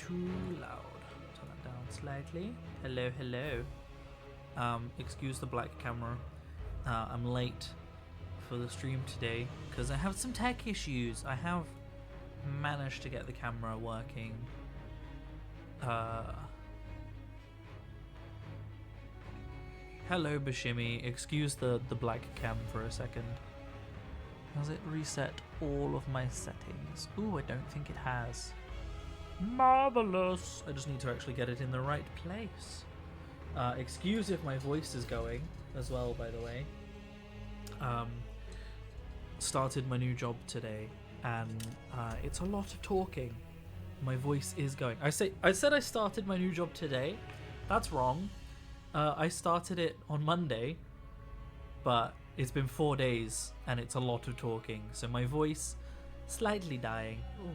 too loud. Turn that down slightly. Hello, hello. Excuse the black camera. I'm late for the stream today because I have some tech issues. I have managed to get the camera working. Hello, Bashimi. Excuse the black cam for a second. Has it reset all of my settings? Ooh, I don't think it has. Marvelous. I just need to actually get it in the right place. Excuse if my voice is going as well, by the way. Started my new job today, and it's a lot of talking. My voice is going. I said I started my new job today. That's wrong. I started it on Monday, but it's been 4 days, and it's a lot of talking. So my voice slightly dying. Oh,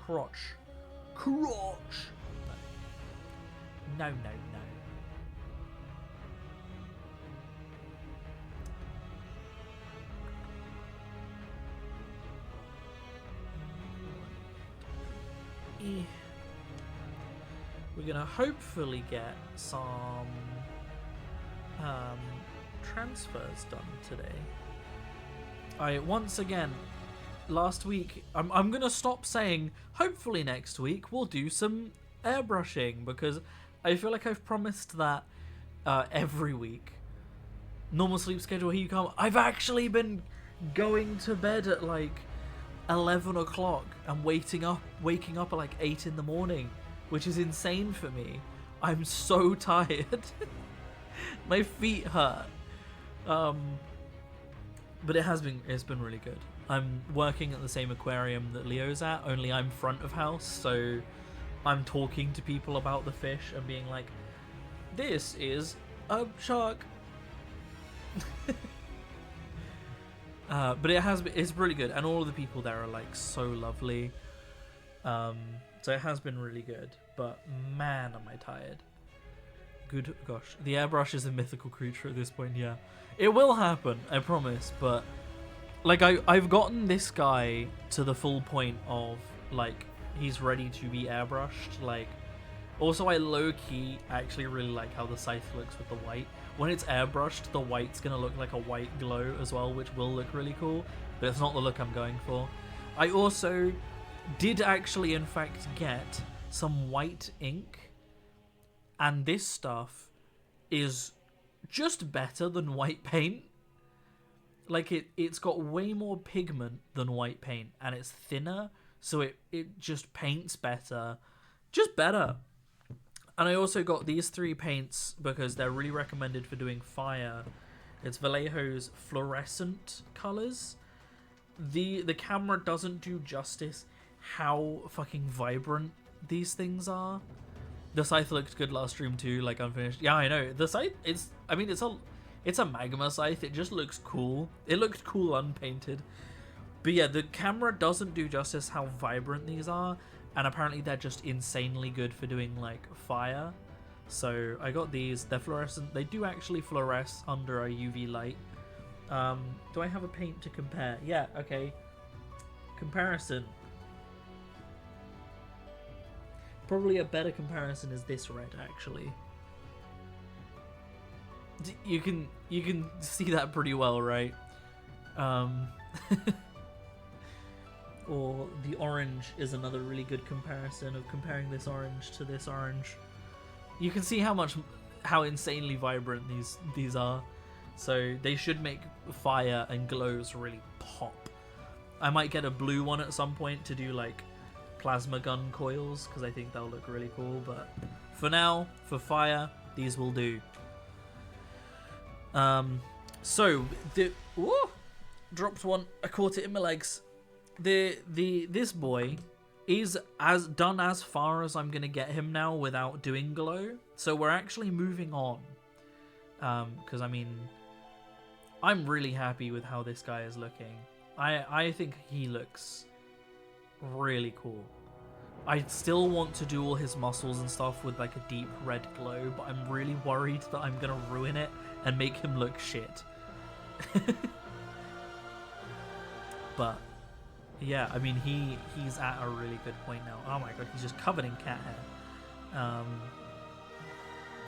crotch. No. We're gonna hopefully get some transfers done today. Once again, last week, I'm gonna stop saying hopefully next week we'll do some airbrushing, because I feel like I've promised that every week. Normal sleep schedule, here you come. I've actually been going to bed at like 11 o'clock and waking up at like 8 in the morning, which is insane for me. I'm so tired. My feet hurt. But it's been really good. I'm working at the same aquarium that Leo's at, only I'm front of house, so I'm talking to people about the fish and being like, this is a shark. But it's really good, and all of the people there are like so lovely. So it has been really good, but man, am I tired. Good gosh, the airbrush is a mythical creature at this point. Yeah, it will happen, I promise. But like I've gotten this guy to the full point of like he's ready to be airbrushed. Like, also I low-key actually really like how the scythe looks with the white. When it's airbrushed, the white's gonna look like a white glow as well, which will look really cool, but it's not the look I'm going for. I also did actually in fact get some white ink, and this stuff is just better than white paint. Like it's got way more pigment than white paint, and it's thinner, so it just paints better. Just better. And I also got these 3 paints because they're really recommended for doing fire. It's Vallejo's fluorescent colors. The camera doesn't do justice how fucking vibrant these things are. The scythe looked good last stream too, like unfinished. Yeah, I know. The scythe, it's a magma scythe. It just looks cool. It looked cool unpainted. But yeah, the camera doesn't do justice how vibrant these are. And apparently they're just insanely good for doing like fire. So I got these. They're fluorescent. They do actually fluoresce under a UV light. Do I have a paint to compare? Yeah, okay. Comparison. Probably a better comparison is this red, actually. You can see that pretty well, right? Or the orange is another really good comparison of comparing this orange to this orange. You can see how insanely vibrant these are. So they should make fire and glows really pop. I might get a blue one at some point to do like plasma gun coils, because I think that'll look really cool. But for now, for fire, these will do. So dropped one. I caught it in my legs. This boy is done as far as I'm gonna get him now without doing glow. So we're actually moving on. Because I mean, I'm really happy with how this guy is looking. I think he looks really cool. I still want to do all his muscles and stuff with like a deep red glow, but I'm really worried that I'm gonna ruin it and make him look shit. But yeah, I mean, he's at a really good point now. Oh my god, he's just covered in cat hair.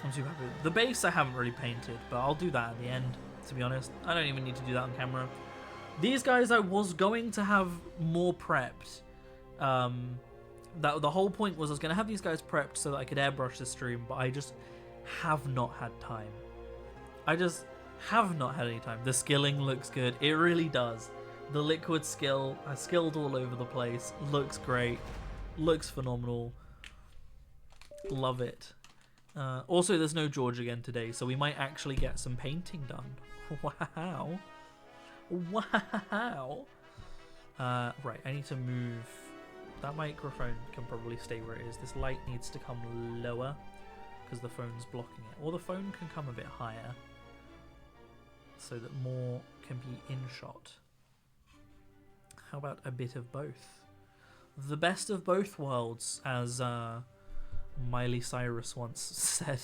I'm super happy. The base I haven't really painted, but I'll do that at the end, to be honest. I don't even need to do that on camera. These guys I was going to have more prepped. The whole point was I was going to have these guys prepped so that I could airbrush the stream, but I just have not had time. I just have not had any time. The skilling looks good. It really does. The liquid skill, I skilled all over the place. Looks great. Looks phenomenal. Love it. Also, there's no George again today, so we might actually get some painting done. Wow. Wow. Right, I need to move. That microphone can probably stay where it is. This light needs to come lower because the phone's blocking it. Or the phone can come a bit higher so that more can be in shot. How about a bit of both? The best of both worlds, as Miley Cyrus once said.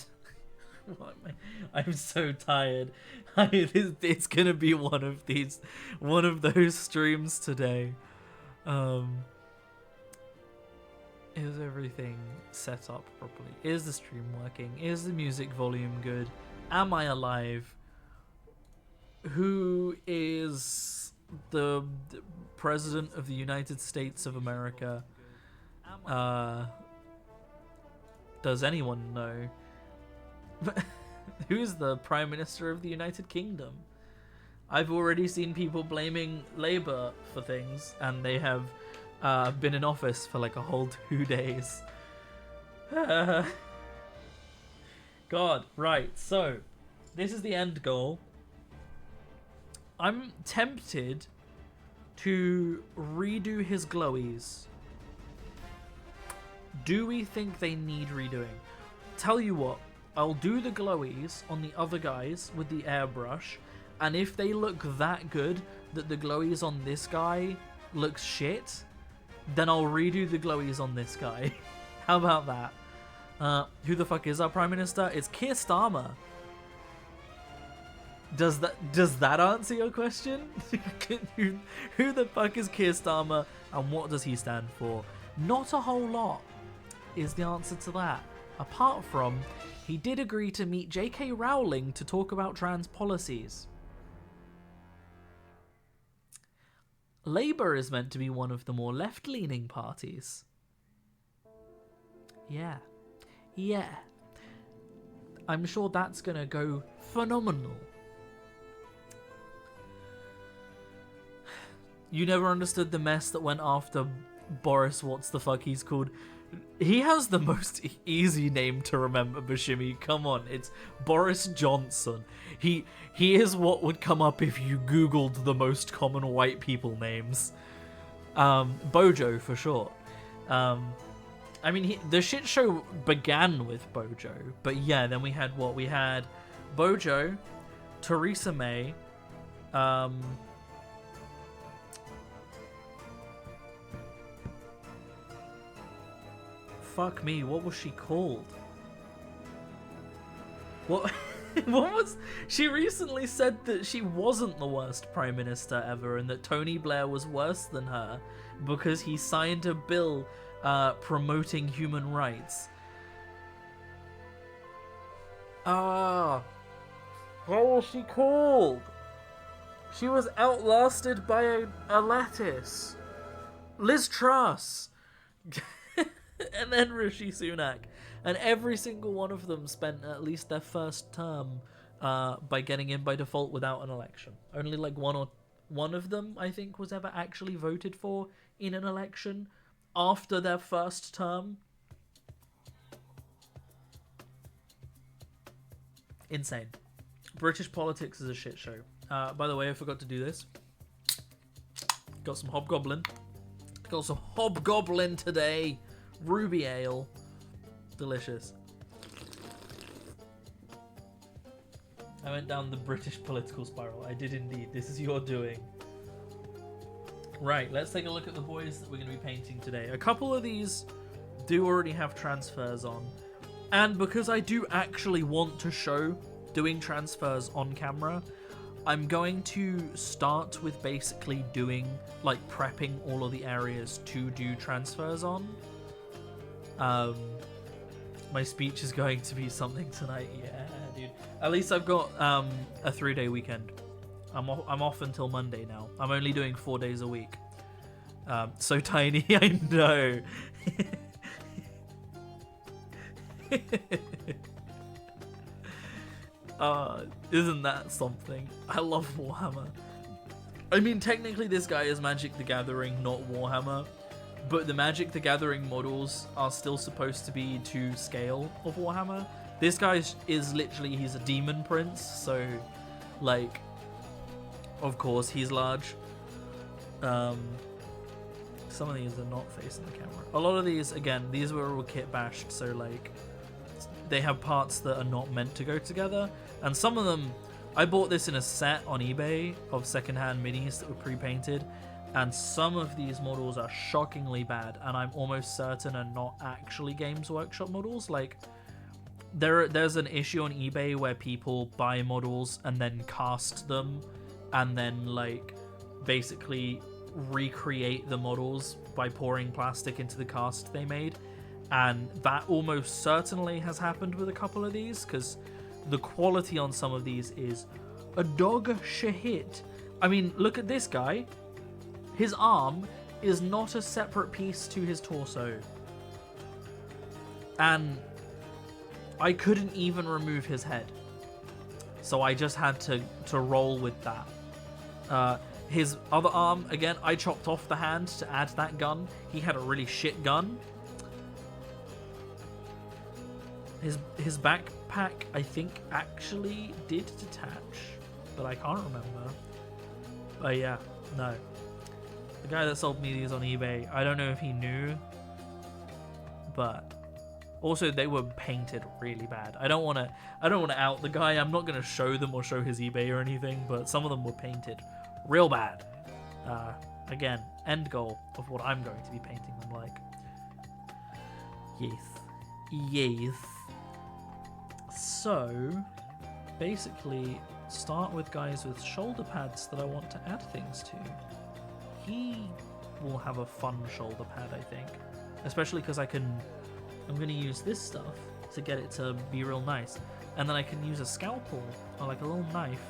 I'm so tired. It's gonna be one of those streams today. Is everything set up properly? Is the stream working? Is the music volume good? Am I alive? Who is the President of the United States of America? Does anyone know? Who's the Prime Minister of the United Kingdom? I've already seen people blaming Labour for things, and they have been in office for like a whole 2 days. God, right, so this is the end goal. I'm tempted to redo his glowies. Do we think they need redoing? Tell you what, I'll do the glowies on the other guys with the airbrush, and if they look that good that the glowies on this guy looks shit, then I'll redo the glowies on this guy. How about that? Who the fuck is our Prime Minister? It's Keir Starmer. Does that answer your question? Who the fuck is Keir Starmer and what does he stand for? Not a whole lot is the answer to that. Apart from, he did agree to meet J.K. Rowling to talk about trans policies. Labour is meant to be one of the more left-leaning parties. Yeah. I'm sure that's gonna go phenomenal. You never understood the mess that went after Boris, what's the fuck he's called. He has the most easy name to remember, Bashimi. Come on, it's Boris Johnson. He is what would come up if you googled the most common white people names. Bojo for short. I mean, the shit show began with Bojo, but yeah, then we had what? We had Bojo, Theresa May, fuck me, what was she called? What was... She recently said that she wasn't the worst Prime Minister ever and that Tony Blair was worse than her because he signed a bill promoting human rights. What was she called? She was outlasted by a lettuce. Liz Truss. And then Rishi Sunak. And every single one of them spent at least their first term by getting in by default without an election. Only like one of them, I think, was ever actually voted for in an election after their first term. Insane. British politics is a shit show. By the way, I forgot to do this. Got some Hobgoblin. Got some Hobgoblin today. Ruby ale. Delicious. I went down the British political spiral. I did indeed. This is your doing. Right, let's take a look at the boys that we're going to be painting today. A couple of these do already have transfers on. And because I do actually want to show doing transfers on camera, I'm going to start with basically doing, like, prepping all of the areas to do transfers on. My speech is going to be something tonight. Yeah, dude. At least I've got a 3-day weekend. I'm off until Monday now. I'm only doing 4 days a week. So tiny, I know. Isn't that something? I love Warhammer. I mean, technically this guy is Magic the Gathering, not Warhammer, but the Magic the Gathering models are still supposed to be to scale of Warhammer. This guy is literally, he's a demon prince, so, like, of course he's large. Some of these are not facing the camera. A lot of these, again, these were all kit bashed, so, like, they have parts that are not meant to go together. And some of them, I bought this in a set on eBay of secondhand minis that were pre-painted, and some of these models are shockingly bad, and I'm almost certain are not actually Games Workshop models. Like, there's an issue on eBay where people buy models and then cast them, and then, like, basically recreate the models by pouring plastic into the cast they made. And that almost certainly has happened with a couple of these, because the quality on some of these is a dog shit. I mean, look at this guy. His arm is not a separate piece to his torso. And I couldn't even remove his head. So I just had to roll with that. His other arm, again, I chopped off the hand to add that gun. He had a really shit gun. His backpack, I think, actually did detach, but I can't remember. But yeah, no. The guy that sold me these on eBay, I don't know if he knew, but also they were painted really bad. I don't want to out the guy. I'm not going to show them or show his eBay or anything, but some of them were painted real bad. Again, end goal of what I'm going to be painting them like. Yes. So, basically, start with guys with shoulder pads that I want to add things to. He will have a fun shoulder pad, I think. Especially because I'm going to use this stuff to get it to be real nice. And then I can use a scalpel, or like a little knife,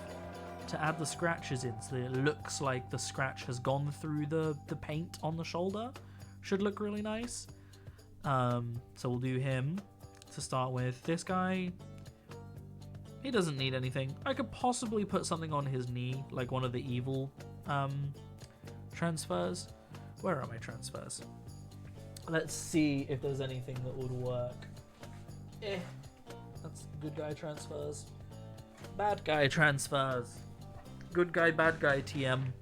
to add the scratches in, so that it looks like the scratch has gone through the paint on the shoulder. Should look really nice. So we'll do him to start with. This guy, he doesn't need anything. I could possibly put something on his knee, like one of the evil transfers. Where are my transfers? Let's see if there's anything that would work. That's good guy transfers. Bad guy transfers. Good guy, bad guy TM.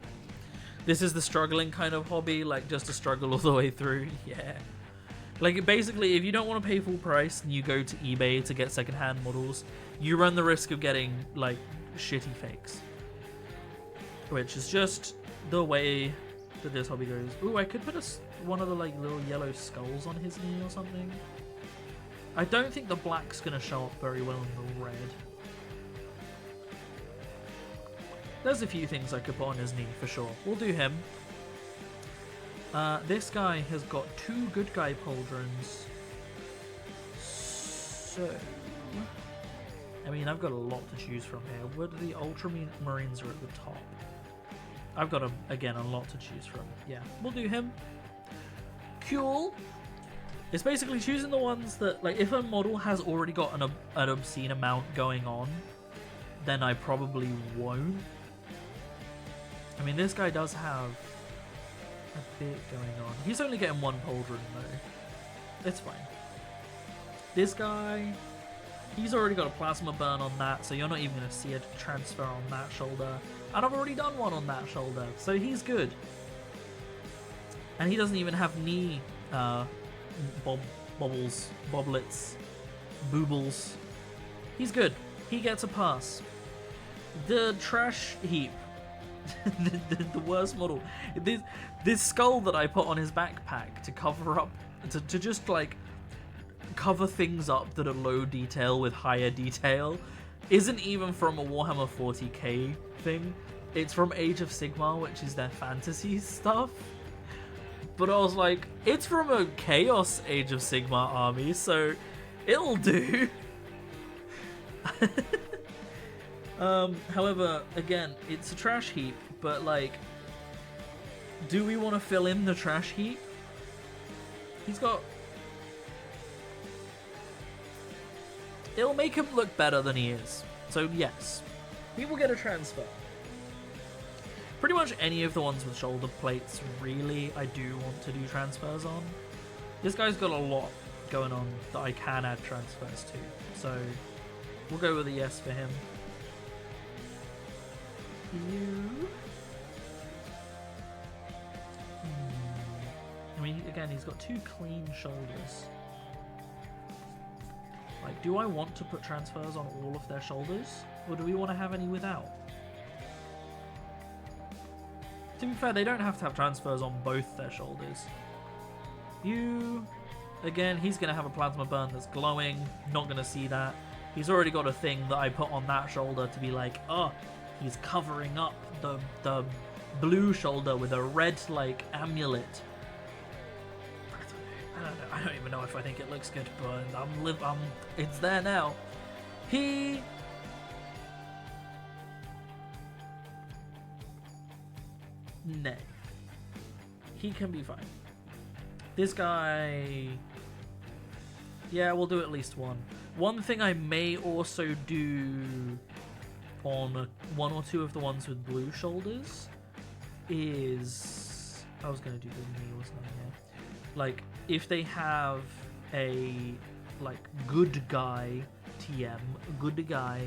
This is the struggling kind of hobby, like just to struggle all the way through. Yeah. Like, basically, if you don't want to pay full price and you go to eBay to get secondhand models, you run the risk of getting, like, shitty fakes. Which is just the way that this hobby goes. Ooh, I could put one of the, like, little yellow skulls on his knee or something. I don't think the black's going to show up very well in the red. There's a few things I could put on his knee, for sure. We'll do him. This guy has got 2 good guy pauldrons. So, I mean, I've got a lot to choose from here. Where the Ultramarines are at the top. I've got, again, a lot to choose from. Yeah, we'll do him. Cool. It's basically choosing the ones that, like, if a model has already got an obscene amount going on, then I probably won't. I mean, this guy does have a bit going on. He's only getting 1 pauldron though. It's fine. This guy, he's already got a plasma burn on that, so you're not even going to see a transfer on that shoulder. And I've already done one on that shoulder, so he's good. And he doesn't even have knee bobbles, boblets, boobles. He's good. He gets a pass. The trash heap. the worst model. This skull that I put on his backpack to cover up, to just like cover things up that are low detail with higher detail. isn't even from a Warhammer 40k thing. It's from Age of Sigmar, which is their fantasy stuff. But I was like, it's from a Chaos Age of Sigmar army, so it'll do. However, again, it's a trash heap, but like, do we want to fill in the trash heap? He's got... It'll make him look better than he is. So yes, he will get a transfer. Pretty much any of the ones with shoulder plates, really, I do want to do transfers on. This guy's got a lot going on that I can add transfers to. So we'll go with a yes for him. You... I mean, again, he's got 2 clean shoulders. Like, do I want to put transfers on all of their shoulders? Or do we want to have any without? To be fair, they don't have to have transfers on both their shoulders. You... Again, he's going to have a plasma burn that's glowing. Not going to see that. He's already got a thing that I put on that shoulder to be like, oh, he's covering up the blue shoulder with a red, like, amulet. I don't even know if I think it looks good, but it's there now. He... Nay. He can be fine. This guy... Yeah, we'll do at least one. One thing I may also do on 1 or 2 of the ones with blue shoulders is... I was going to do the knee, wasn't I? Yeah. Like, if they have a, like, good guy TM, good guy,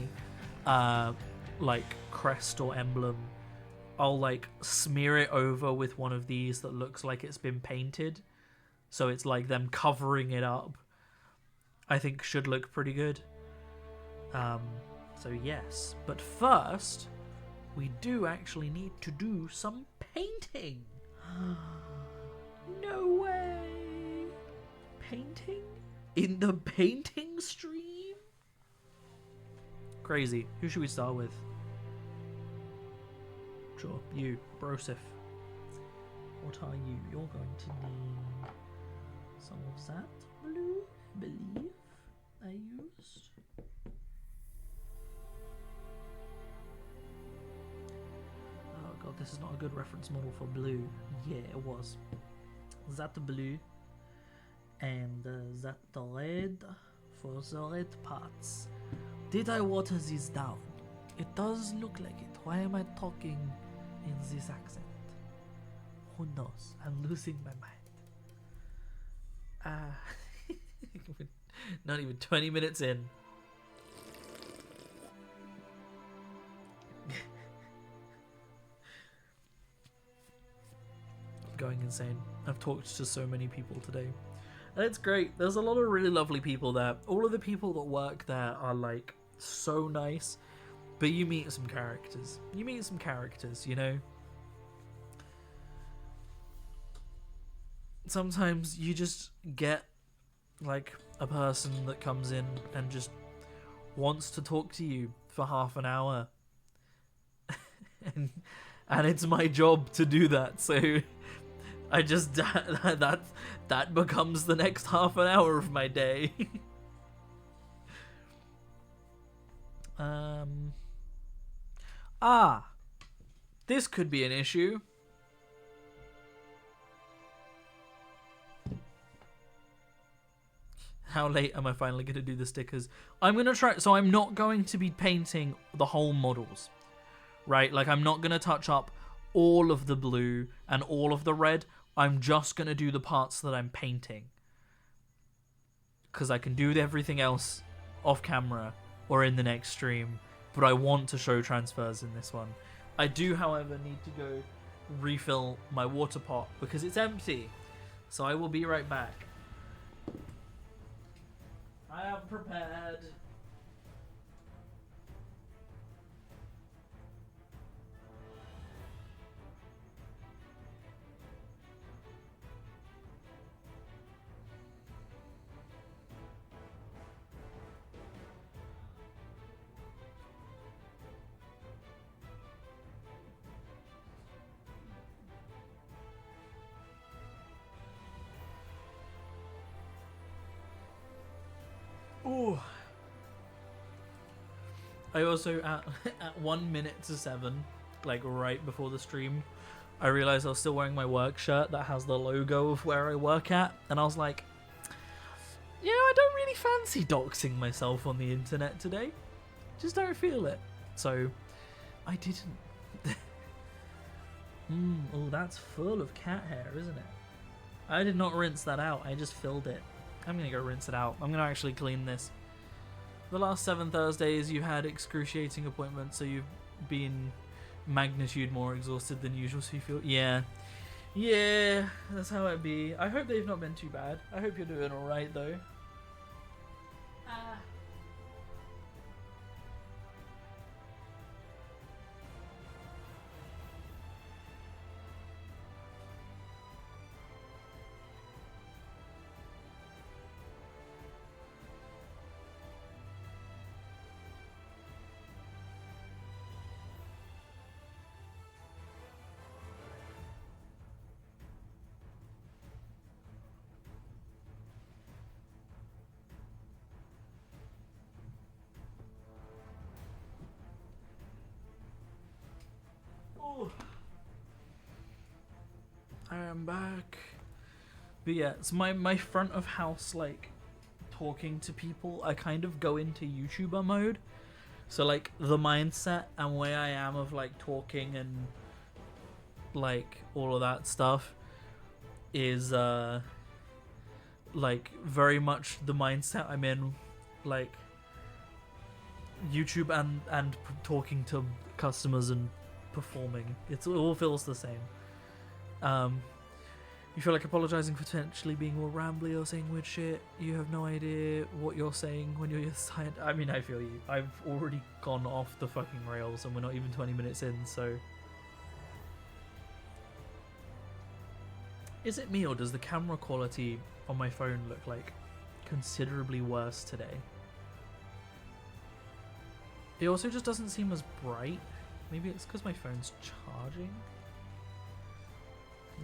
like, crest or emblem, I'll, like, smear it over with one of these that looks like it's been painted. So it's like them covering it up. I think should look pretty good. So yes. But first, we do actually need to do some painting. No way! Painting? In the painting stream? Crazy. Who should we start with? Sure, you, Brosif. What are you? You're going to need some of that blue, I believe I used. Oh god, this is not a good reference model for blue. Yeah, it was. That blue and that red for the red parts. Did I water this down? It does look like it. Why am I talking in this accent? Who knows? I'm losing my mind. Not even 20 minutes in. Going insane. I've talked to so many people today. And it's great. There's a lot of really lovely people there. All of the people that work there are like so nice. But you meet some characters. You know? Sometimes you just get like a person that comes in and just wants to talk to you for half an hour. and it's my job to do that. So I just that becomes the next half an hour of my day. This could be an issue. How late am I finally going to do the stickers? I'm going to try... So I'm not going to be painting the whole models, right? Like, I'm not going to touch up all of the blue and all of the red. I'm just going to do the parts that I'm painting. Because I can do everything else off camera or in the next stream. But I want to show transfers in this one. I do, however, need to go refill my water pot because it's empty. So I will be right back. I am prepared. I also at 1 minute to 7, like right before the stream, I realized I was still wearing my work shirt that has the logo of where I work at, and I was like, you know, I don't really fancy doxing myself on the internet today. Just don't feel it. So I didn't. Oh, that's full of cat hair, isn't it? I did not rinse that out. I just filled it. I'm gonna go rinse it out. I'm gonna actually clean this. The last 7 Thursdays you had excruciating appointments, so you've been magnitude more exhausted than usual, so you feel... Yeah, that's how it be. I hope they've not been too bad. I hope you're doing alright, though. I am back. But yeah, it's my front of house, like, talking to people, I kind of go into YouTuber mode. So, like, the mindset and way I am of, like, talking and, like, all of that stuff is, like, very much the mindset I'm in, like, YouTube and talking to customers and performing. It all feels the same. You feel like apologizing for potentially being more rambly or saying weird shit. You have no idea what you're saying when you're silent. I mean, I feel you. I've already gone off the fucking rails and we're not even 20 minutes in, so... Is it me, or does the camera quality on my phone look, like, considerably worse today? It also just doesn't seem as bright. Maybe it's because my phone's charging?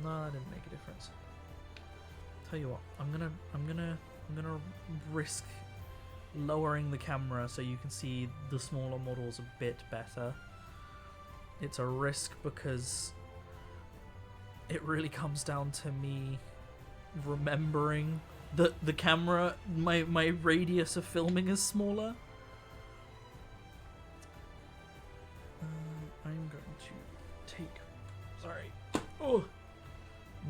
No, that didn't make a difference. Tell you what, I'm gonna risk lowering the camera so you can see the smaller models a bit better. It's a risk because it really comes down to me remembering that the camera, my radius of filming is smaller. I'm going to take... Sorry. Oh!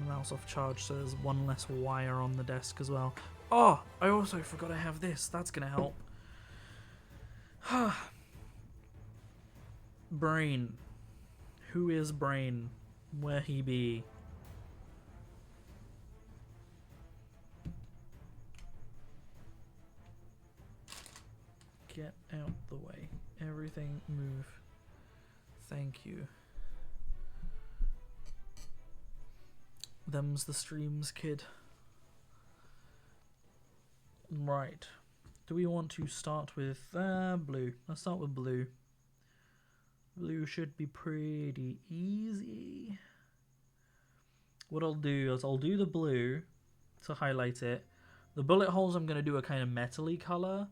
Mouse off charge, so there's one less wire on the desk as well. Oh! I also forgot I have this. That's gonna help. Brain. Who is Brain? Where he be? Get out the way. Everything move. Thank you. Them's the streams, kid. Right. Do we want to start with blue? Let's start with blue. Blue should be pretty easy. What I'll do is I'll do the blue to highlight it. The bullet holes I'm going to do a kind of metal-y colour.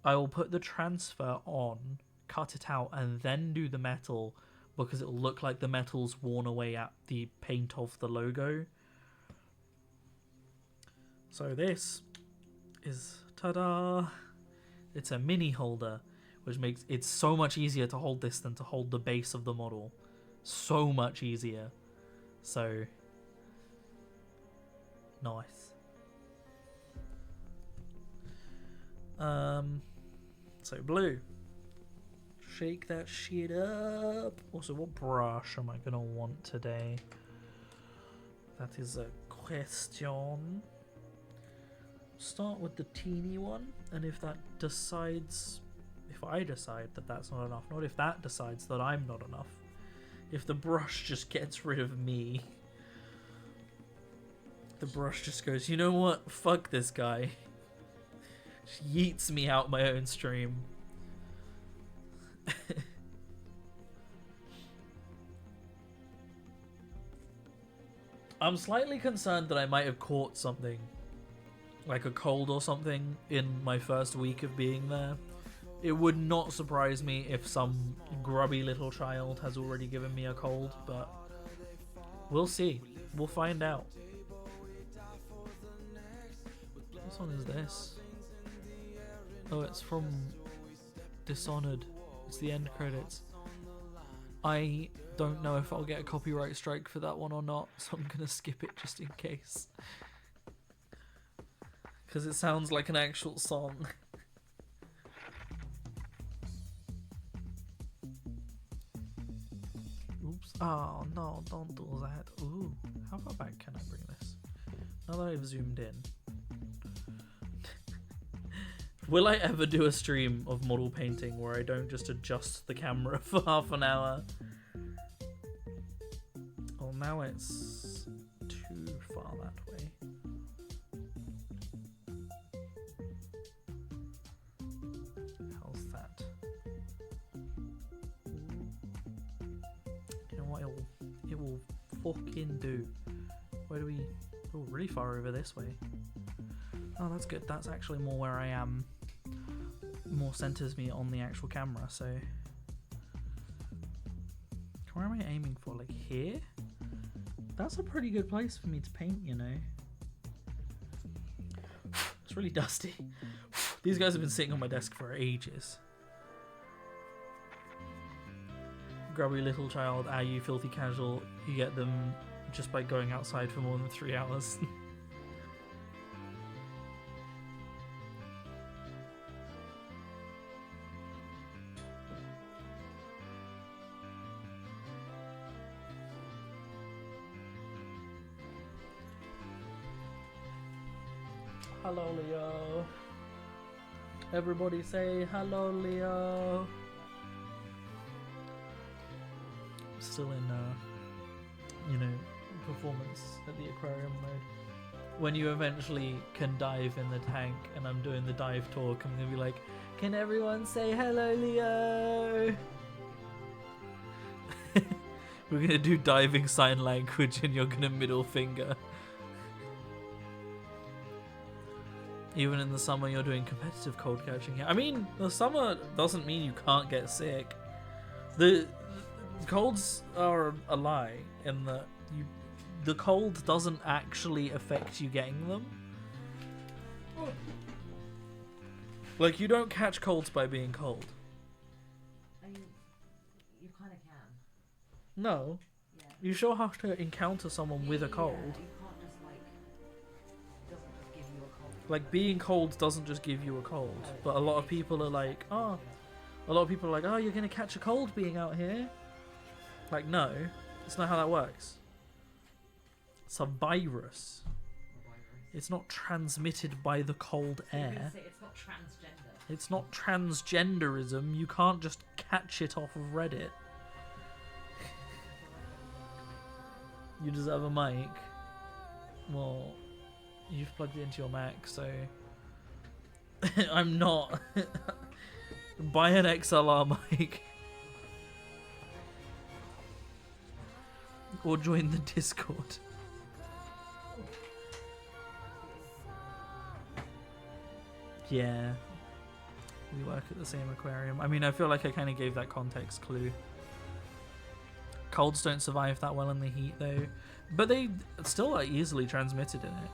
I will put the transfer on, cut it out, and then do the metal, because it'll look like the metal's worn away at the paint of the logo. So this is, ta-da! It's a mini holder, which makes it so much easier to hold this than to hold the base of the model. So much easier. So, nice. So blue. Shake that shit up. Also, what brush am I gonna want today? That is a question. Start with the teeny one, and if that decides, if I decide that that's not enough, not if that decides that I'm not enough. If the brush just gets rid of me, the brush just goes, you know what? Fuck this guy. Just yeets me out my own stream. I'm slightly concerned that I might have caught something, like a cold or something, in my first week of being there. It would not surprise me if some grubby little child has already given me a cold, but we'll see. We'll find out. What song is this? Oh, it's from Dishonored. It's the end credits. I don't know if I'll get a copyright strike for that one or not, so I'm gonna skip it just in case. Because it sounds like an actual song. Oops. Oh no, don't do that. Ooh, how far back can I bring this? Now that I've zoomed in. Will I ever do a stream of model painting where I don't just adjust the camera for half an hour? Oh, now it's too far that way. How's that? You know what it will fucking do. Where do we... Oh, really far over this way. Oh, that's good. That's actually more where I am. More centers me on the actual camera, so... Where am I aiming for? Like here? That's a pretty good place for me to paint, you know. It's really dusty. These guys have been sitting on my desk for ages. Grubby little child, you filthy casual. You get them just by going outside for more than 3 hours. Hello, Leo. Everybody say hello, Leo. Still in, you know, performance at the aquarium mode. When you eventually can dive in the tank and I'm doing the dive talk, I'm gonna be like, can everyone say hello, Leo? We're gonna do diving sign language and you're gonna middle finger. Even in the summer, you're doing competitive cold catching here. I mean, the summer doesn't mean you can't get sick. The colds are a lie in that the cold doesn't actually affect you getting them. Like, you don't catch colds by being cold. I mean, you kind of can. No. Yeah. You sure have to encounter someone with a cold. Yeah, you can't just, like, it doesn't just give you a cold. Like, being cold doesn't just give you a cold. But a lot of people are like, oh, you're gonna catch a cold being out here. Like, no, it's not how that works. It's a virus. It's not transmitted by the cold air. It's not transgender. It's not transgenderism. You can't just catch it off of Reddit. You deserve a mic. Well, you've plugged it into your Mac, so... I'm not. Buy an XLR mic. Or join the Discord. Yeah. We work at the same aquarium. I mean, I feel like I kind of gave that context clue. Colds don't survive that well in the heat, though. But they still are easily transmitted in it.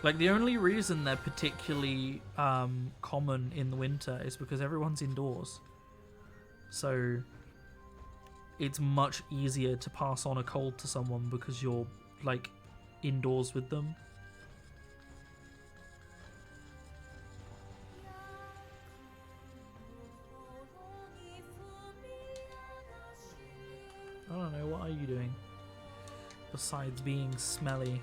Like, the only reason they're particularly common in the winter is because everyone's indoors. So it's much easier to pass on a cold to someone because you're, like, indoors with them. I don't know, what are you doing? Besides being smelly.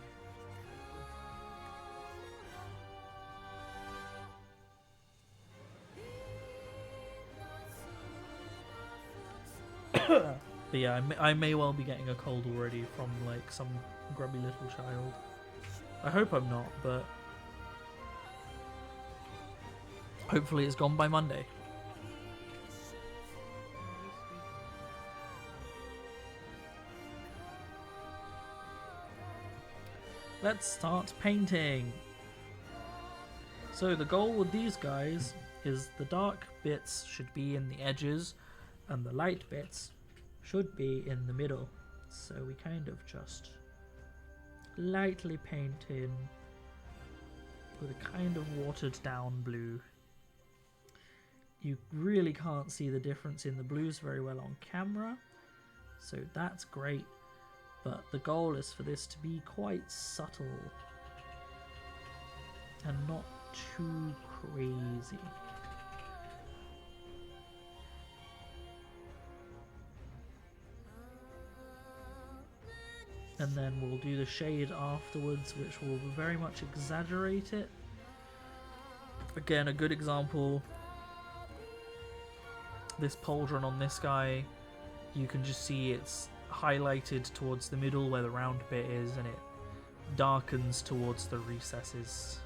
But yeah, I may well be getting a cold already from, like, some grubby little child. I hope I'm not, but hopefully it's gone by Monday. Let's start painting. So the goal with these guys is the dark bits should be in the edges and the light bits should be in the middle. So we kind of just lightly paint in with a kind of watered down blue. You really can't see the difference in the blues very well on camera, so that's great. But the goal is for this to be quite subtle and not too crazy. And then we'll do the shade afterwards, which will very much exaggerate it. Again, a good example, this pauldron on this guy, you can just see it's highlighted towards the middle where the round bit is, and it darkens towards the recesses.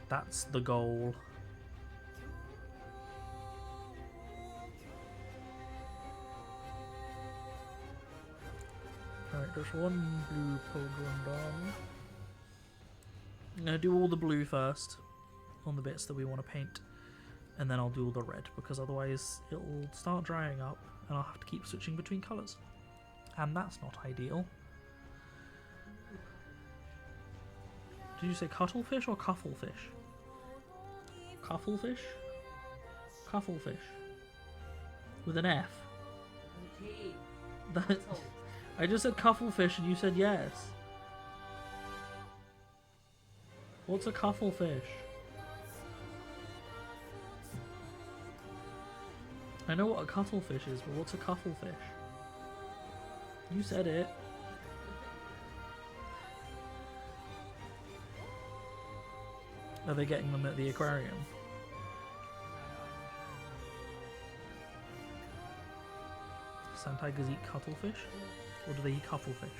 That's the goal. Alright, there's one blue pauldron done. I'm going to do all the blue first on the bits that we want to paint, and then I'll do all the red, because otherwise it'll start drying up and I'll have to keep switching between colours. And that's not ideal. Did you say cuttlefish or cufflefish? Cufflefish? Cufflefish. With an F. That, I just said cufflefish and you said yes. What's a cufflefish? I know what a cuttlefish is, but what's a cufflefish? You said it. Are they getting them at the aquarium? Sand tigers eat cuttlefish? Or do they eat cufflefish?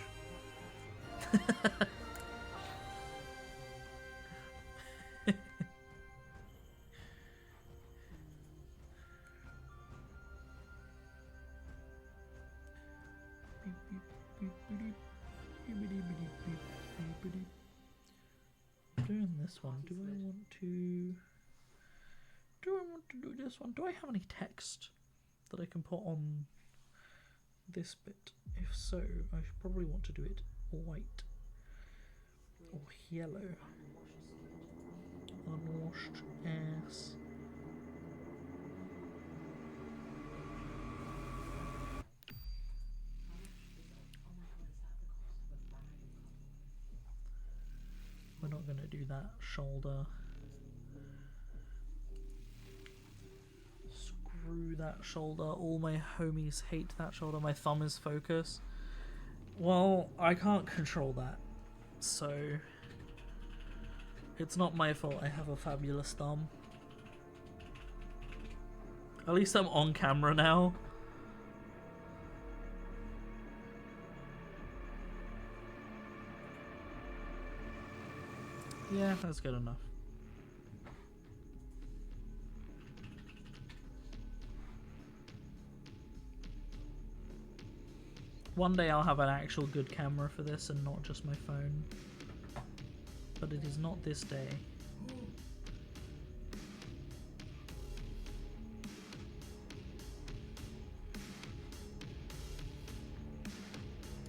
Doing this one, do I want to do this one? Do I have any text that I can put on this bit? If so, I should probably want to do it white or yellow. Unwashed ass. We're not going to do that shoulder. Screw that shoulder. All my homies hate that shoulder. My thumb is focus. Well, I can't control that. So, it's not my fault I have a fabulous thumb. At least I'm on camera now. Yeah, that's good enough. One day I'll have an actual good camera for this and not just my phone. But it is not this day.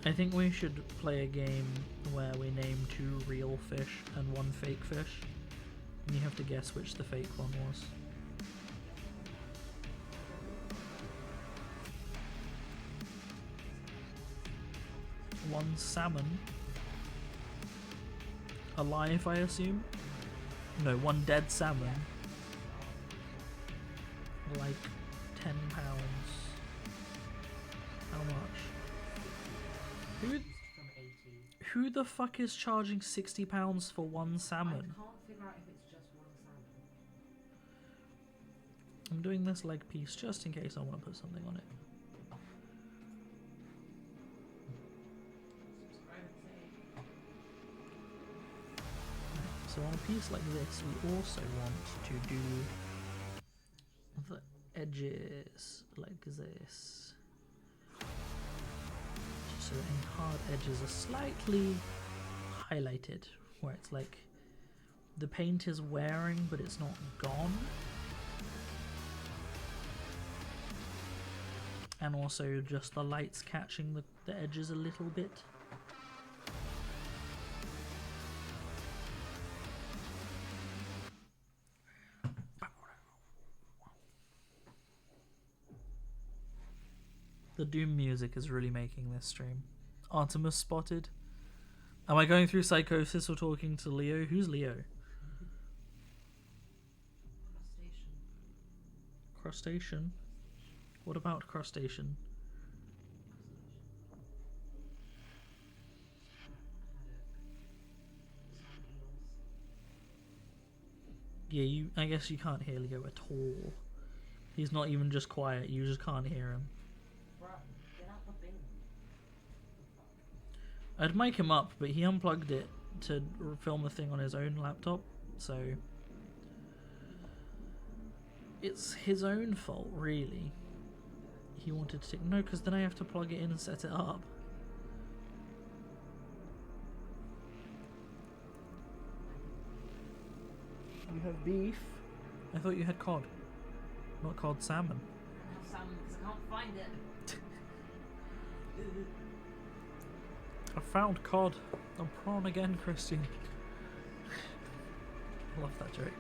I think we should play a game where we name 2 real fish and 1 fake fish, and you have to guess which the fake one was. One salmon. Alive, I assume? No, 1 dead salmon. Like £10. How much? Who the fuck is charging £60 for 1 salmon? I can't figure out if it's just 1 salmon. I'm doing this leg piece just in case I want to put something on it. So on a piece like this, we also want to do the edges like this. So any hard edges are slightly highlighted, where it's like the paint is wearing but it's not gone. And also just the light's catching the edges a little bit. The Doom music is really making this stream. Artemis spotted. Am I going through psychosis or talking to Leo? Who's Leo? Crustacean? What about crustacean? Yeah, I guess you can't hear Leo at all. He's not even just quiet, you just can't hear him. Get out the bin. I'd mic him up, but he unplugged it to film a thing on his own laptop, so it's his own fault, really. He wanted to take... No, because then I have to plug it in and set it up. You have beef? I thought you had cod. Not cod, salmon. I don't have salmon because I can't find it. I found cod. I'm prawn again, Christian. I love that joke.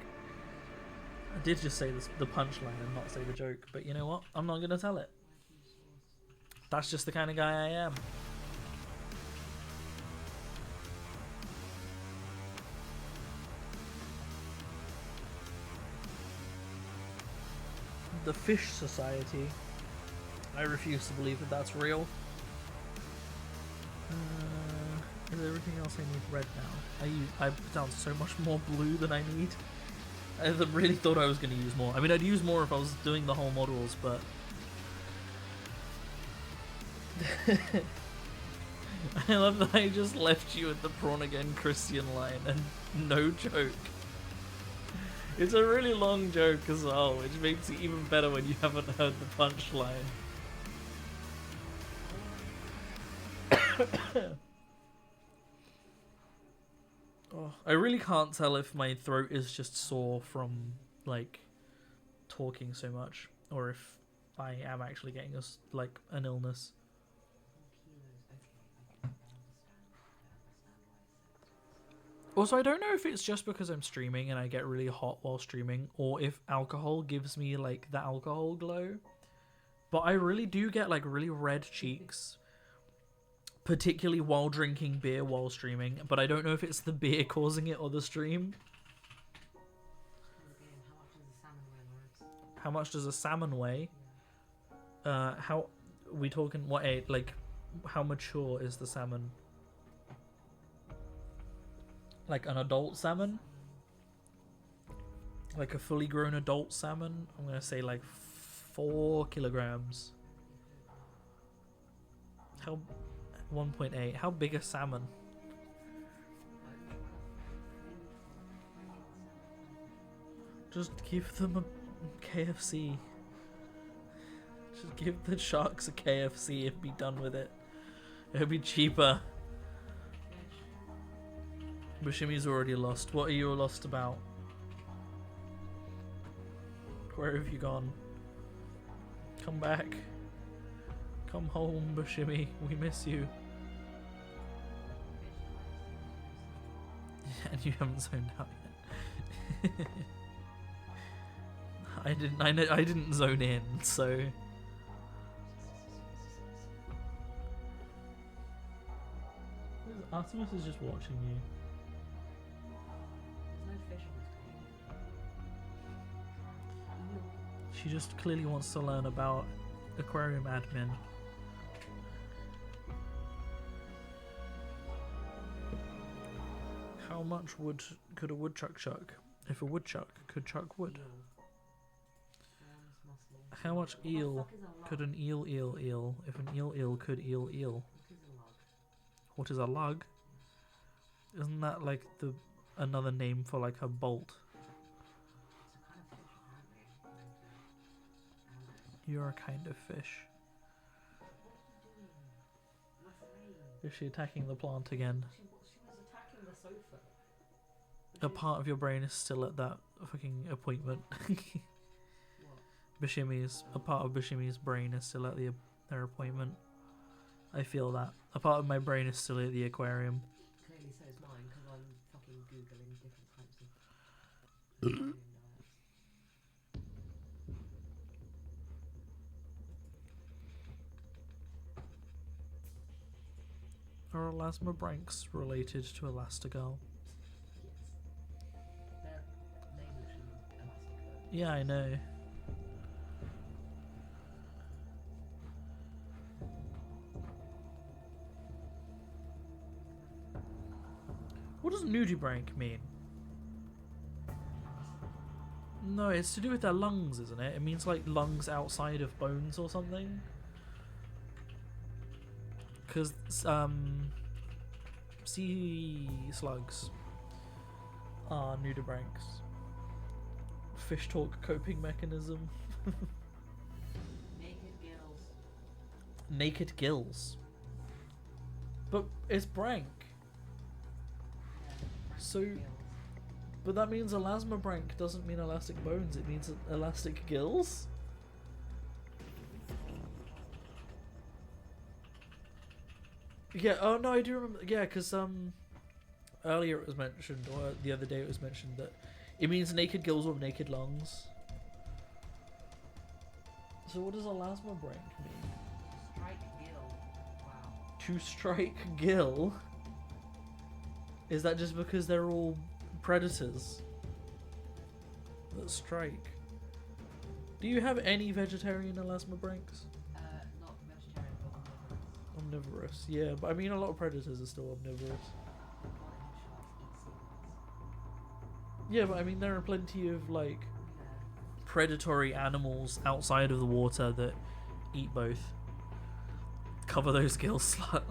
I did just say the punchline and not say the joke, but you know what? I'm not going to tell it. That's just the kind of guy I am. The Fish Society. I refuse to believe that that's real. Is everything else I need red now? I put down so much more blue than I need. I really thought I was going to use more. I mean, I'd use more if I was doing the whole models, but... I love that I just left you at the prawn again Christian line, and no joke. It's a really long joke as well, which makes it even better when you haven't heard the punchline. Oh, I really can't tell if my throat is just sore from, like, talking so much, or if I am actually getting an illness. Also, I don't know if it's just because I'm streaming and I get really hot while streaming, or if alcohol gives me, like, the alcohol glow. But I really do get, like, really red cheeks, particularly while drinking beer while streaming. But I don't know if it's the beer causing it or the stream. How much does a salmon weigh? How we talking? What age? Like, how mature is the salmon? Like an adult salmon? Like a fully grown adult salmon? I'm gonna say like 4 kilograms. How 1.8? How big a salmon? Just give them a KFC. Just give the sharks a KFC and be done with it. It'll be cheaper. Bushimi's already lost. What are you lost about? Where have you gone? Come back. Come home, Bushimi. We miss you. And you haven't zoned out yet. I didn't zone in, so... Artemis is just watching you. There's no fish on this. She just clearly wants to learn about aquarium admin. How much wood could a woodchuck chuck? If a woodchuck could chuck wood. How much eel could an eel if an eel could eel? What is a lug? Isn't that like another name for like a bolt? You're a kind of fish. Is she attacking the plant again? She was attacking sofa. A part of your brain is still at that fucking appointment. What? A part of Bashimi's brain is still at their appointment. I feel that. A part of my brain is still at the aquarium. Clearly so is mine, because I'm fucking Googling different types of vegetarian diets. Are elasmobranchs related to Elastigirl? Yes. Their name literally means elastic though. Yeah, I know. What does nudibranch mean? No, it's to do with their lungs, isn't it? It means like lungs outside of bones or something. Because sea slugs are nudibranchs. Fish talk coping mechanism. Naked gills. Naked gills. But it's branch. Yeah, So- gills. But that means elasmobranch doesn't mean elastic bones, it means elastic gills? Yeah, oh no, I do remember. Yeah, because earlier it was mentioned, or the other day it was mentioned, that it means naked gills or naked lungs. So what does elasmobranch mean? Strike gill. Wow. To strike gill? Is that just because they're all predators that strike? Do you have any vegetarian elasmobranchs? Not vegetarian, but omnivorous. Omnivorous, yeah, but I mean a lot of predators are still omnivorous. Can't eat sharks, eat seals. Yeah, but I mean there are plenty of like Yeah. predatory animals outside of the water that eat both. Cover those gills, slut.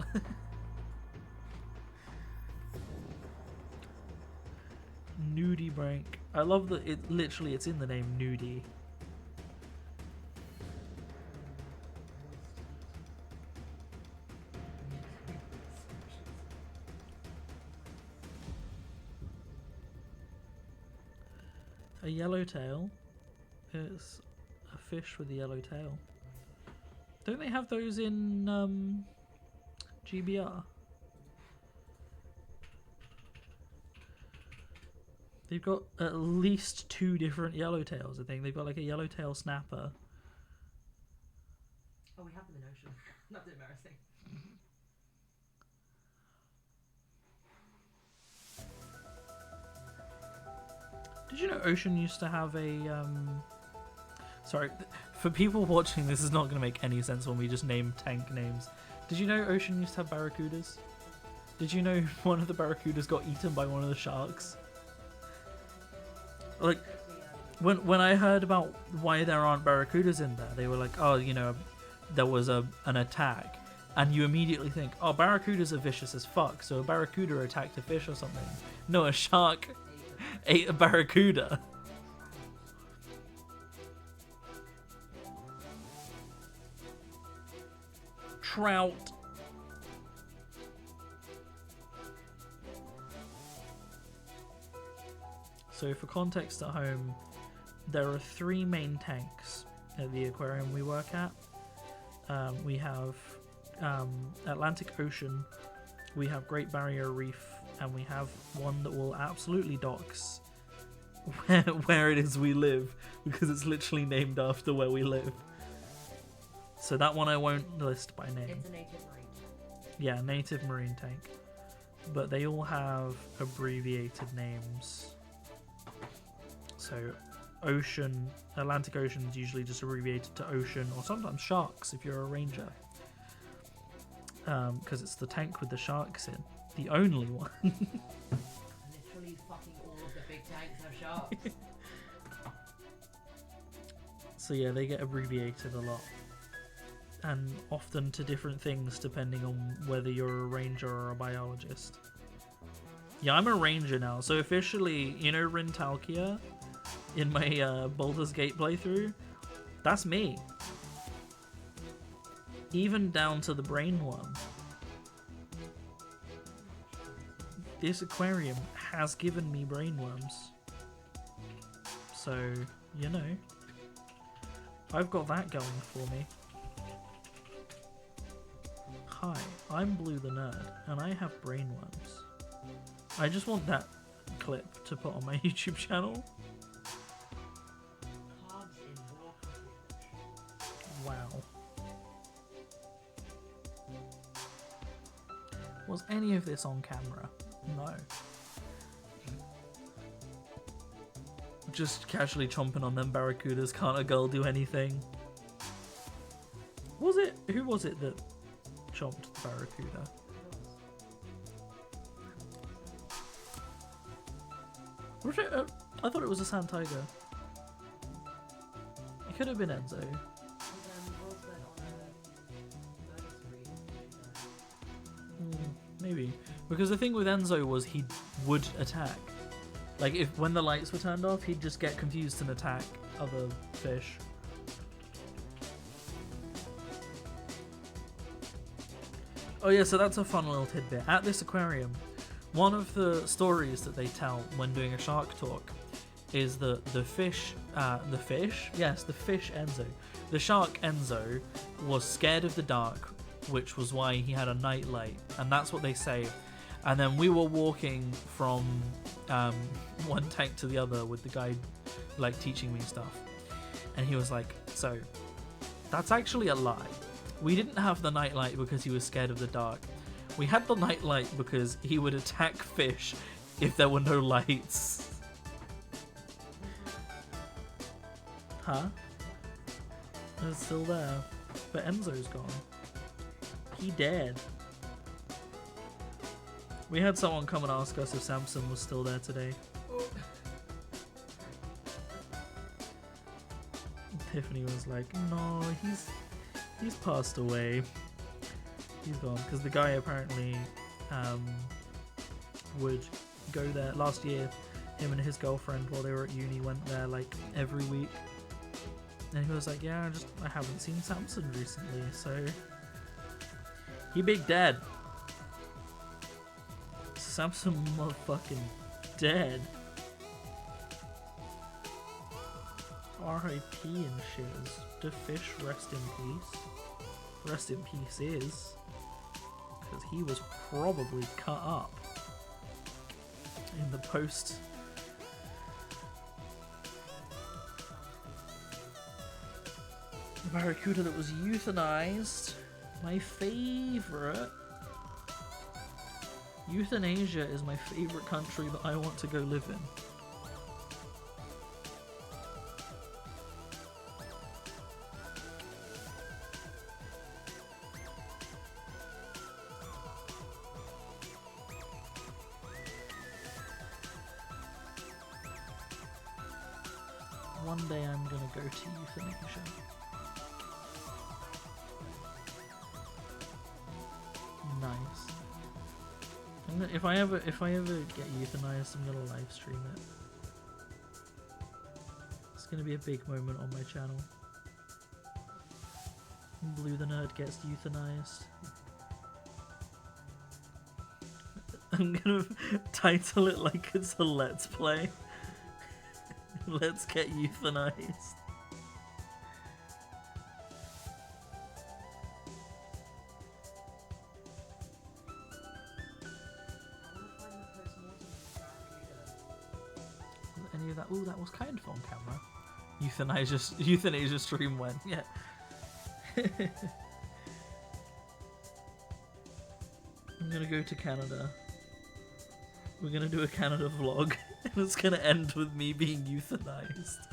Nudibranch. I love that it literally it's in the name nudie. A yellowtail is a fish with a yellow tail. Don't they have those in GBR? They've got at least 2 different yellowtails, I think. They've got like a yellowtail snapper. Oh, we have them in ocean. That's embarrassing. Did you know Ocean used to have a sorry, for people watching this is not going to make any sense when we just name tank names. Did you know Ocean used to have barracudas? Did you know one of the barracudas got eaten by one of the sharks? Like, when I heard about why there aren't barracudas in there, they were like, oh, you know, there was an attack. And you immediately think, oh, barracudas are vicious as fuck, so a barracuda attacked a fish or something. No, a shark ate a barracuda. Trout. So for context at home, there are 3 main tanks at the aquarium we work at. We have Atlantic Ocean, we have Great Barrier Reef, and we have one that will absolutely dox where it is we live, because it's literally named after where we live. So that one I won't list by name. It's a native marine tank. Yeah, native marine tank. But they all have abbreviated names. So Ocean, Atlantic Ocean is usually just abbreviated to Ocean, or sometimes Sharks if you're a ranger. Because it's the tank with the sharks in. The only one. Literally fucking all of the big tanks are sharks. So yeah, they get abbreviated a lot. And often to different things depending on whether you're a ranger or a biologist. Yeah, I'm a ranger now. So officially, you know Rintalkia in my Baldur's Gate playthrough? That's me. Even down to the brain one. this aquarium has given me brainworms. So, you know, I've got that going for me. Hi, I'm Blue the Nerd, and I have brainworms. I just want that clip to put on my YouTube channel. Carbs in raw coffee. Wow. Was any of this on camera? No. Just casually chomping on them barracudas. Can't a girl do anything? Was it? Who was it that chomped the barracuda? Was it? I thought it was a sand tiger. It could have been Enzo. Maybe. Because the thing with Enzo was he would attack. Like, when the lights were turned off, he'd just get confused and attack other fish. Oh yeah, so that's a fun little tidbit. At this aquarium, one of the stories that they tell when doing a shark talk is that the fish Enzo. The shark Enzo was scared of the dark, which was why he had a night light, and that's what they say. And then we were walking from one tank to the other with the guy like teaching me stuff, and he was like, so that's actually a lie. We didn't have the nightlight because he was scared of the dark. We had the nightlight because he would attack fish if there were no lights. Huh? It's still there, but Enzo's gone. He dead. We had someone come and ask us if Samson was still there today. Tiffany was like, no, he's passed away. He's gone. Because the guy apparently would go there. Last year, him and his girlfriend, while they were at uni, went there like every week. And he was like, yeah, I haven't seen Samson recently, so he big dead. Samson motherfucking dead. R.I.P. and shiz. Do fish rest in peace? Rest in peace is. Because he was probably cut up in the post. The barracuda that was euthanized. My favourite. Euthanasia is my favourite country that I want to go live in. One day I'm gonna go to euthanasia. Nice. If I ever get euthanized, I'm gonna live stream it. It's gonna be a big moment on my channel. Blue the Nerd gets euthanized. I'm gonna title it like it's a Let's Play. Let's get euthanized. Any of that? Oh, that was kind of on camera. Euthanasia stream went. Yeah. I'm gonna go to Canada. We're gonna do a Canada vlog, and it's gonna end with me being euthanized.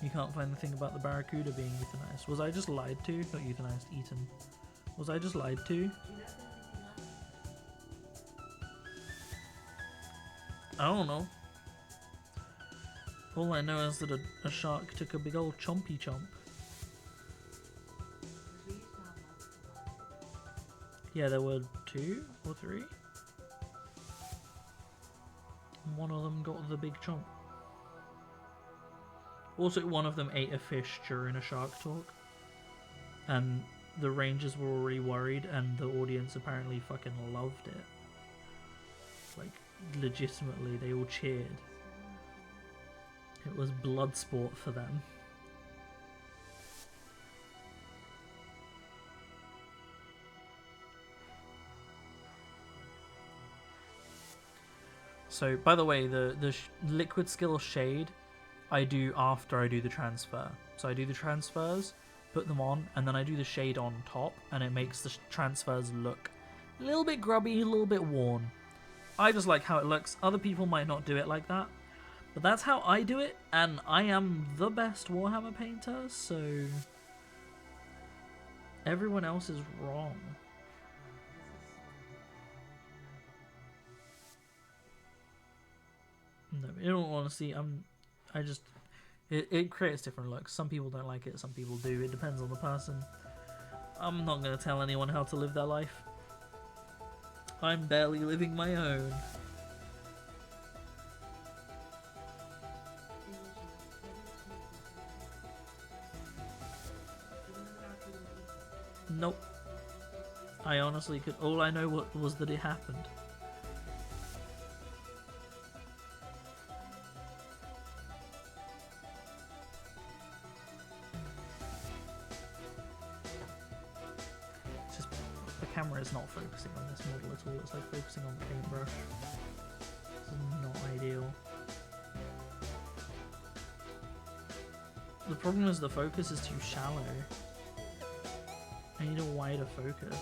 You can't find the thing about the barracuda being euthanized. Was I just lied to? Not euthanized, eaten. Was I just lied to? I don't know. All I know is that a shark took a big old chompy chomp. Yeah, there were 2 or 3. And one of them got the big chomp. Also, one of them ate a fish during a Shark Talk, and the Rangers were already worried, and the audience apparently fucking loved it. Like, legitimately, they all cheered. It was blood sport for them. So, by the way, the liquid skill shade I do after I do the transfer. So I do the transfers, put them on, and then I do the shade on top, and it makes the transfers look a little bit grubby, a little bit worn. I just like how it looks. Other people might not do it like that, but that's how I do it, and I am the best Warhammer painter, so everyone else is wrong. No, in all honesty, it creates different looks. Some people don't like it, some people do. It depends on the person. I'm not going to tell anyone how to live their life. I'm barely living my own. Nope. I honestly could. All I know was that it happened. Camera is not focusing on this model at all, it's like focusing on the paintbrush. This is not ideal. The problem is the focus is too shallow. I need a wider focus.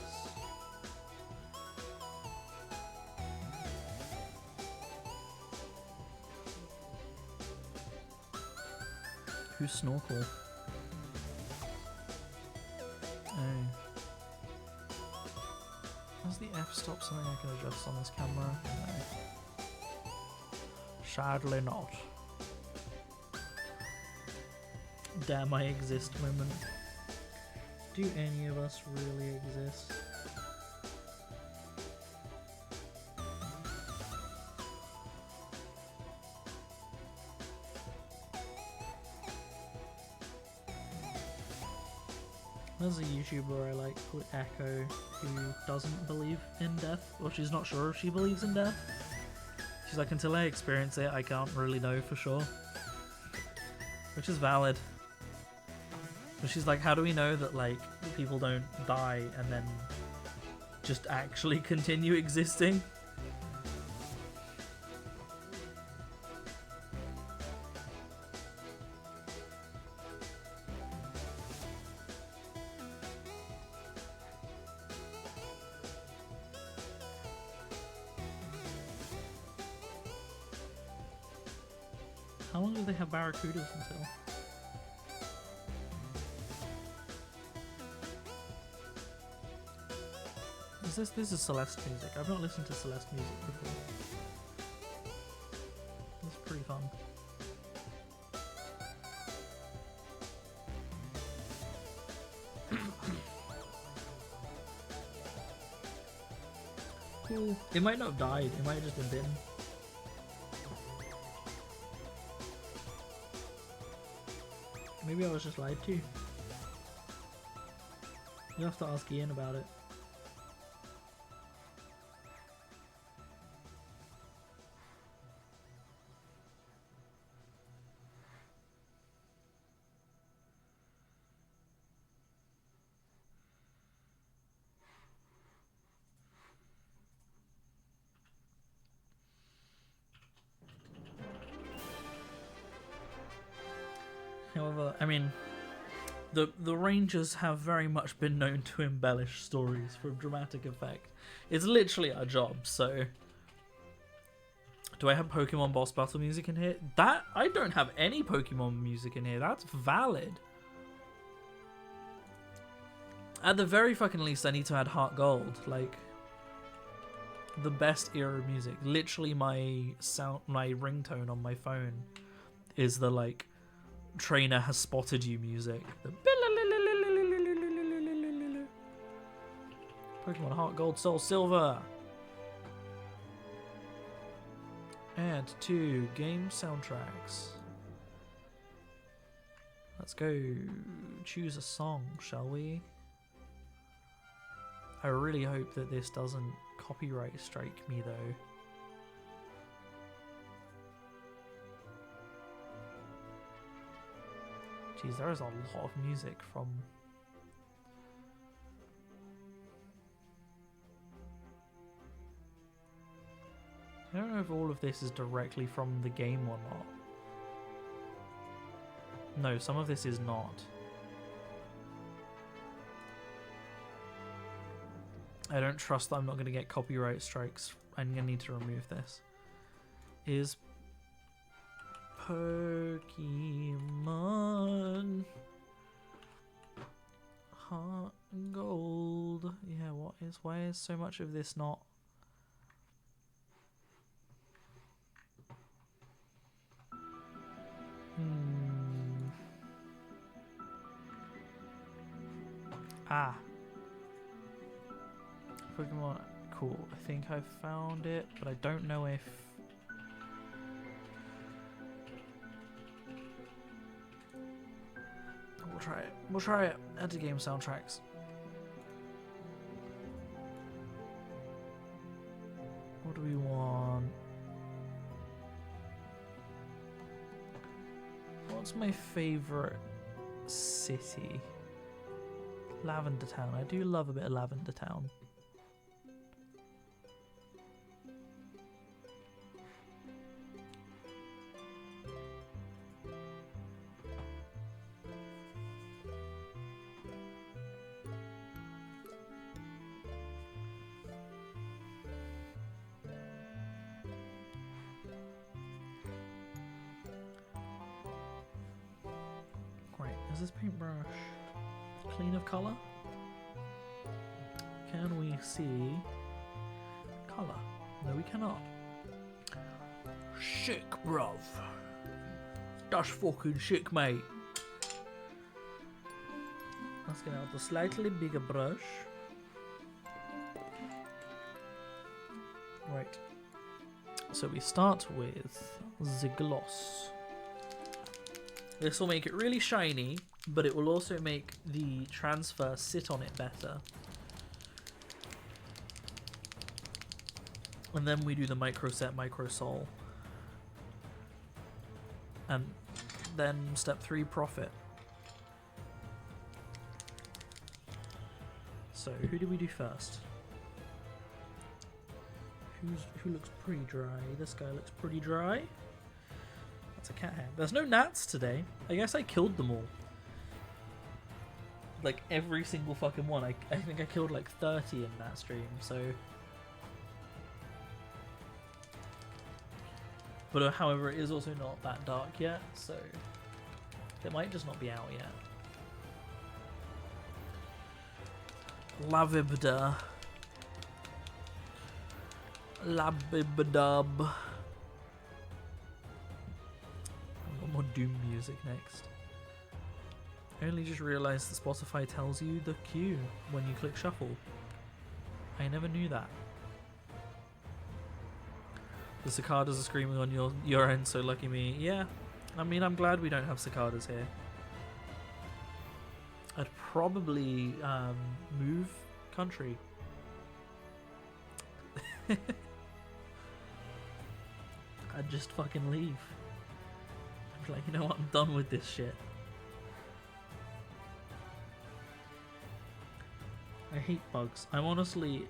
Who's Snorkel? Oh. Is the f-stop something I can adjust on this camera? No. Sadly not. Damn, I exist moment. Do any of us really exist? There's a YouTuber I like called Echo who doesn't believe in death, or she's not sure if she believes in death. She's like, until I experience it, I can't really know for sure. Which is valid. But she's like, how do we know that like people don't die and then just actually continue existing? How long do they have Barracudas until? This is Celeste music. I've not listened to Celeste music before. It's pretty fun. Cool. It might not have died, it might have just been bitten. Maybe I was just lied to. You have to ask Ian about it. However, I mean, the Rangers have very much been known to embellish stories for dramatic effect. It's literally our job, so... Do I have Pokemon boss battle music in here? I don't have any Pokemon music in here. That's valid. At the very fucking least, I need to add Heart Gold. Like, the best era of music. Literally, my ringtone on my phone is the like trainer has spotted you music. The Pokemon Heart Gold, Soul Silver. Add to game soundtracks. Let's go choose a song, shall we? I really hope that this doesn't copyright strike me though. Jeez, there is a lot of music from... I don't know if all of this is directly from the game or not. No, some of this is not. I don't trust that I'm not going to get copyright strikes. I'm going to need to remove this. Is Pokemon Heart and Gold? Yeah, why is so much of this not? Ah. Pokemon, cool. I think I found it, but I don't know if... We'll try it. We'll try it. Add to game soundtracks. What do we want? What's my favorite city? Lavender Town. I do love a bit of Lavender Town. Right, is this paintbrush clean of colour? Can we see colour? No, we cannot. Sick, bruv. That's fucking sick, mate. Let's get out the slightly bigger brush. Right. So we start with the gloss. This will make it really shiny, but it will also make the transfer sit on it better. And then we do the micro set, micro sol. And then step 3, profit. So who do we do first? Who looks pretty dry? This guy looks pretty dry. That's a cat hair. There's no gnats today. I guess I killed them all. Like every single fucking one. I think I killed like 30 in that stream, so... But however, it is also not that dark yet, so... It might just not be out yet. Lavibda. Labibdub. I've got more Doom music next. I only just realised that Spotify tells you the cue when you click shuffle. I never knew that. The cicadas are screaming on your end, so lucky me. Yeah, I mean, I'm glad we don't have cicadas here. I'd probably move country. I'd just fucking leave. I'd be like, you know what, I'm done with this shit. I hate bugs. I'm honestly...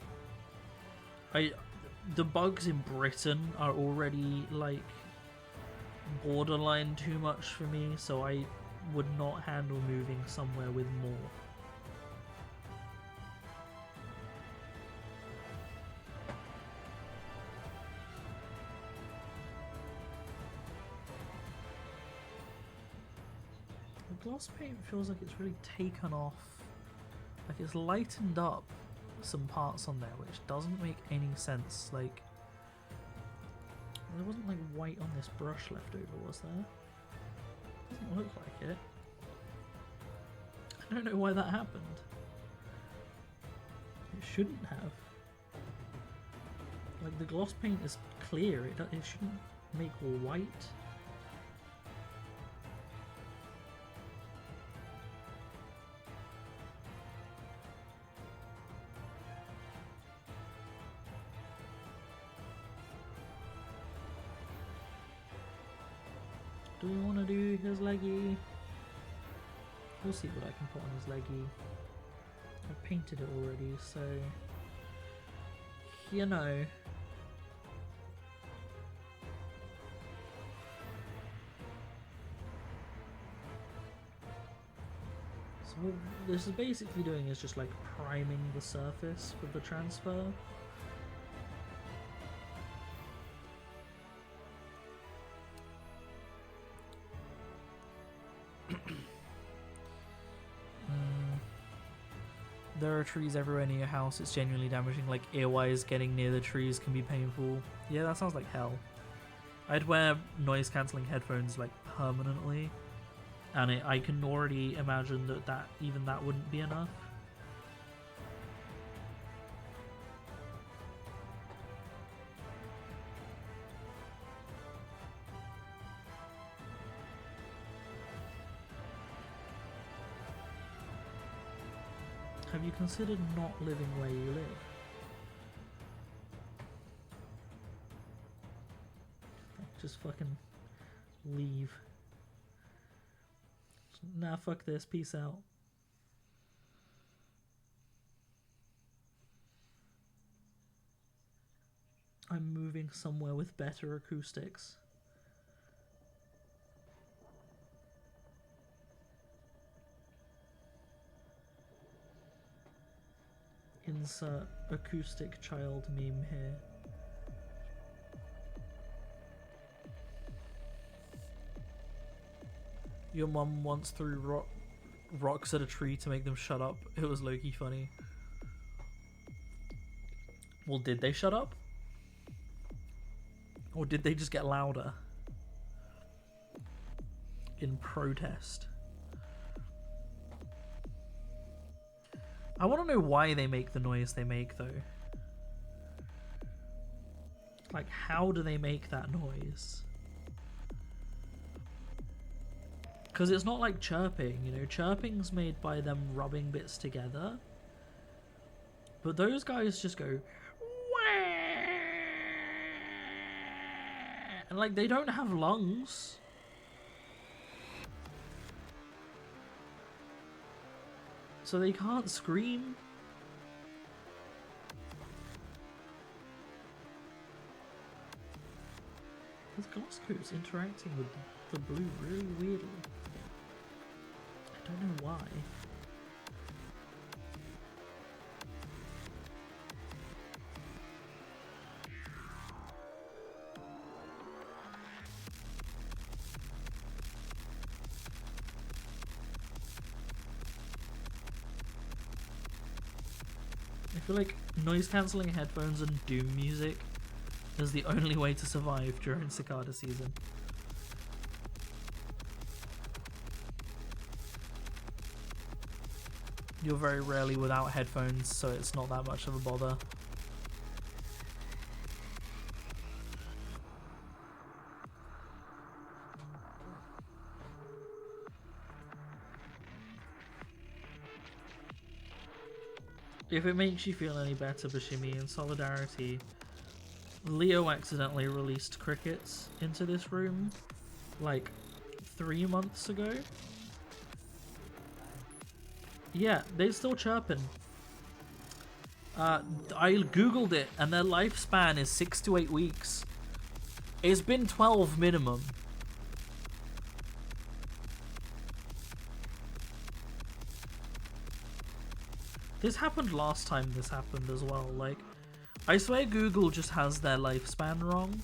The bugs in Britain are already, like, borderline too much for me, so I would not handle moving somewhere with more. The gloss paint feels like it's really taken off. Like, it's lightened up some parts on there, which doesn't make any sense. Like, there wasn't like white on this brush left over, was there? Doesn't look like it. I don't know why that happened. It shouldn't have. Like, the gloss paint is clear, it shouldn't make white. Do we want to do his leggy? We'll see what I can put on his leggy. I've painted it already, so you know. So what this is basically doing is just like priming the surface for the transfer. There are trees everywhere near your house. It's genuinely damaging. Like earwise, getting near the trees can be painful. Yeah, that sounds like hell. I'd wear noise cancelling headphones like permanently, and I can already imagine that even that wouldn't be enough. Have you considered not living where you live? Just fucking leave. Nah, fuck this. Peace out. I'm moving somewhere with better acoustics. Insert acoustic child meme here. Your mum once threw rocks at a tree to make them shut up. It was low-key funny. Well, did they shut up? Or did they just get louder? In protest. I want to know why they make the noise they make, though. Like, how do they make that noise? Because it's not like chirping, you know? Chirping's made by them rubbing bits together. But those guys just go... And, like, they don't have lungs. So they can't scream. This glass coat's interacting with the blue really weirdly. I don't know why. I feel like noise cancelling headphones and Doom music is the only way to survive during cicada season. You're very rarely without headphones, so it's not that much of a bother. If it makes you feel any better, Bashimi, in solidarity, Leo accidentally released crickets into this room like 3 months ago. Yeah, they're still chirping. I googled it and their lifespan is 6 to 8 weeks. It's been 12 minimum. This happened last time this happened as well. Like, I swear Google just has their lifespan wrong.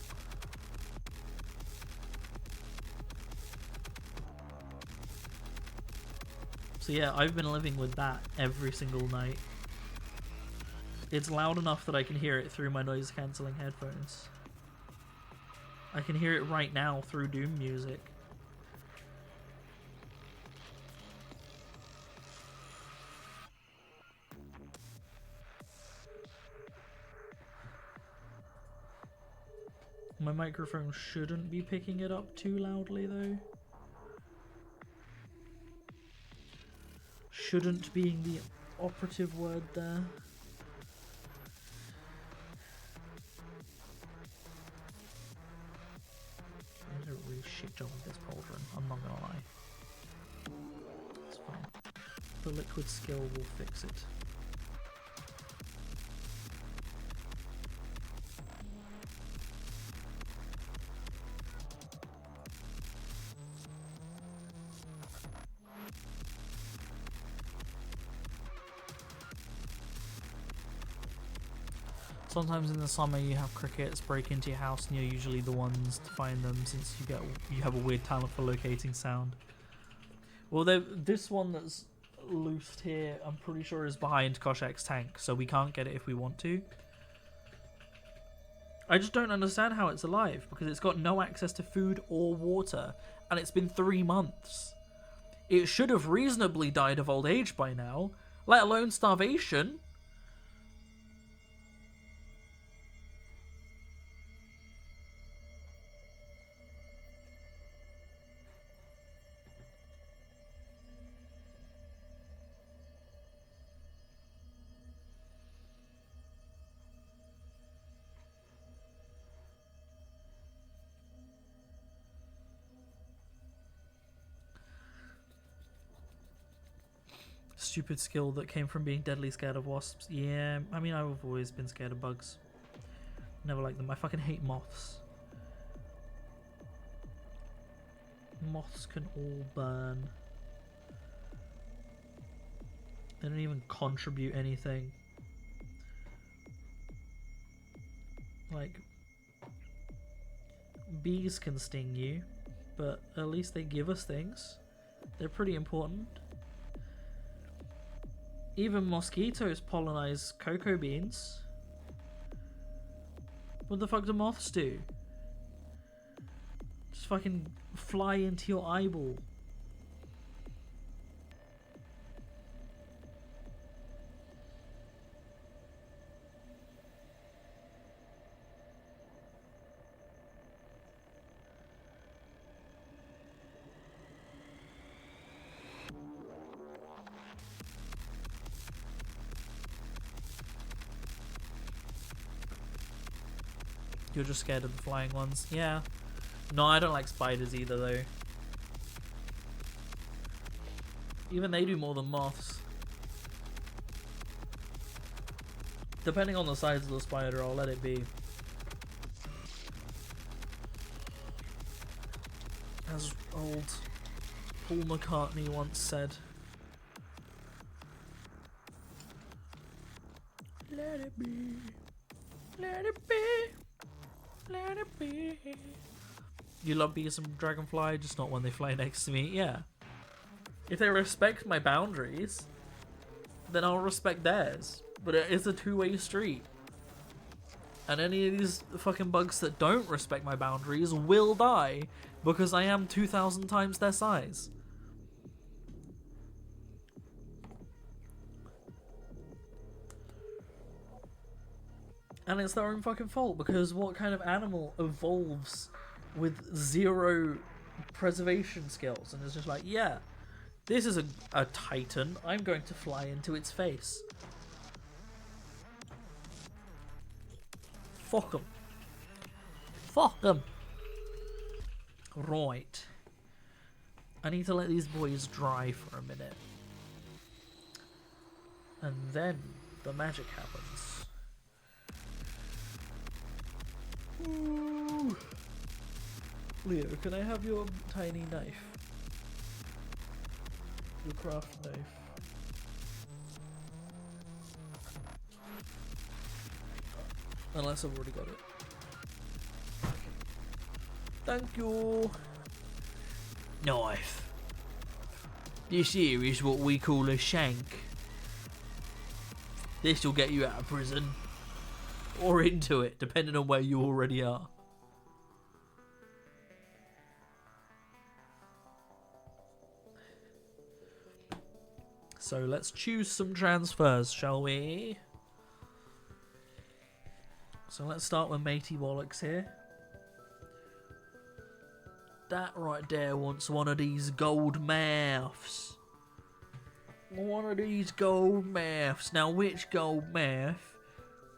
So yeah, I've been living with that every single night. It's loud enough that I can hear it through my noise cancelling headphones. I can hear it right now through Doom music. My microphone shouldn't be picking it up too loudly though. Shouldn't being the operative word there. I did a really shit job of this, Paul. I'm not gonna lie. It's fine. The liquid skill will fix it. Sometimes in the summer you have crickets break into your house and you're usually the ones to find them since you have a weird talent for locating sound. Well, this one that's loosed here, I'm pretty sure is behind Koshak's tank, so we can't get it if we want to. I just don't understand how it's alive, because it's got no access to food or water, and it's been 3 months. It should have reasonably died of old age by now, let alone starvation. Stupid skill that came from being deadly scared of wasps. Yeah, I mean, I've always been scared of bugs. Never liked them. I fucking hate moths. Moths can all burn. They don't even contribute anything. Like, bees can sting you, but at least they give us things. They're pretty important. Even mosquitoes pollinize cocoa beans. What the fuck do moths do? Just fucking fly into your eyeball. You're just scared of the flying ones. Yeah. No, I don't like spiders either, though. Even they do more than moths. Depending on the size of the spider, I'll let it be. As old Paul McCartney once said. Let it be. Let it be. Let it be. You love bees and dragonfly, just not when they fly next to me. Yeah. If they respect my boundaries, then I'll respect theirs. But it's a two-way street. And any of these fucking bugs that don't respect my boundaries will die because I am 2,000 times their size. And it's their own fucking fault, because what kind of animal evolves with 0 preservation skills and is just like, yeah, this is a titan, I'm going to fly into its face. Fuck them. Fuck them. Right. I need to let these boys dry for a minute. And then the magic happens. Ooh. Leo, can I have your tiny knife? Your craft knife. Unless I've already got it. Thank you. Knife. This here is what we call a shank. This will get you out of prison. Or into it, depending on where you already are. So let's choose some transfers, shall we? So let's start with Matey Wallachs here. That right there wants one of these gold mouths. One of these gold mouths. Now which gold mouth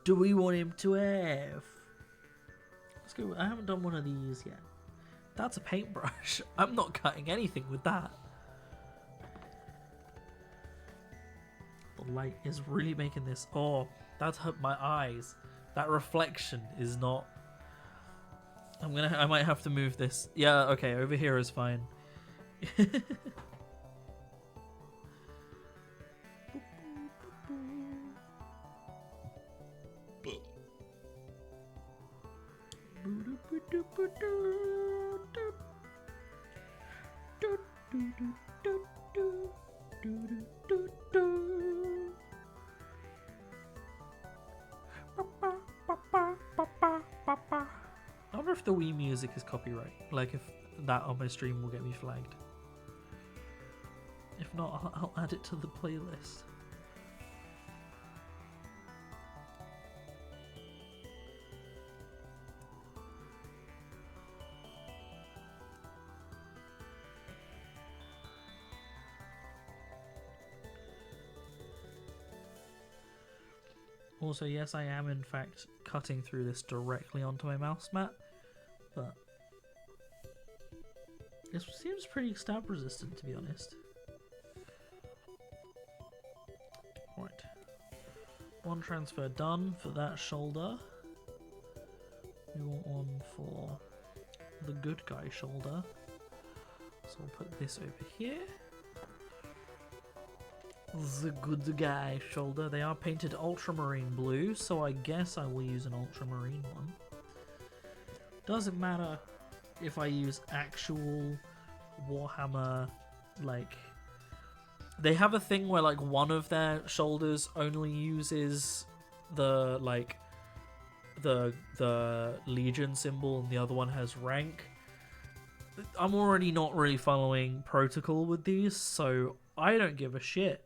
do we want him to have? Let's go. I haven't done one of these yet. That's a paintbrush. I'm not cutting anything with that. The light is really making this. Oh, that's hurt my eyes. That reflection is not. I might have to move this. Yeah, okay, over here is fine. I wonder if the Wii music is copyright. Like if that on my stream will get me flagged. If not, I'll add it to the playlist. Also, yes, I am in fact cutting through this directly onto my mouse mat, but it seems pretty stab resistant, to be honest. Right. One transfer done for that shoulder. We want one for the good guy shoulder. So we'll put this over here. The good guy shoulder. They are painted ultramarine blue, so I guess I will use an ultramarine one. Doesn't matter if I use actual Warhammer, like... They have a thing where, like, one of their shoulders only uses the, like, the Legion symbol and the other one has rank. I'm already not really following protocol with these, so I don't give a shit.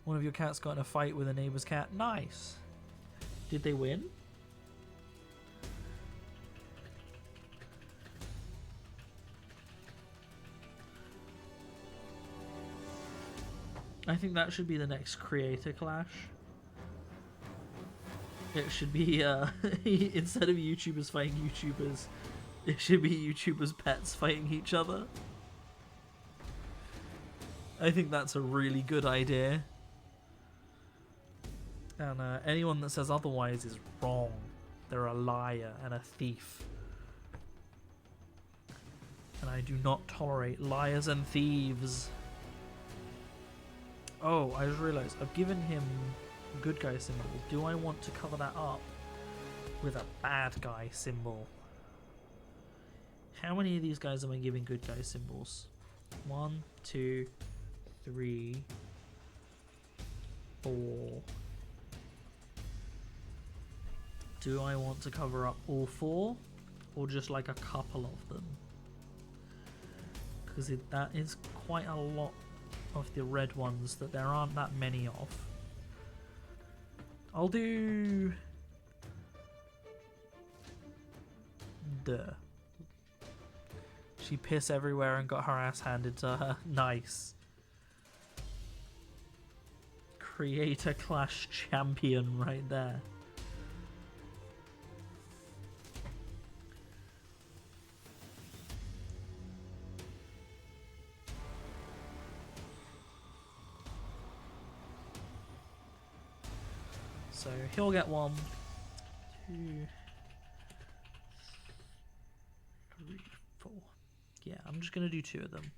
One of your cats got in a fight with a neighbor's cat. Nice. Did they win? I think that should be the next creator clash. It should be, instead of YouTubers fighting YouTubers, it should be YouTubers' pets fighting each other. I think that's a really good idea. And anyone that says otherwise is wrong. They're a liar and a thief. And I do not tolerate liars and thieves. Oh, I just realized I've given him good guy symbol. Do I want to cover that up with a bad guy symbol? How many of these guys am I giving good guy symbols? 1, 2, 3, 4. Do I want to cover up all 4 or just like a couple of them? Because that is quite a lot of the red ones that there aren't that many of. I'll do... Duh. She pissed everywhere and got her ass handed to her. Nice. Creator Clash champion right there. So he'll get 1, 2, 3, 4. Yeah, I'm just going to do 2 of them.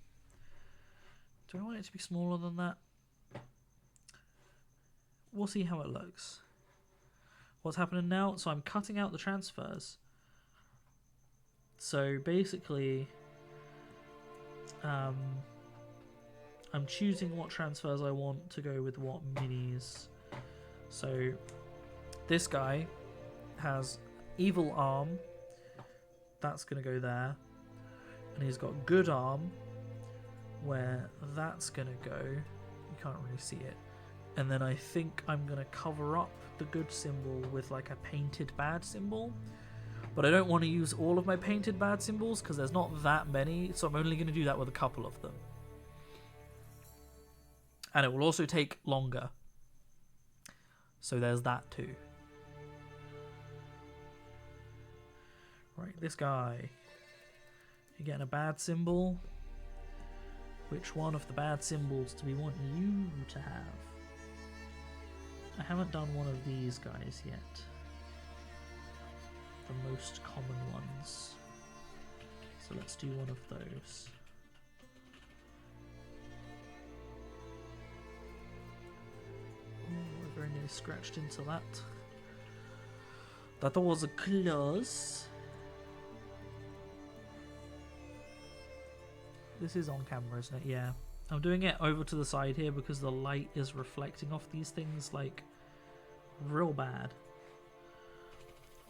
Do I want it to be smaller than that? We'll see how it looks. What's happening now? So I'm cutting out the transfers. So basically, I'm choosing what transfers I want to go with what minis. So this guy has evil arm, that's going to go there, and he's got good arm where that's going to go. You can't really see it. And then I think I'm going to cover up the good symbol with like a painted bad symbol, But I don't want to use all of my painted bad symbols because there's not that many, so I'm only going to do that with a couple of them. And it will also take longer. So there's that too. Right, this guy. You're getting a bad symbol. Which one of the bad symbols do we want you to have? I haven't done one of these guys yet. The most common ones. So let's do one of those. Oh, we're very nearly scratched into that. That was a close. This is on camera, isn't it? Yeah. I'm doing it over to the side here because the light is reflecting off these things like real bad.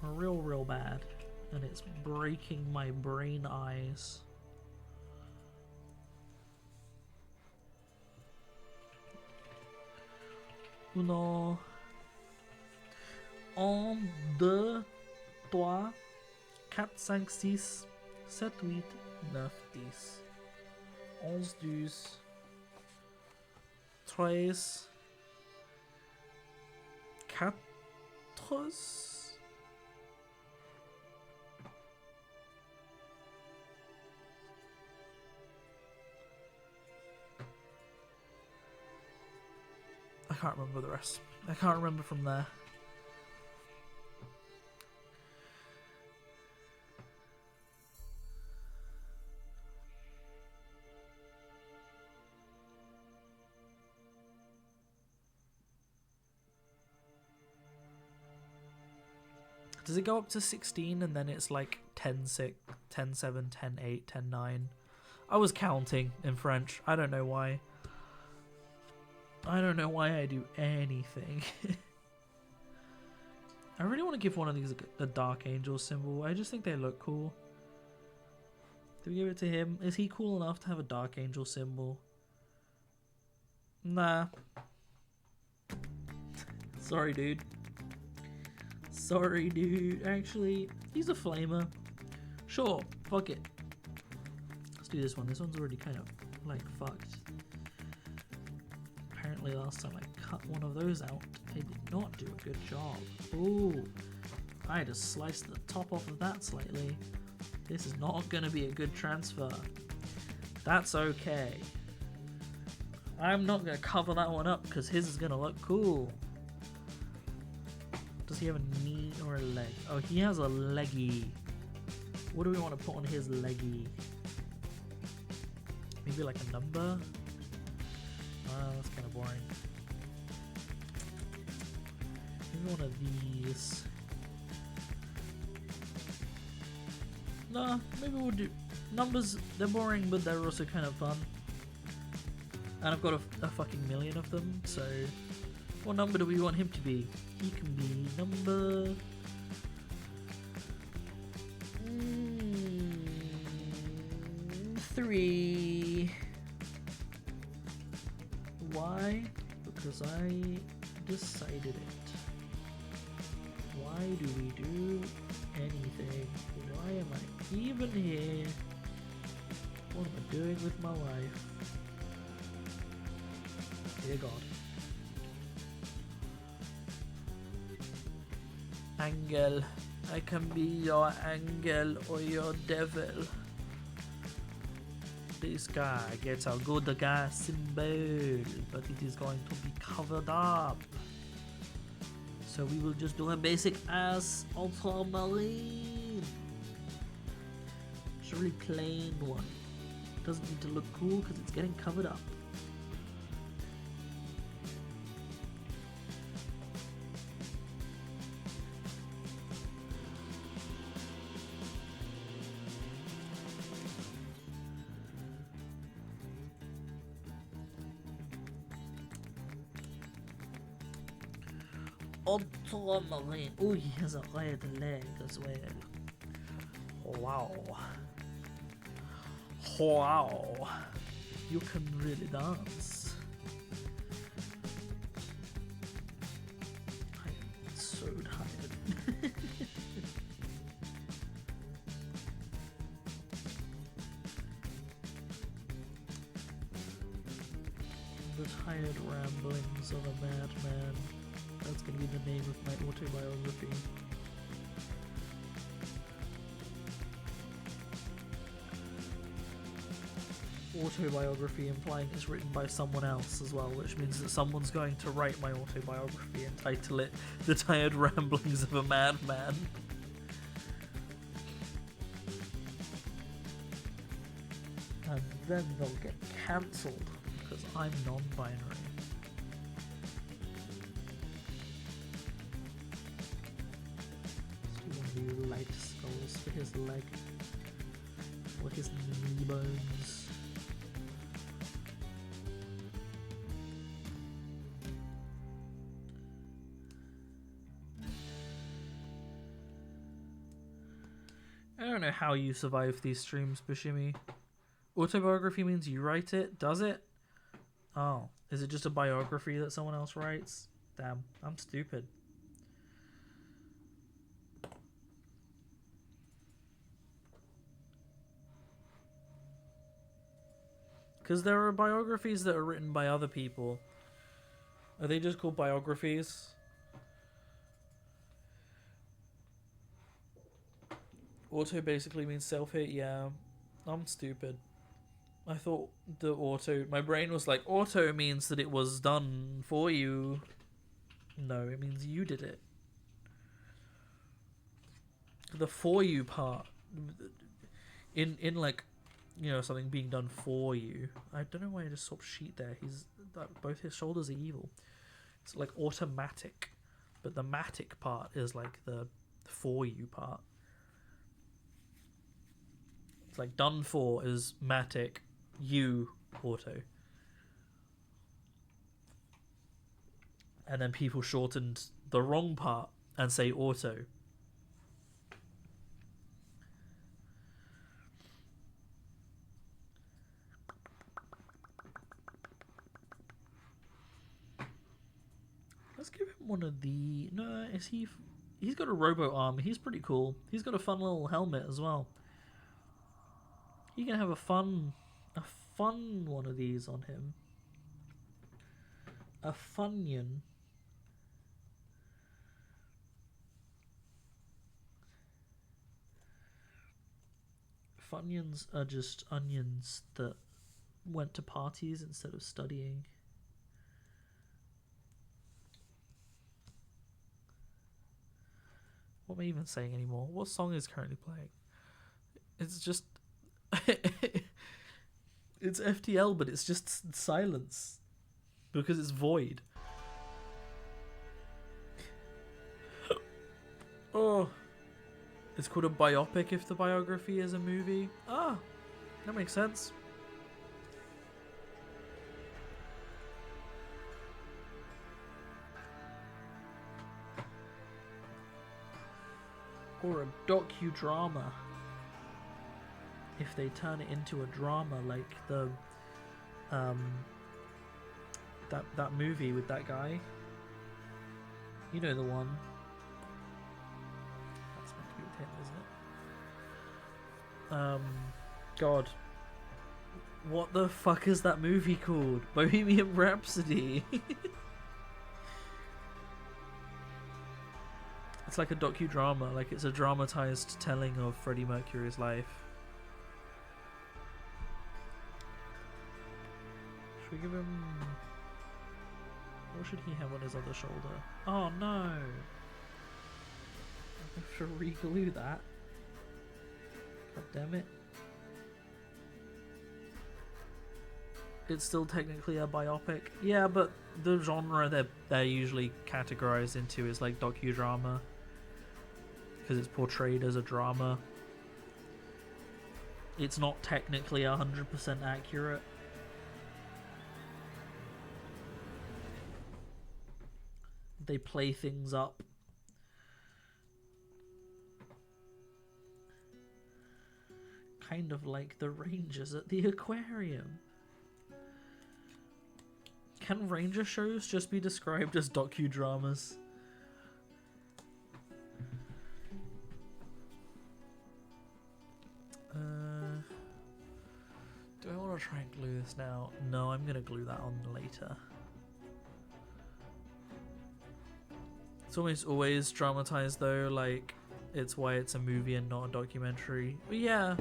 Real bad. And it's breaking my brain eyes. Uno. Un, deux, trois, quatre, cinq, six, sept, huit, neuf, dix. 11, 12, 13, 14. I can't remember the rest. I can't remember from there. Does it go up to 16 and then it's like 10, 6, 10, 7, 10, 8, 10, 9? I was counting in French. I don't know why. I don't know why I do anything. I really want to give one of these a Dark Angel symbol. I just think they look cool. Do we give it to him? Is he cool enough to have a Dark Angel symbol? Nah. Sorry, dude. Sorry, dude. Actually, he's a flamer. Sure, fuck it. Let's do this one. This one's already kind of, like, fucked. Apparently last time I cut one of those out, I did not do a good job. Ooh. I just sliced the top off of that slightly. This is not going to be a good transfer. That's okay. I'm not going to cover that one up because his is going to look cool. Does he have a knee or a leg? Oh, he has a leggy. What do we want to put on his leggy? Maybe like a number? That's kind of boring. Maybe one of these. Nah, maybe we'll do numbers. They're boring, but they're also kind of fun. And I've got a fucking million of them, so what number do we want him to be? He can be number... 3. Why? Because I decided it. Why do we do anything? Why am I even here? What am I doing with my life? Dear God. Angel. I can be your angel or your devil. This guy gets a good guy symbol, but it is going to be covered up. So we will just do a basic ass ultramarine. Just a really plain one. Doesn't need to look cool because it's getting covered up. Ultramarine. Oh, he has a red leg as well. Wow. Wow. You can really dance. I am so tired. Tired Ramblings of a Madman. That's gonna be the name of my autobiography. Autobiography implying it's written by someone else as well, which means that someone's going to write my autobiography and title it The Tired Ramblings of a Madman. And then they'll get cancelled because I'm non-binary. Let's do one of these leg skulls for his leg. Or his knee bones. I don't know how you survive these streams, Bashimi. Autobiography means you write it, does it? Oh, is it just a biography that someone else writes? Damn, I'm stupid. Because there are biographies that are written by other people. Are they just called biographies? Auto basically means self-hate, yeah. I'm stupid. I thought the auto... My brain was like, auto means that it was done for you. No, it means you did it. The for you part. In like, you know, something being done for you. I don't know why I just swapped sheet there. Both his shoulders are evil. It's like automatic. But the matic part is like the for you part. It's like done for is matic, you auto. And then people shortened the wrong part and say auto. Let's give him one of the... No, is he... He's got a robo arm. He's pretty cool. He's got a fun little helmet as well. You can have a fun one of these on him. A Funyun. Funyuns are just onions that went to parties instead of studying. What am I even saying anymore? What song is currently playing? It's just... It's FTL, but it's just silence. Because it's void. Oh. It's called a biopic if the biography is a movie. Ah, that makes sense. Or a docudrama. If they turn it into a drama like the that movie with that guy. You know the one. That's meant to be with him, isn't it? God. What the fuck is that movie called? Bohemian Rhapsody. It's like a docudrama, like it's a dramatized telling of Freddie Mercury's life. Should we give him... What should he have on his other shoulder? Oh no! I have to re-glue that. God damn it. It's still technically a biopic. Yeah, but the genre they're usually categorized into is like docudrama. Because it's portrayed as a drama. It's not technically 100% accurate. They play things up. Kind of like the Rangers at the aquarium. Can Ranger shows just be described as docudramas? Do I want to try and glue this now? No, I'm going to glue that on later. It's almost always dramatized though, like it's why it's a movie and not a documentary. But yeah.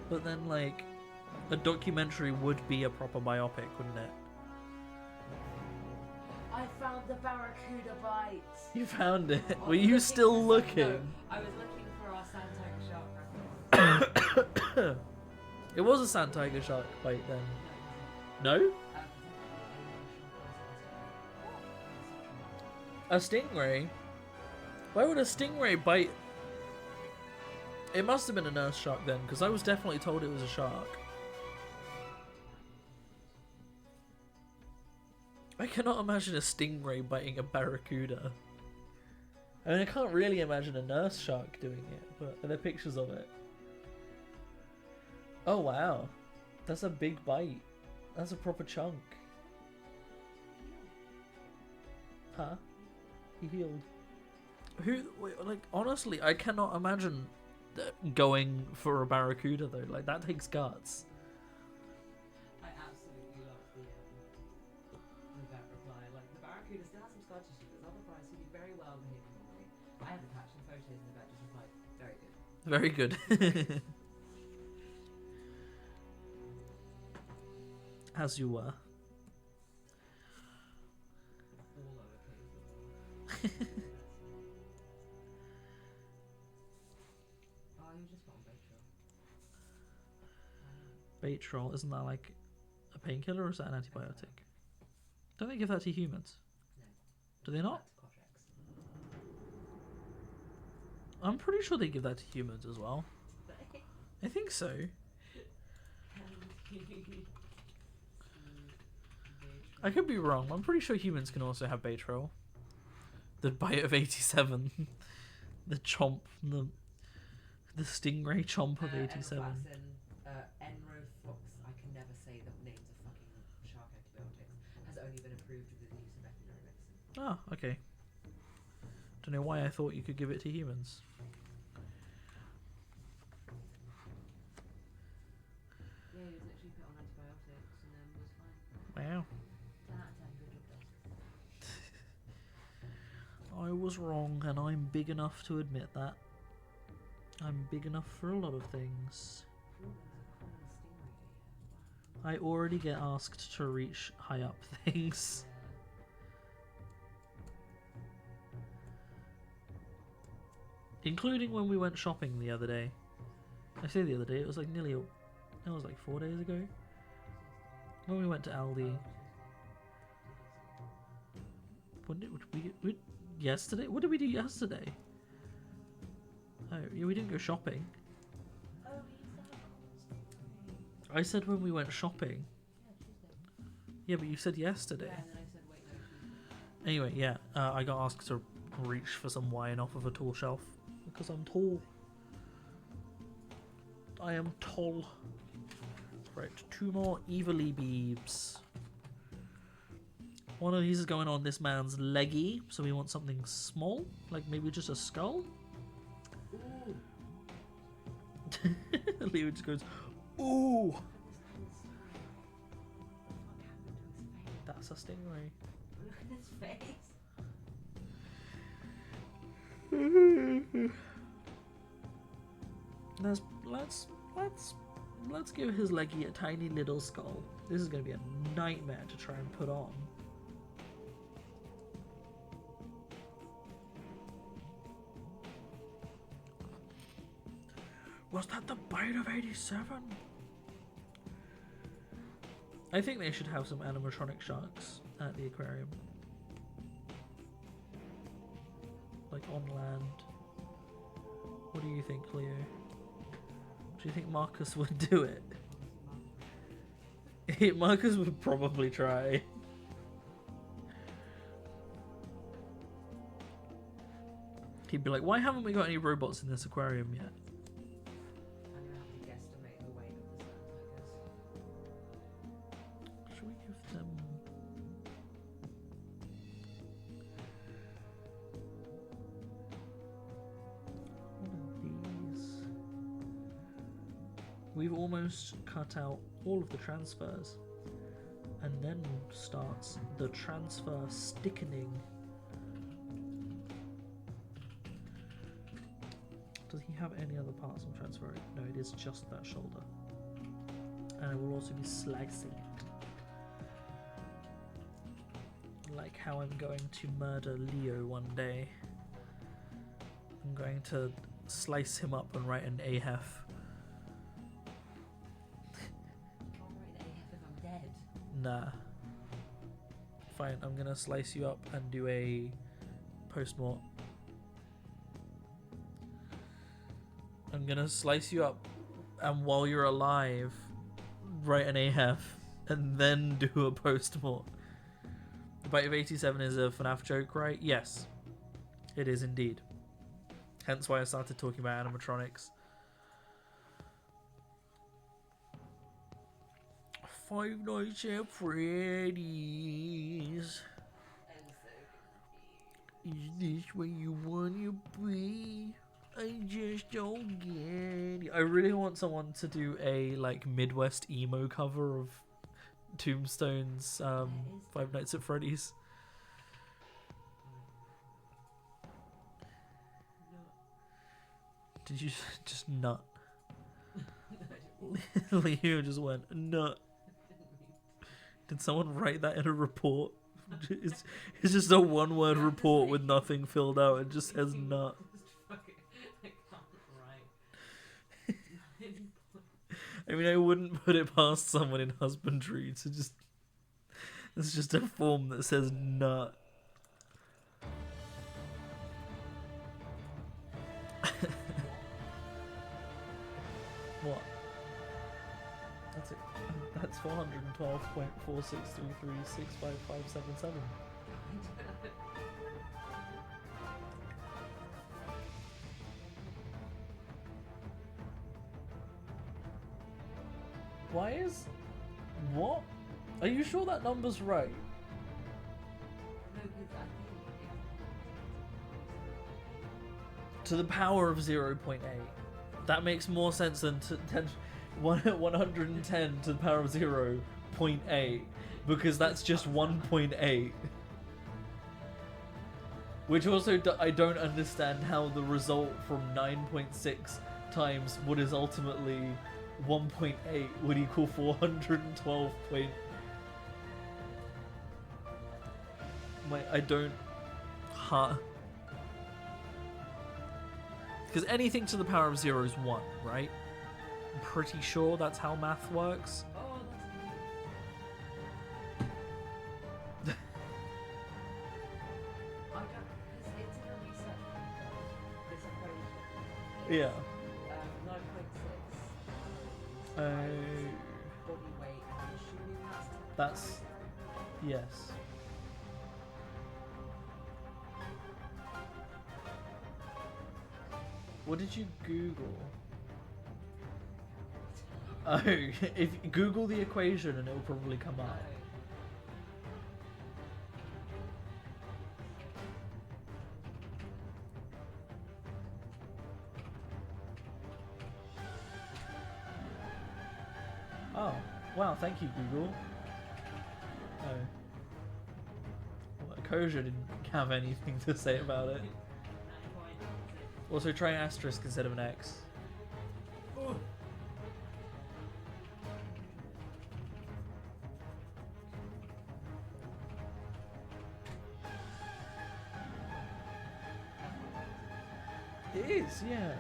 But then like a documentary would be a proper biopic, wouldn't it? I found the barracuda bites. You found it. I Were was you looking still for some- looking? No, I was looking for our sand tiger shark reference. It was a sand tiger shark bite then. No? A stingray? Why would a stingray bite? It must have been a nurse shark then, because I was definitely told it was a shark. I cannot imagine a stingray biting a barracuda. I mean, I can't really imagine a nurse shark doing it, but are there pictures of it? Oh wow, that's a big bite. That's a proper chunk. Huh? He healed. Who? Wait, like honestly, I cannot imagine going for a barracuda though. Like that takes guts. I absolutely love that reply. Like the barracuda still has some scar tissue, but otherwise he'd be very well behaved normally. I have attached some photos and the vet just replied, very good. Very good. As you were. All lowercase. Oh, you just put on Baytril. Baytril, isn't that like a painkiller or is that an antibiotic? Don't they give that to humans? No. Do they not? That's Kotrex. I'm pretty sure they give that to humans as well. I think so. I could be wrong. I'm pretty sure humans can also have Baytril. The bite of 87. The chomp. The stingray chomp of 87. Enrofox, I can never say the names of fucking shark antibiotics, has only been approved with the use of veterinary medicine. Ah, okay. Don't know why I thought you could give it to humans. Yeah, he was literally put on antibiotics and then was fine. Wow. 10 out of 10, good job done. I was wrong, and I'm big enough to admit that. I'm big enough for a lot of things. Ooh, there's a common stingray here. Wow. I already get asked to reach high up things. Including when we went shopping the other day. I say the other day, it was like it was like 4 days ago. When we went to Aldi. When did we yesterday? What did we do yesterday? Oh, yeah, we didn't go shopping. Oh, you said common stingray. I said when we went shopping. Yeah, Tuesday. Yeah, but you said yesterday. Yeah, and then I said, wait, no, Tuesday. Anyway, yeah, I got asked to reach for some wine off of a tall shelf because I'm tall. I am tall. Right, 2 more evilly beebs. One of these is going on this man's leggy, so we want something small, like maybe just a skull. Ooh. Leo just goes, ooh! What happened to his face? That's a stingray. Look at his face. Let's give his leggy a tiny little skull. This is going to be a nightmare to try and put on. Was that the bite of 87? I think they should have some animatronic sharks at the aquarium. Like on land. What do you think, Leo? Do you think Marcus would do it? Marcus would probably try. He'd be like, why haven't we got any robots in this aquarium yet? I'm gonna have to guesstimate the weight of the sand tigers. Should we give them... one of these? We've almost cut out all of the transfers. And then starts the transfer stickening Does he have any other parts I'm transferring? No, it is just that shoulder. And it will also be slicing it. Like how I'm going to murder Leo one day. I'm going to slice him up and write an AHEF. I'll write the AF if I'm dead. Nah. Fine, I'm gonna slice you up and do a post-mort. I'm gonna slice you up and while you're alive, write an AHEF and then do a post-mort. The Bite of 87 is a FNAF joke, right? Yes. It is indeed. Hence why I started talking about animatronics. Five Nights at Freddy's. I'm so Is this where you want to be? I just don't get it. I really want someone to do a like Midwest emo cover of Tombstone's Five Nights at Freddy's. confused. Did you just nut? Leo just went nut. Did someone write that in a report? It's just a one-word report with nothing filled out. It just says nut. I can't write. I mean, I wouldn't put it past someone in husbandry to just... It's just a form that says nut. What? That's it. That's 412.4633655577. Why is... What? Are you sure that number's right? No, because I think To the power of 0.8. That makes more sense than 110 to the power of 0.8. Because that's just 1.8. Which also, I don't understand how the result from 9.6 times what is ultimately 1.8 would equal 412 point... I don't... Huh. Because anything to the power of 0 is 1, right? I'm pretty sure that's how math works. oh, that's I don't, because it's in a research paper, this equation. Yeah. 9.6 Oh. body weight, and I'm assuming That's... Yes. What did you Google? Oh, if Google the equation and it'll probably come up. Oh, wow, thank you, Google. Oh. Well, Koja didn't have anything to say about it. Also, try asterisk instead of an X. It is, yeah.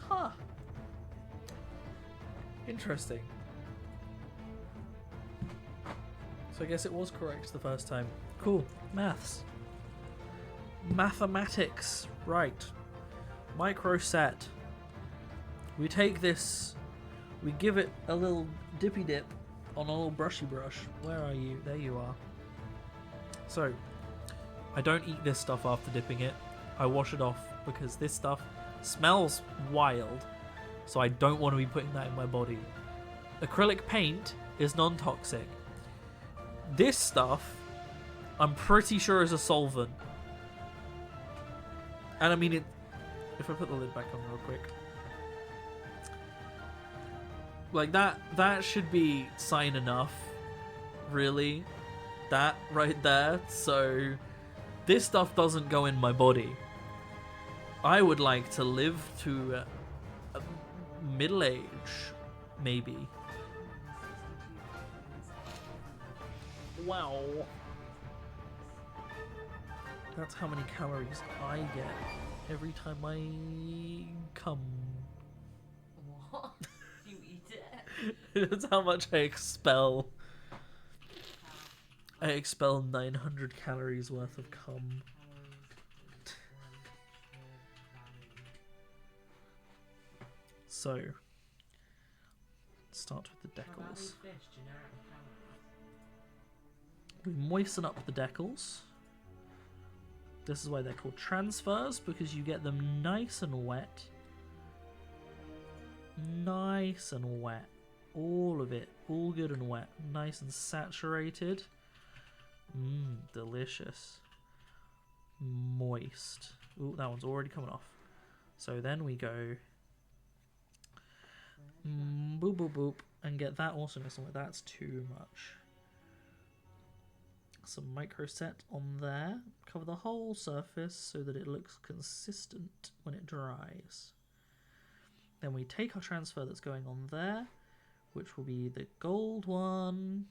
Huh. Interesting. So I guess it was correct the first time. Cool. Maths. Mathematics. Right. Microset. We take this, we give it a little dippy dip on a little brushy brush. Where are you? There you are. So, I don't eat this stuff after dipping it. I wash it off because this stuff smells wild. So I don't want to be putting that in my body. Acrylic paint is non-toxic. This stuff, I'm pretty sure is a solvent. And I mean, if I put the lid back on real quick. Like that should be sign enough, really. That right there. So This stuff doesn't go in my body. I would like to live to middle age, maybe. Wow. That's how many calories I get every time I come. What? You eat it? That's how much I expel. I expel 900 calories worth of cum. So, start with the decals. We moisten up the decals. This is why they're called transfers, because you get them nice and wet. Nice and wet. All of it. All good and wet. Nice and saturated. Delicious. Moist. Ooh, that one's already coming off. So then we go boop boop boop and get that also mixed on. That's too much. Some micro set on there. Cover the whole surface so that it looks consistent when it dries. Then we take our transfer that's going on there, which will be the gold one.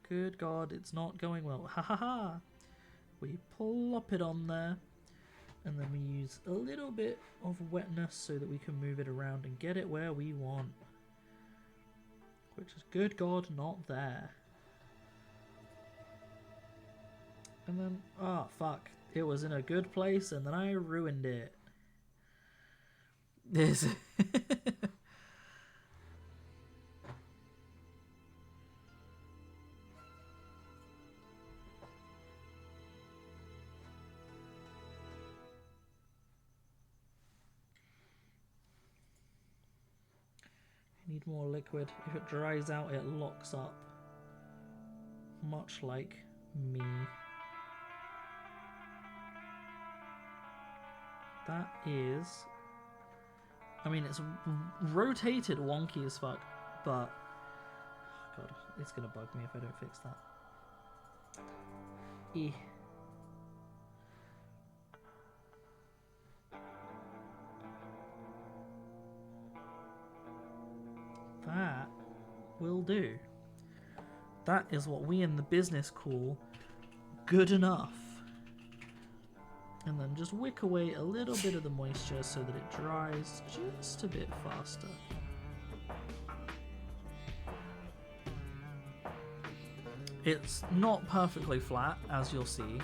Good God, it's not going well. Ha ha ha! We plop it on there, and then we use a little bit of wetness so that we can move it around and get it where we want. Which is, good God, not there. And then, oh fuck, it was in a good place and then I ruined it. This. Need more liquid. If it dries out, it locks up. Much like me. That is... I mean, it's rotated wonky as fuck, but... God, it's gonna bug me if I don't fix that. That will do. That is what we in the business call good enough. And then just wick away a little bit of the moisture so that it dries just a bit faster. It's not perfectly flat, as you'll see,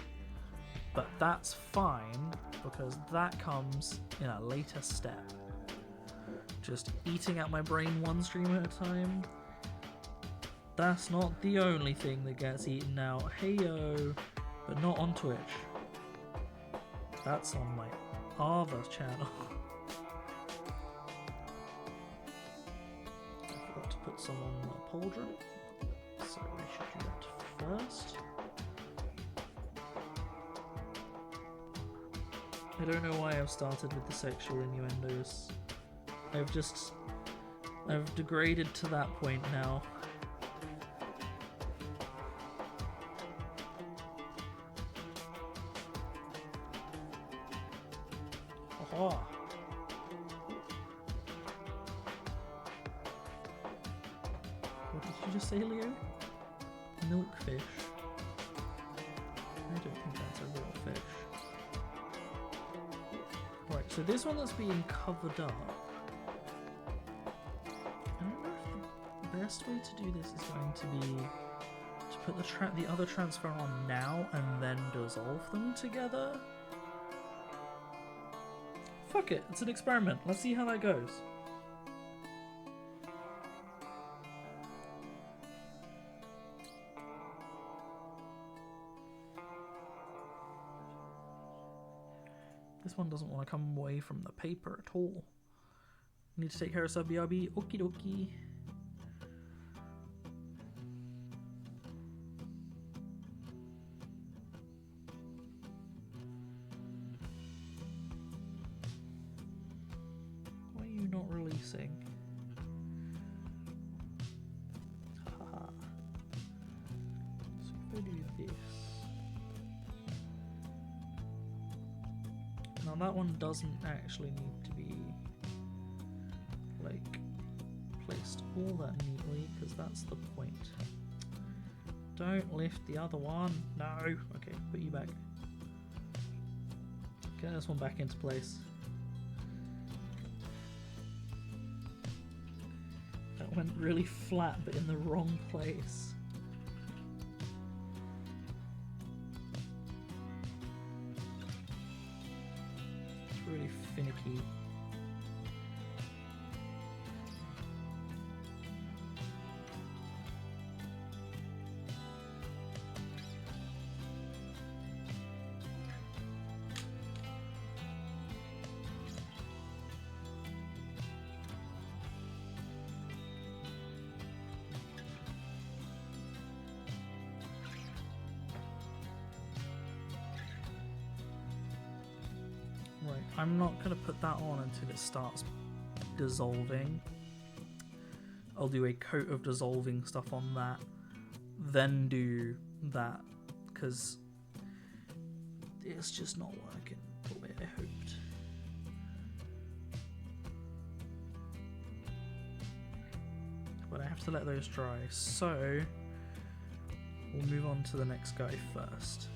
but that's fine because that comes in a later step. Just eating out my brain one stream at a time. That's not the only thing that gets eaten out. Heyo, but not on Twitch. That's on my other channel. I forgot to put some on my pauldron, so we should do that first. I don't know why I've started with the sexual innuendos. I've degraded to that point now. Oh. What did you just say, Leo? Milkfish. I don't think that's a real fish. Right, so this one that's being covered up. I don't know if the best way to do this is going to be to put the other transfer on now and then dissolve them together. Fuck it, it's an experiment. Let's see how that goes. This one doesn't want to come away from the paper at all. Need to take care of sub BRB. Okie dokie. Why are you not releasing? Haha. So if I do this. Now that one doesn't actually need to be like placed all that neatly, because that's the point. Don't lift the other one. No. Okay, put you back. Get this one back into place. That went really flat, but in the wrong place. It's really finicky. Right, I'm not going to put that on until it starts dissolving. I'll do a coat of dissolving stuff on that, then do that, because it's just not working the way I hoped. But I have to let those dry, so we'll move on to the next guy first.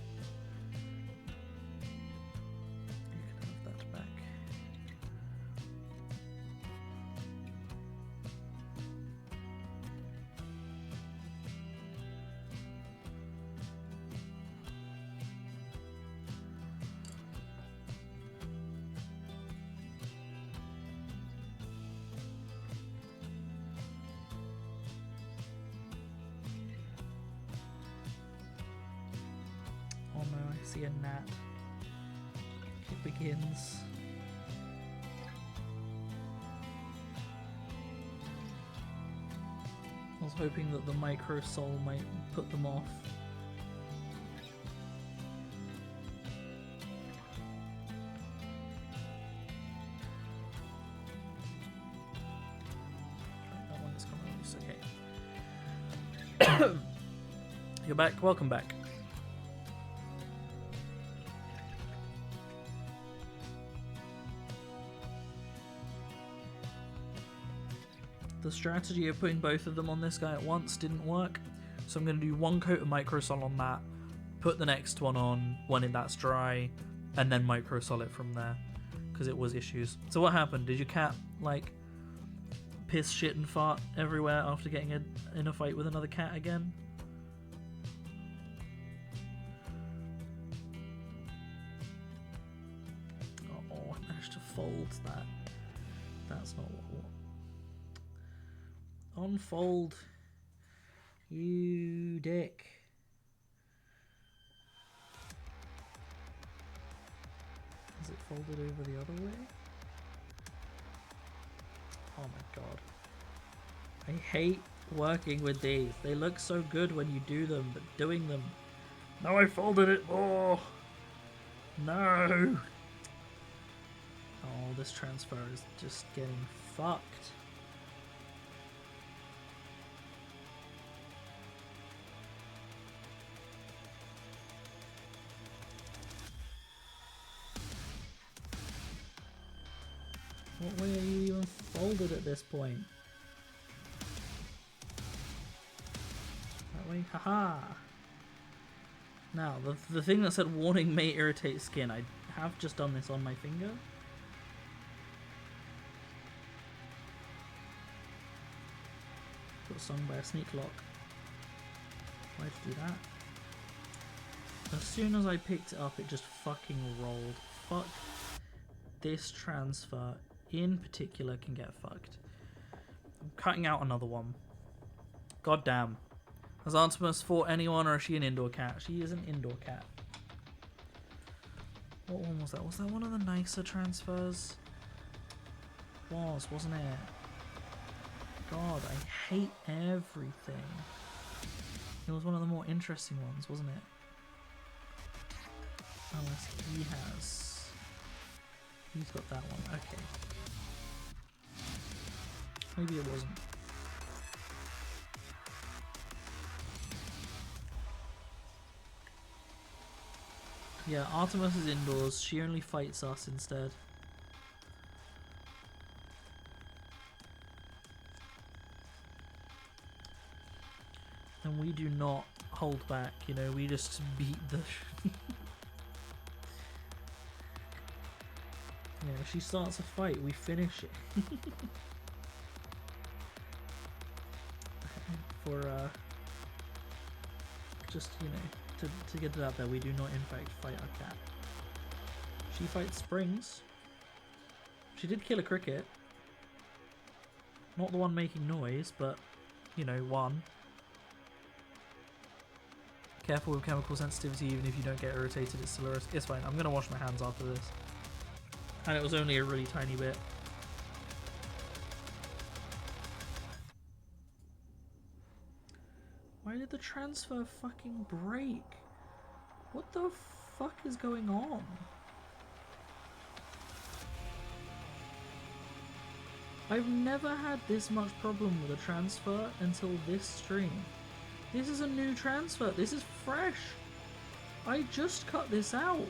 Oh no, I see a gnat. It begins. I was hoping that the micro soul might put them off. That one is coming loose, okay. You're back, welcome back. The strategy of putting both of them on this guy at once didn't work, so I'm going to do one coat of microsol on that, put the next one on when that's dry, and then microsol it from there, because it was issues. So what happened? Did your cat like piss, shit, and fart everywhere after getting in a fight with another cat again? Oh, I managed to fold that. That's not what I want. Unfold, you dick. Is it folded over the other way? Oh my god. I hate working with these. They look so good when you do them, but doing them... No, I folded it more! No! Oh, this transfer is just getting fucked. What way are you even folded at this point? That way? Haha! Now, the thing that said warning may irritate skin, I have just done this on my finger. Got stung by a sneak lock. Why'd you do that? As soon as I picked it up, it just fucking rolled. Fuck. This transfer in particular can get fucked. I'm cutting out another one. God damn. Has Artemis fought anyone, or is she an indoor cat? She is an indoor cat. What one was that? Was that one of the nicer transfers? Wasn't it? God, I hate everything. It was one of the more interesting ones, wasn't it? Unless he has... He's got that one, okay. Maybe it wasn't. Yeah, Artemis is indoors. She only fights us instead. And we do not hold back, you know, we just beat the... Yeah, she starts a fight, we finish it. For, just, you know, to get it out there, we do not in fact fight our cat. She fights Springs. She did kill a cricket. Not the one making noise, but, you know, one. Careful with chemical sensitivity, even if you don't get irritated, it's still a risk. It's fine, I'm gonna wash my hands after this. And it was only a really tiny bit. Why did the transfer fucking break? What the fuck is going on? I've never had this much problem with a transfer until this stream. This is a new transfer. This is fresh. I just cut this out.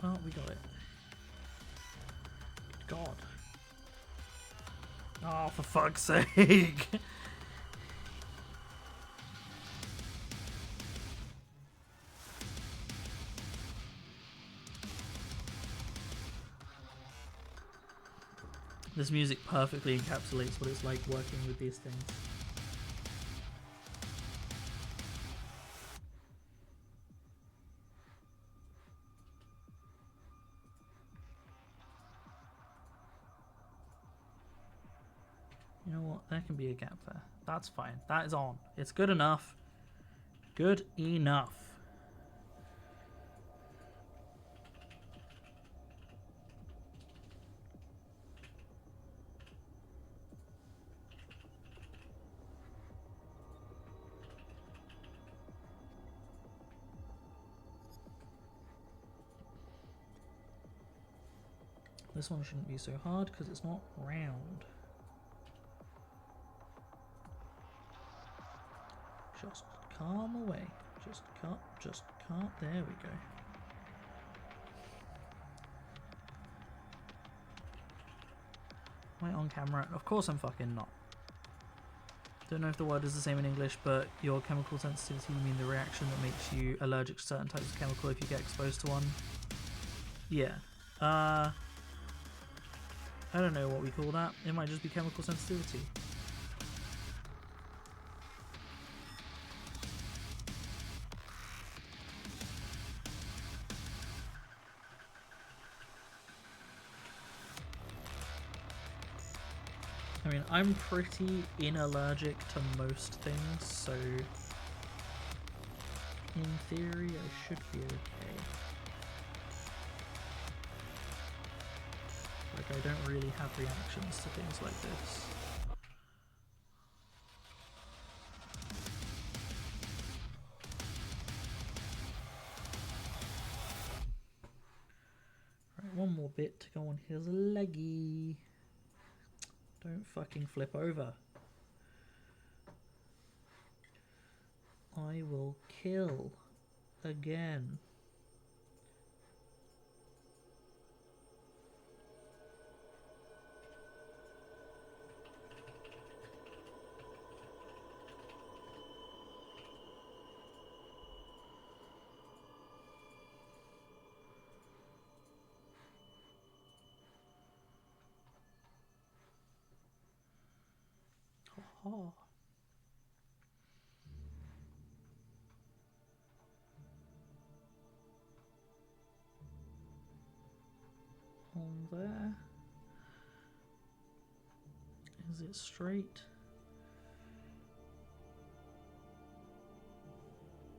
Oh, we got it. Good God. Oh, for fuck's sake. This music perfectly encapsulates what it's like working with these things. You know what? There can be a gap there. That's fine. That is on. It's good enough. Good enough. This one shouldn't be so hard because it's not round. Just calm away. Just cut. Just cut. There we go. Am I on camera? Of course I'm fucking not. Don't know if the word is the same in English, but your chemical sensitivity, you mean the reaction that makes you allergic to certain types of chemical if you get exposed to one? Yeah. I don't know what we call that. It might just be chemical sensitivity. I mean, I'm pretty allergic to most things, so in theory I should be okay. Like, I don't really have reactions to things like this. Right, one more bit to go on his leggy. Don't fucking flip over. I will kill again. Oh. On there. Is it straight?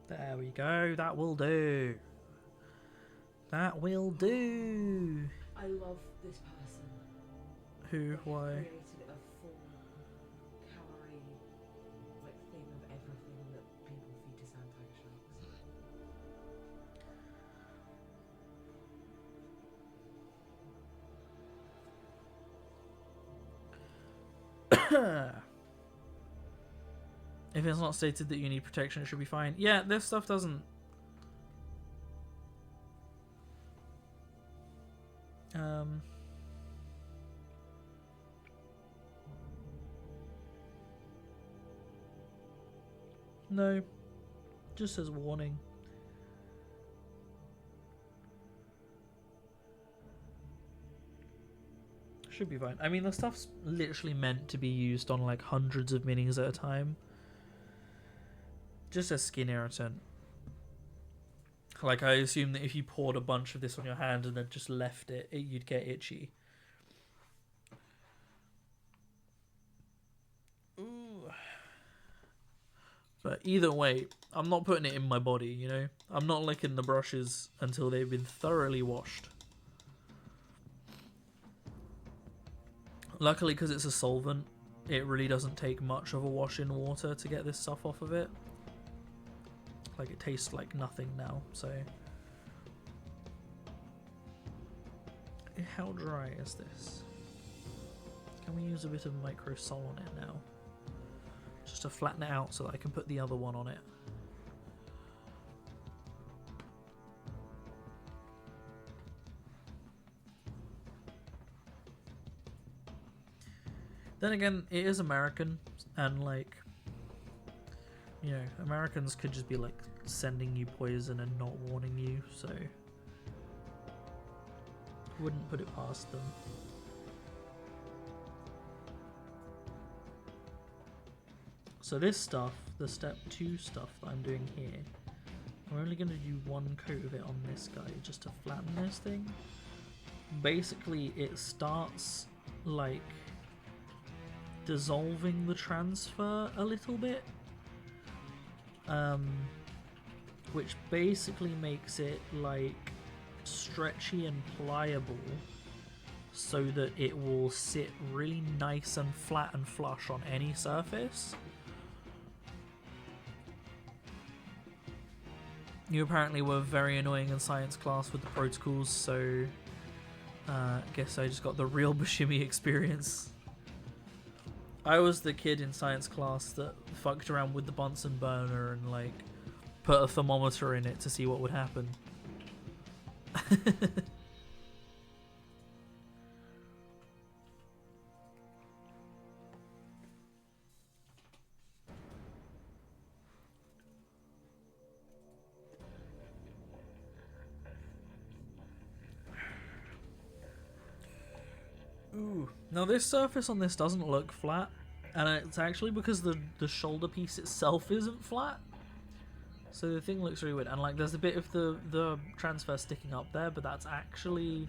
There we go. That will do. That will do. I love this person. Who? Why? Created a full calorie like thing of everything that people feed to sand tiger sharks. If it's not stated that you need protection, it should be fine. Yeah, this stuff doesn't. No, just says warning. Should be fine. I mean, the stuff's literally meant to be used on like hundreds of minis at a time. Just a skin irritant. Like, I assume that if you poured a bunch of this on your hand and then just left it, you'd get itchy. Ooh. But either way, I'm not putting it in my body, you know? I'm not licking the brushes until they've been thoroughly washed. Luckily, because it's a solvent, it really doesn't take much of a wash in water to get this stuff off of it. Like, it tastes like nothing now, so... How dry is this? Can we use a bit of micro sol on it now? Just to flatten it out so that I can put the other one on it. Then again, it is American, and like, you know, Americans could just be like sending you poison and not warning you, so wouldn't put it past them. So this stuff, the step 2 stuff that I'm doing here, I'm only going to do one coat of it on this guy just to flatten this thing. Basically, it starts like dissolving the transfer a little bit, which basically makes it like stretchy and pliable so that it will sit really nice and flat and flush on any surface. You apparently were very annoying in science class with the protocols, so I guess I just got the real Bashimi experience. I was the kid in science class that fucked around with the Bunsen burner and like put a thermometer in it to see what would happen. Ooh. Now this surface on this doesn't look flat, and it's actually because the shoulder piece itself isn't flat. So the thing looks really weird, and like there's a bit of the transfer sticking up there, but that's actually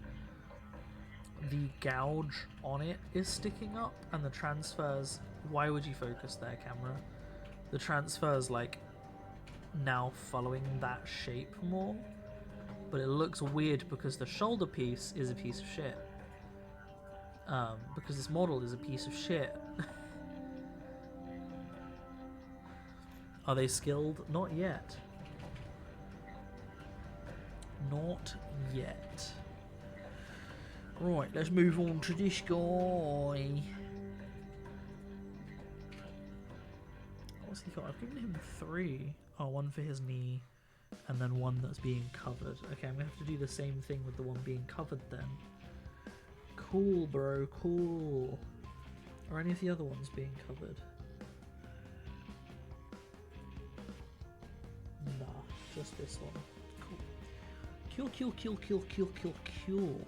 the gouge on it is sticking up, and the transfers. Why would you focus there, camera? The transfers like now following that shape more, but it looks weird because the shoulder piece is a piece of shit. Because this model is a piece of shit. Are they skilled? Not yet. Not yet. Right, let's move on to this guy. What's he got? I've given him 3. Oh, one for his knee, and then one that's being covered. Okay, I'm gonna have to do the same thing with the one being covered then. Cool, bro, cool. Are any of the other ones being covered? Nah, just this one. Cool. Cool.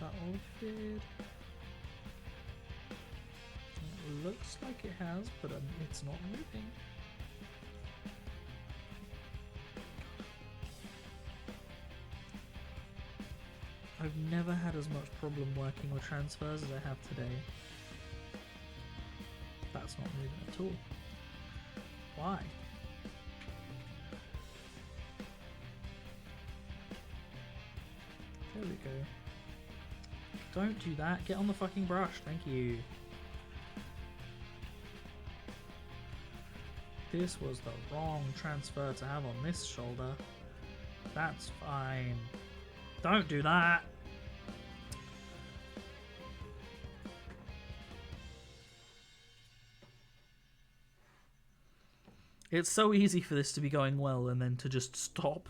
That all fit? It looks like it has, but it's not moving. I've never had as much problem working with transfers as I have today. That's not moving at all. Why? There we go. Don't do that. Get on the fucking brush. Thank you. This was the wrong transfer to have on this shoulder. That's fine. Don't do that. It's so easy for this to be going well and then to just stop.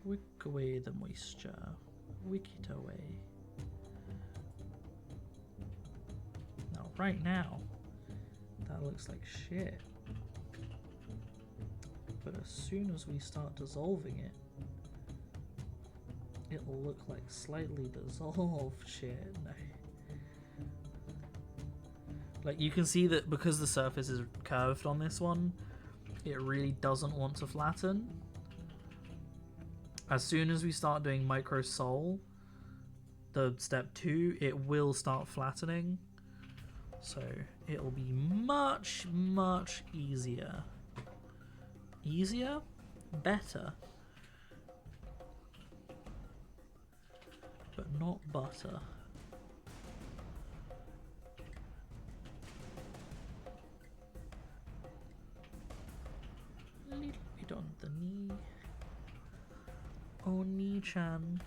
Wick away the moisture. Wick it away. Now, right now, that looks like shit. But as soon as we start dissolving it, it'll look like slightly dissolved shit. No. Like, you can see that because the surface is curved on this one, it really doesn't want to flatten. As soon as we start doing micro sol, the step 2, it will start flattening. So it'll be much, much easier. Easier? Better. But not butter. A little bit on the knee. Oh, knee-chan.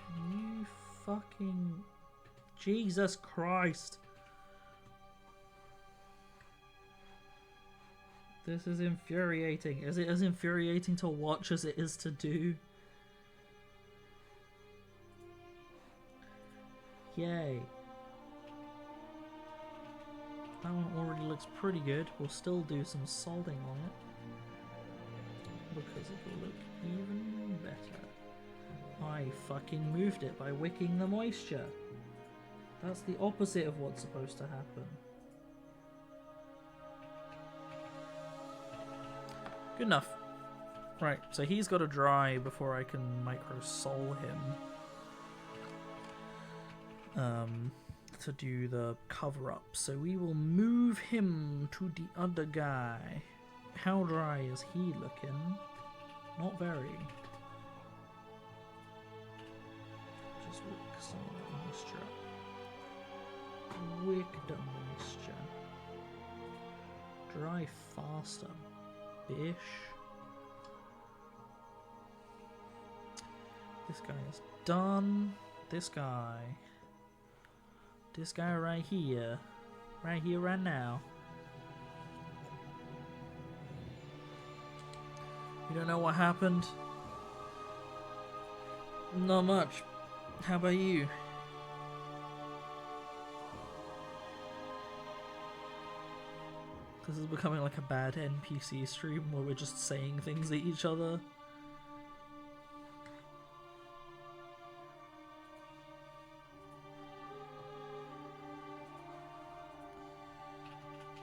Can you fucking... Jesus Christ. This is infuriating. Is it as infuriating to watch as it is to do? Yay. That one already looks pretty good. We'll still do some salting on it, because it will look even better. I fucking moved it by wicking the moisture. That's the opposite of what's supposed to happen. Good enough. Right, so he's got to dry before I can micro-sol him. To do the cover-up. So we will move him to the other guy. How dry is he looking? Not very. Just wick some of the moisture. Wick the moisture. Dry faster. Bish. This guy is done. This guy right here. Right here, right now. You don't know what happened? Not much. How about you? This is becoming like a bad NPC stream where we're just saying things at each other.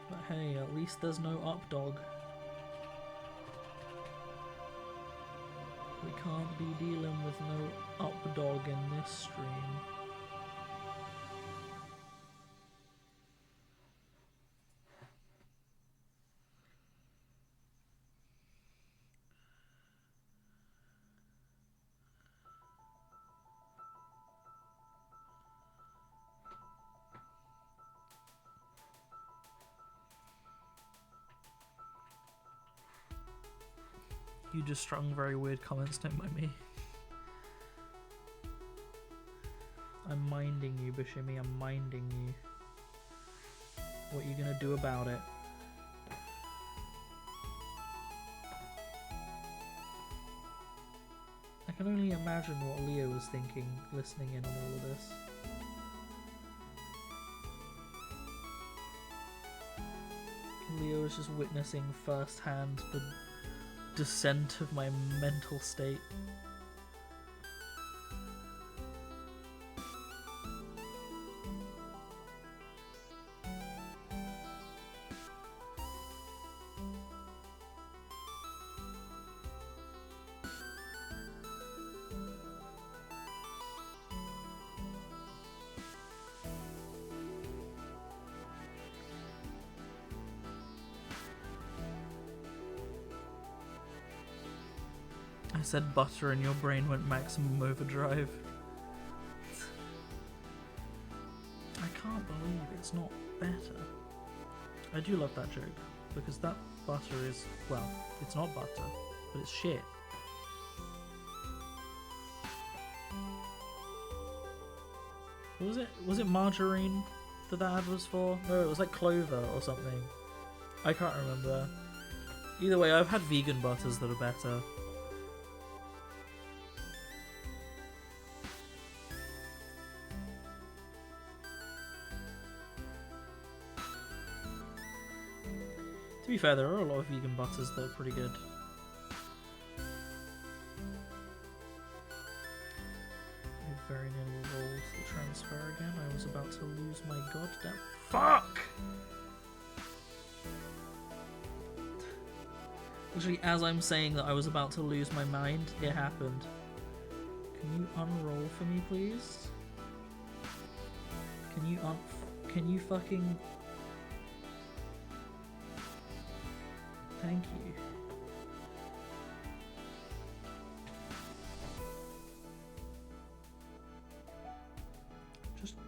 But hey, at least there's no up dog. We can't be dealing with no up dog in this stream. You just strung very weird comments, don't mind me. I'm minding you, Bashimi, I'm minding you. What are you gonna do about it? I can only imagine what Leo was thinking, listening in on all of this. Leo is just witnessing firsthand the descent of my mental state. I said butter and your brain went maximum overdrive. I can't believe it's not better. I do love that joke, because that butter is, well, it's not butter, but it's shit. What was it? Was it margarine that ad was for? No, it was like clover or something. I can't remember. Either way, I've had vegan butters that are better. To be fair, there are a lot of vegan butters that are pretty good. I very nearly rolled the transfer again. I was about to lose my goddamn... Fuck! Actually, as I'm saying that I was about to lose my mind, it happened. Can you unroll for me, please? Can you fucking... Thank you.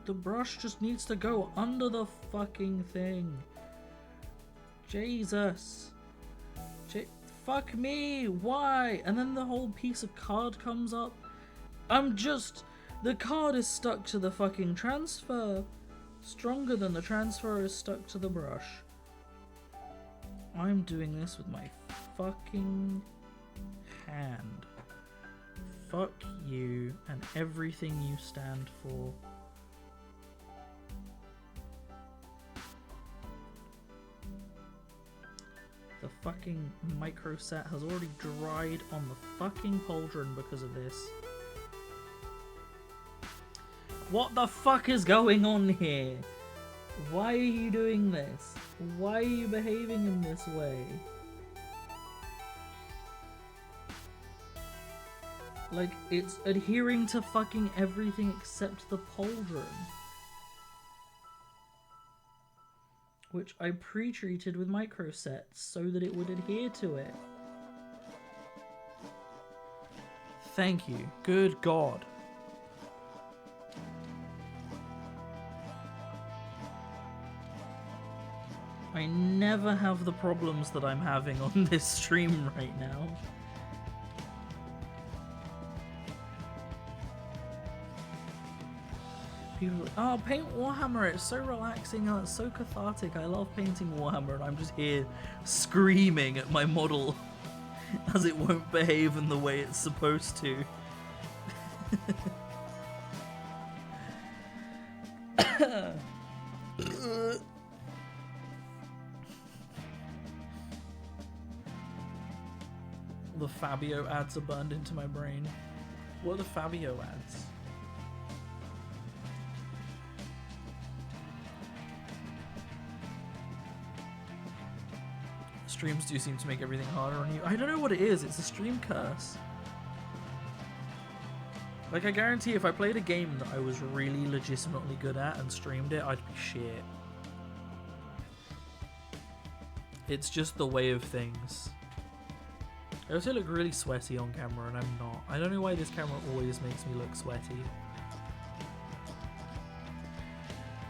The brush just needs to go under the fucking thing. Jesus. Fuck me. Why? And then the whole piece of card comes up. The card is stuck to the fucking transfer. Stronger than the transfer is stuck to the brush. I'm doing this with my fucking hand. Fuck you and everything you stand for. The fucking micro set has already dried on the fucking pauldron because of this. What the fuck is going on here? Why are you doing this? Why are you behaving in this way? Like, it's adhering to fucking everything except the pauldron. Which I pre-treated with micro sets so that it would adhere to it. Thank you. Good God. I never have the problems that I'm having on this stream right now. People are like, oh, paint Warhammer, it's so relaxing, oh, it's so cathartic, I love painting Warhammer, and I'm just here screaming at my model as it won't behave in the way it's supposed to. The Fabio ads are burned into my brain. What are the Fabio ads? Streams do seem to make everything harder on you. I don't know what it is. It's a stream curse. Like, I guarantee if I played a game that I was really legitimately good at and streamed it, I'd be shit. It's just the way of things. I also look really sweaty on camera, and I'm not. I don't know why this camera always makes me look sweaty.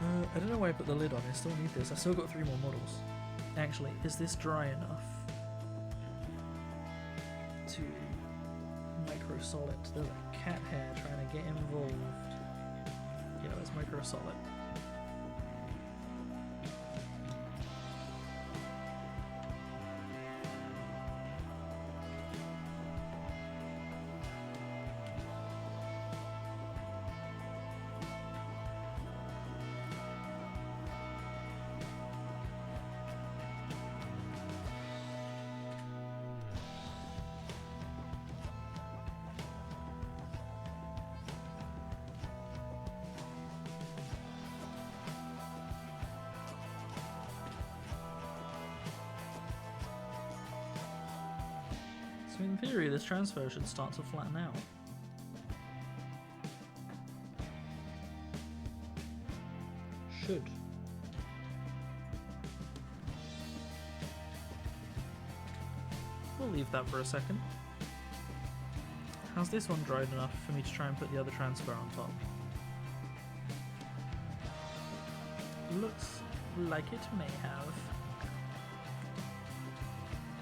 I don't know why I put the lid on. I still need this. I still got 3 more models. Actually, is this dry enough to micro solid? There's a cat hair trying to get involved. Yeah, it's micro solid. So in theory, this transfer should start to flatten out. Should. We'll leave that for a second. Has this one dried enough for me to try and put the other transfer on top? Looks like it may have.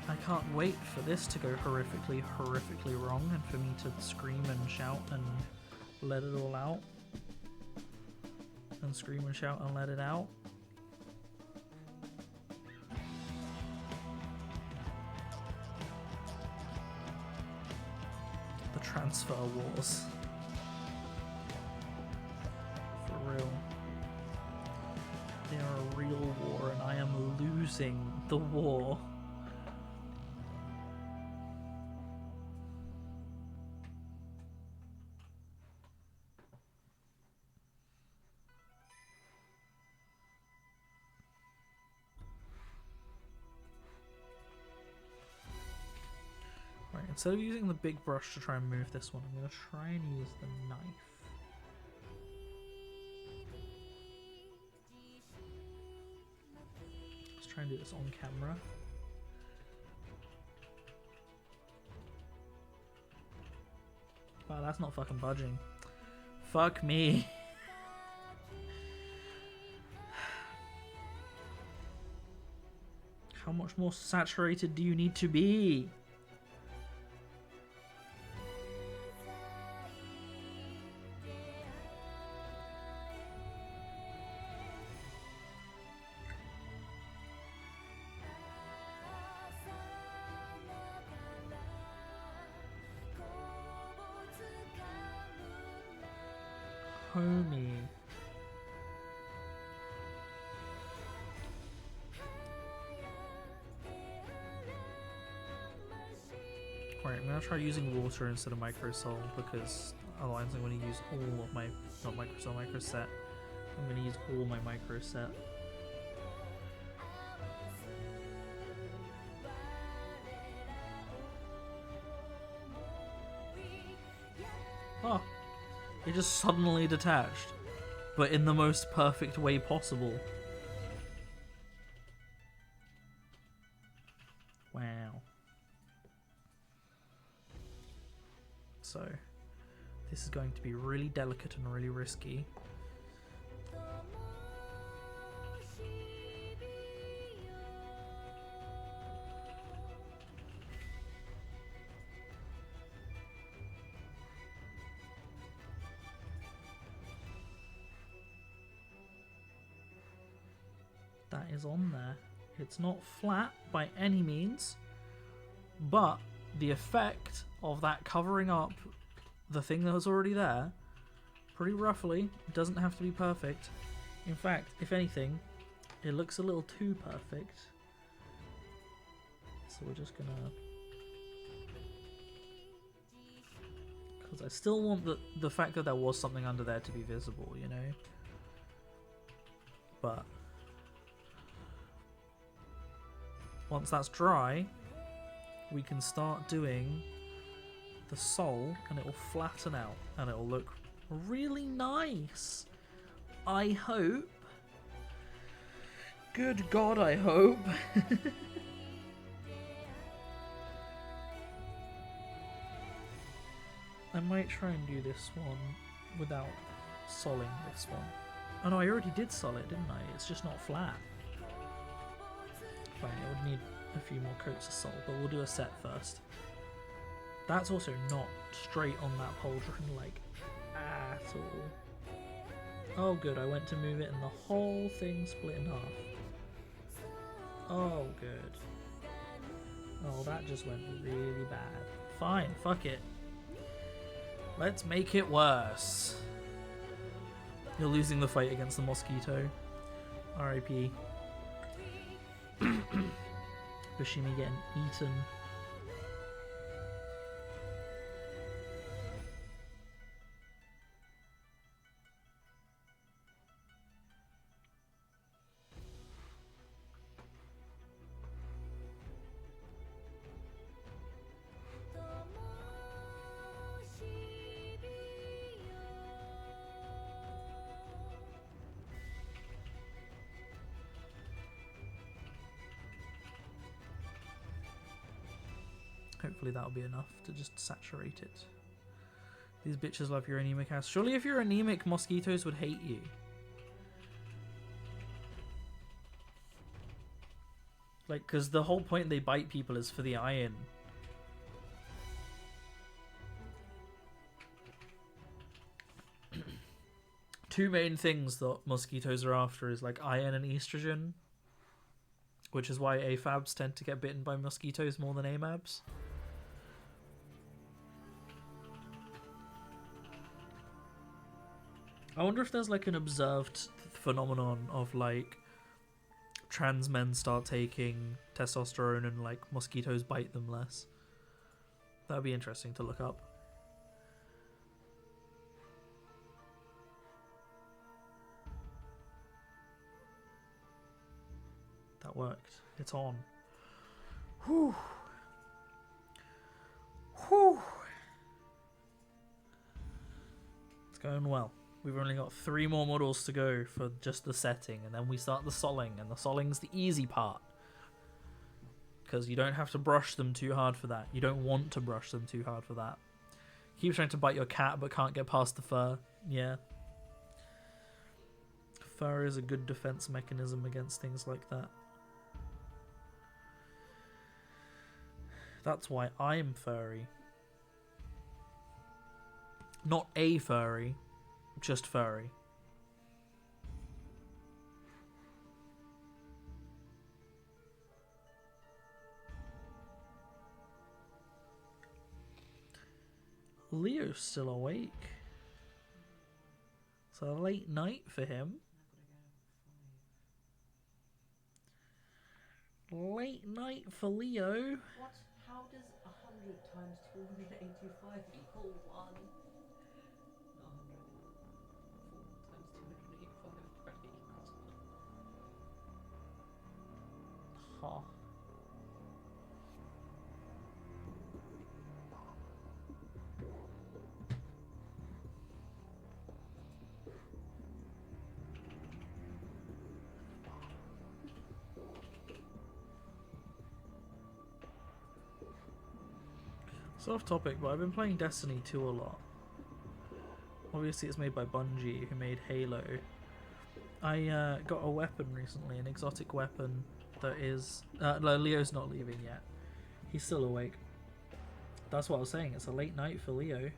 I can't wait for this to go horrifically wrong and for me to scream and shout and let it all out. And scream and shout and let it out. The transfer wars. For real. They are a real war and I am losing the war. Right, instead of using the big brush to try and move this one, I'm going to try and use the knife. Let's try and do this on camera. Wow, that's not fucking budging. Fuck me. How much more saturated do you need to be? Homie. Right, I'm gonna try using water instead of microsol because otherwise I'm gonna use all of my, not microsol, microset. I'm gonna use all my microset. Oh. It just suddenly detached, but in the most perfect way possible. Wow. So, this is going to be really delicate and really risky. That is on there. It's not flat by any means, but the effect of that covering up the thing that was already there, pretty roughly, doesn't have to be perfect. In fact, if anything, it looks a little too perfect. So we're just gonna... because I still want the fact that there was something under there to be visible, you know? But... once that's dry, we can start doing the sole and it will flatten out and it will look really nice. I hope. Good God, I hope. I might try and do this one without soling this one. Oh no, I already did sol it, didn't I? It's just not flat. Fine, it would need a few more coats of sol, but we'll do a set first. That's also not straight on that pauldron, like, at all. Oh good, I went to move it and the whole thing split in half. Oh good. Oh, that just went really bad. Fine, fuck it. Let's make it worse. You're losing the fight against the mosquito. R.I.P. Bushimi getting eaten. hopefully that'll be enough to just saturate it. These bitches love your anemic ass. Surely if you're anemic, mosquitoes would hate you. Like, because the whole point they bite people is for the iron. Two main things that mosquitoes are after is like iron and estrogen, which is why AFABs tend to get bitten by mosquitoes more than AMABs. I wonder if there's like an observed phenomenon of like trans men start taking testosterone and like mosquitoes bite them less. That'd be interesting to look up. That worked. It's on. Whew. Whew. It's going well. We've only got 3 more models to go for just the setting, and then we start the soling, and the soling's the easy part. Because you don't have to brush them too hard for that. You don't want to brush them too hard for that. Keep trying to bite your cat, but can't get past the fur. Yeah. Fur is a good defense mechanism against things like that. That's why I'm furry. Not a furry, just furry. Leo's still awake. It's a late night for him. Late night for Leo. What? How does 100 times 285 equal 1? Not 100. 4 times 285 equals 1. Huh. It's off topic, but I've been playing Destiny 2 a lot. Obviously it's made by Bungie, who made Halo. I got a weapon recently, an exotic weapon that is... no, Leo's not leaving yet. He's still awake. That's what I was saying, it's a late night for Leo.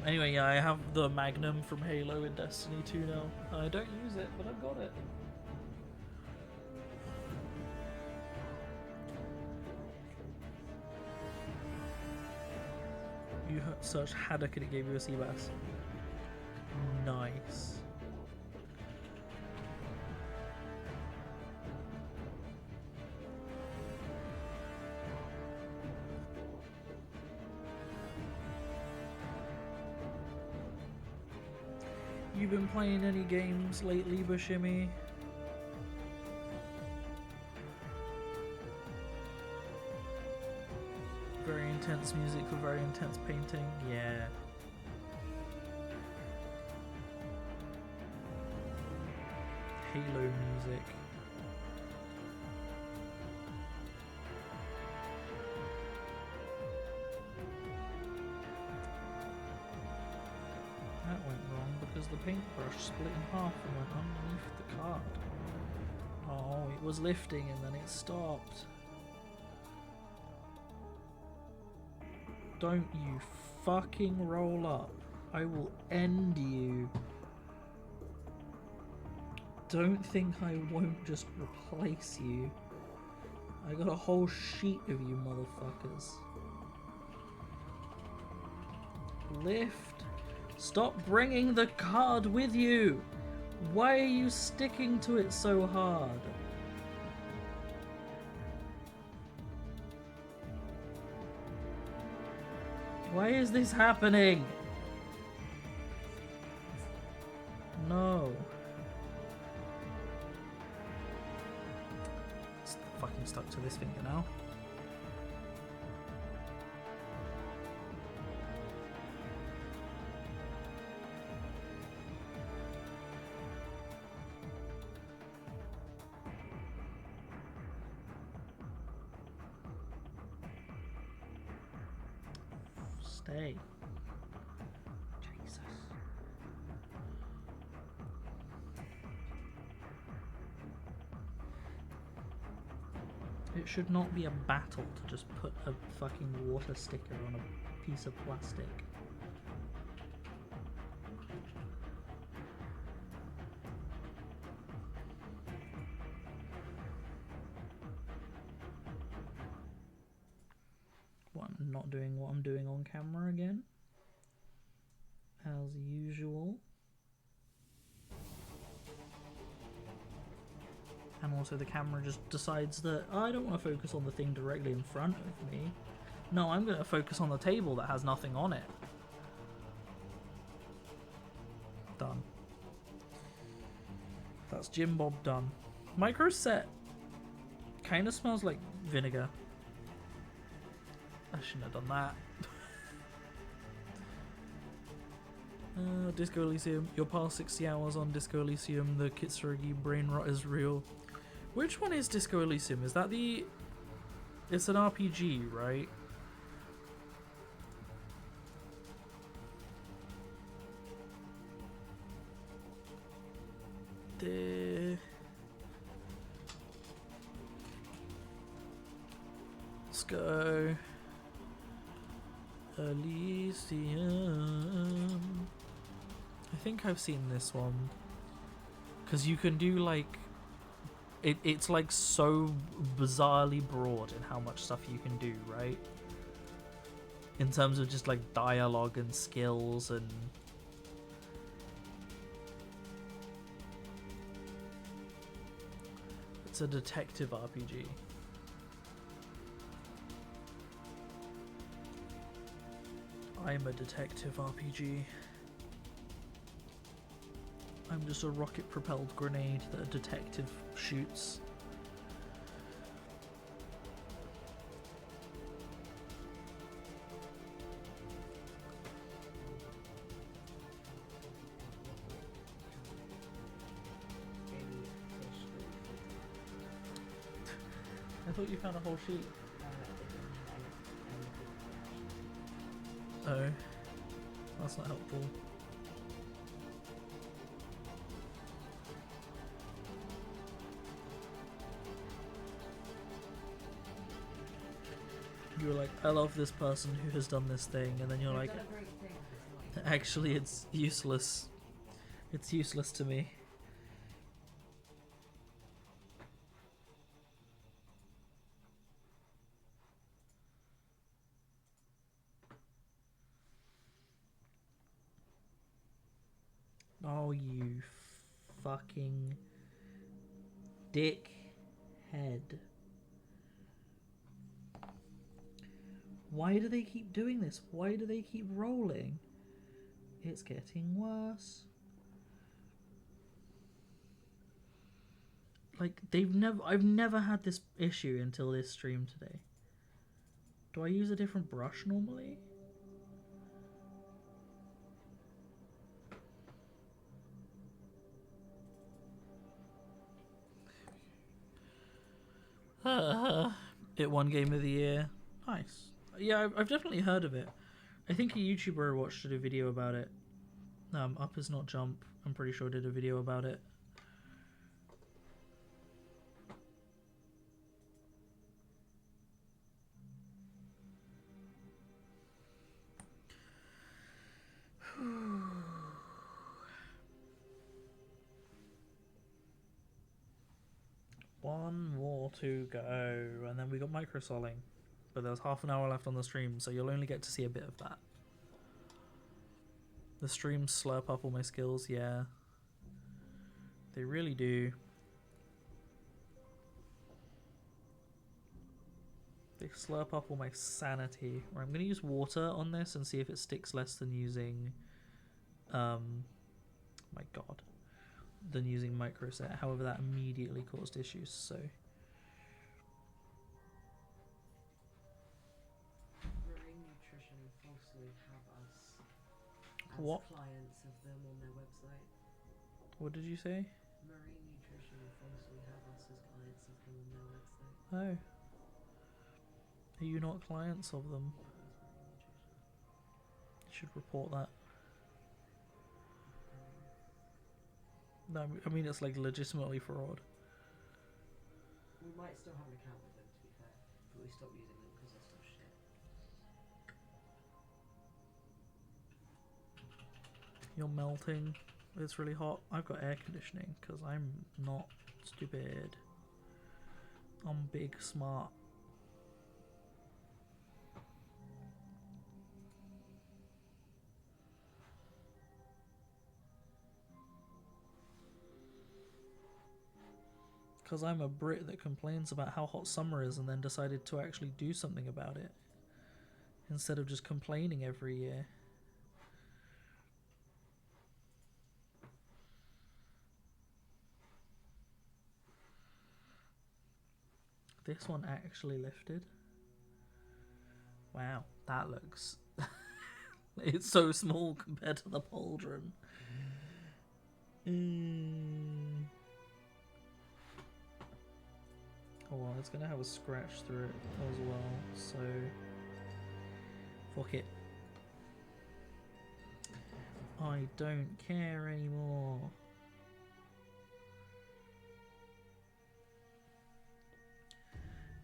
Anyway, yeah, I have the Magnum from Halo in Destiny 2 now. I don't use it, but I've got it. You searched haddock and it gave you a sea bass. Nice. You been playing any games lately, Bushimi? Very intense music for very intense painting. Yeah. Halo music. That went wrong because the paintbrush split in half and went underneath the card. Oh, it was lifting and then it stopped. Don't you fucking roll up. I will end you. Don't think I won't just replace you. I got a whole sheet of you motherfuckers. Lift. Stop bringing the card with you. Why are you sticking to it so hard? Why is this happening? No. It's fucking stuck to this finger now. Stay. Jesus. It should not be a battle to just put a fucking water sticker on a piece of plastic. What, I'm not doing what I'm doing on camera again? As usual. And also the camera just decides that I don't want to focus on the thing directly in front of me. No, I'm going to focus on the table that has nothing on it. Done. That's Jim Bob done. Micro set kind of smells like vinegar. I shouldn't have done that. Disco Elysium. You're past 60 hours on Disco Elysium. The Kitsuragi brain rot is real. Which one is Disco Elysium? Is that the... It's an RPG, right? Let's go. Elysium. I think I've seen this one. Because you can do like... It's like so bizarrely broad in how much stuff you can do, right? In terms of just like dialogue and skills and... It's a detective RPG. I'm a detective RPG. I'm just a rocket-propelled grenade that a detective shoots. I thought you found a whole sheet. Oh, that's not helpful. You were like, I love this person who has done this thing, and then you're like, actually it's useless. It's useless to me. Oh, you fucking dickhead. Why do they keep doing this? Why do they keep rolling? It's getting worse. Like, I've never had this issue until this stream today. Do I use a different brush normally? It won Game of the Year. Nice. Yeah, I've definitely heard of it. I think a YouTuber I watched did a video about it. Up is not jump. I'm pretty sure did a video about it. One more to go, and then we got microsoling. But there's half an hour left on the stream, so you'll only get to see a bit of that. The streams slurp up all my skills, yeah. They really do. They slurp up all my sanity. Right, I'm going to use water on this and see if it sticks less than using... my god. Than using microset. However, that immediately caused issues, so... Marine Nutrition falsely have us as What? clients of them on their website. What did you say? Marine Nutrition falsely have us as clients of them on their website. Oh. Are you not clients of them? That was Marine Nutrition. Should report that. No, I mean it's like legitimately fraud. We might still have an account with them, to be fair, but we stopped using them because they're still shit. You're melting. It's really hot. I've got air conditioning because I'm not stupid. I'm big smart. Because I'm a Brit that complains about how hot summer is and then decided to actually do something about it. Instead of just complaining every year. This one actually lifted. Wow, that looks... It's so small compared to the pauldron. Oh well, it's gonna have a scratch through it as well, so fuck it. I don't care anymore.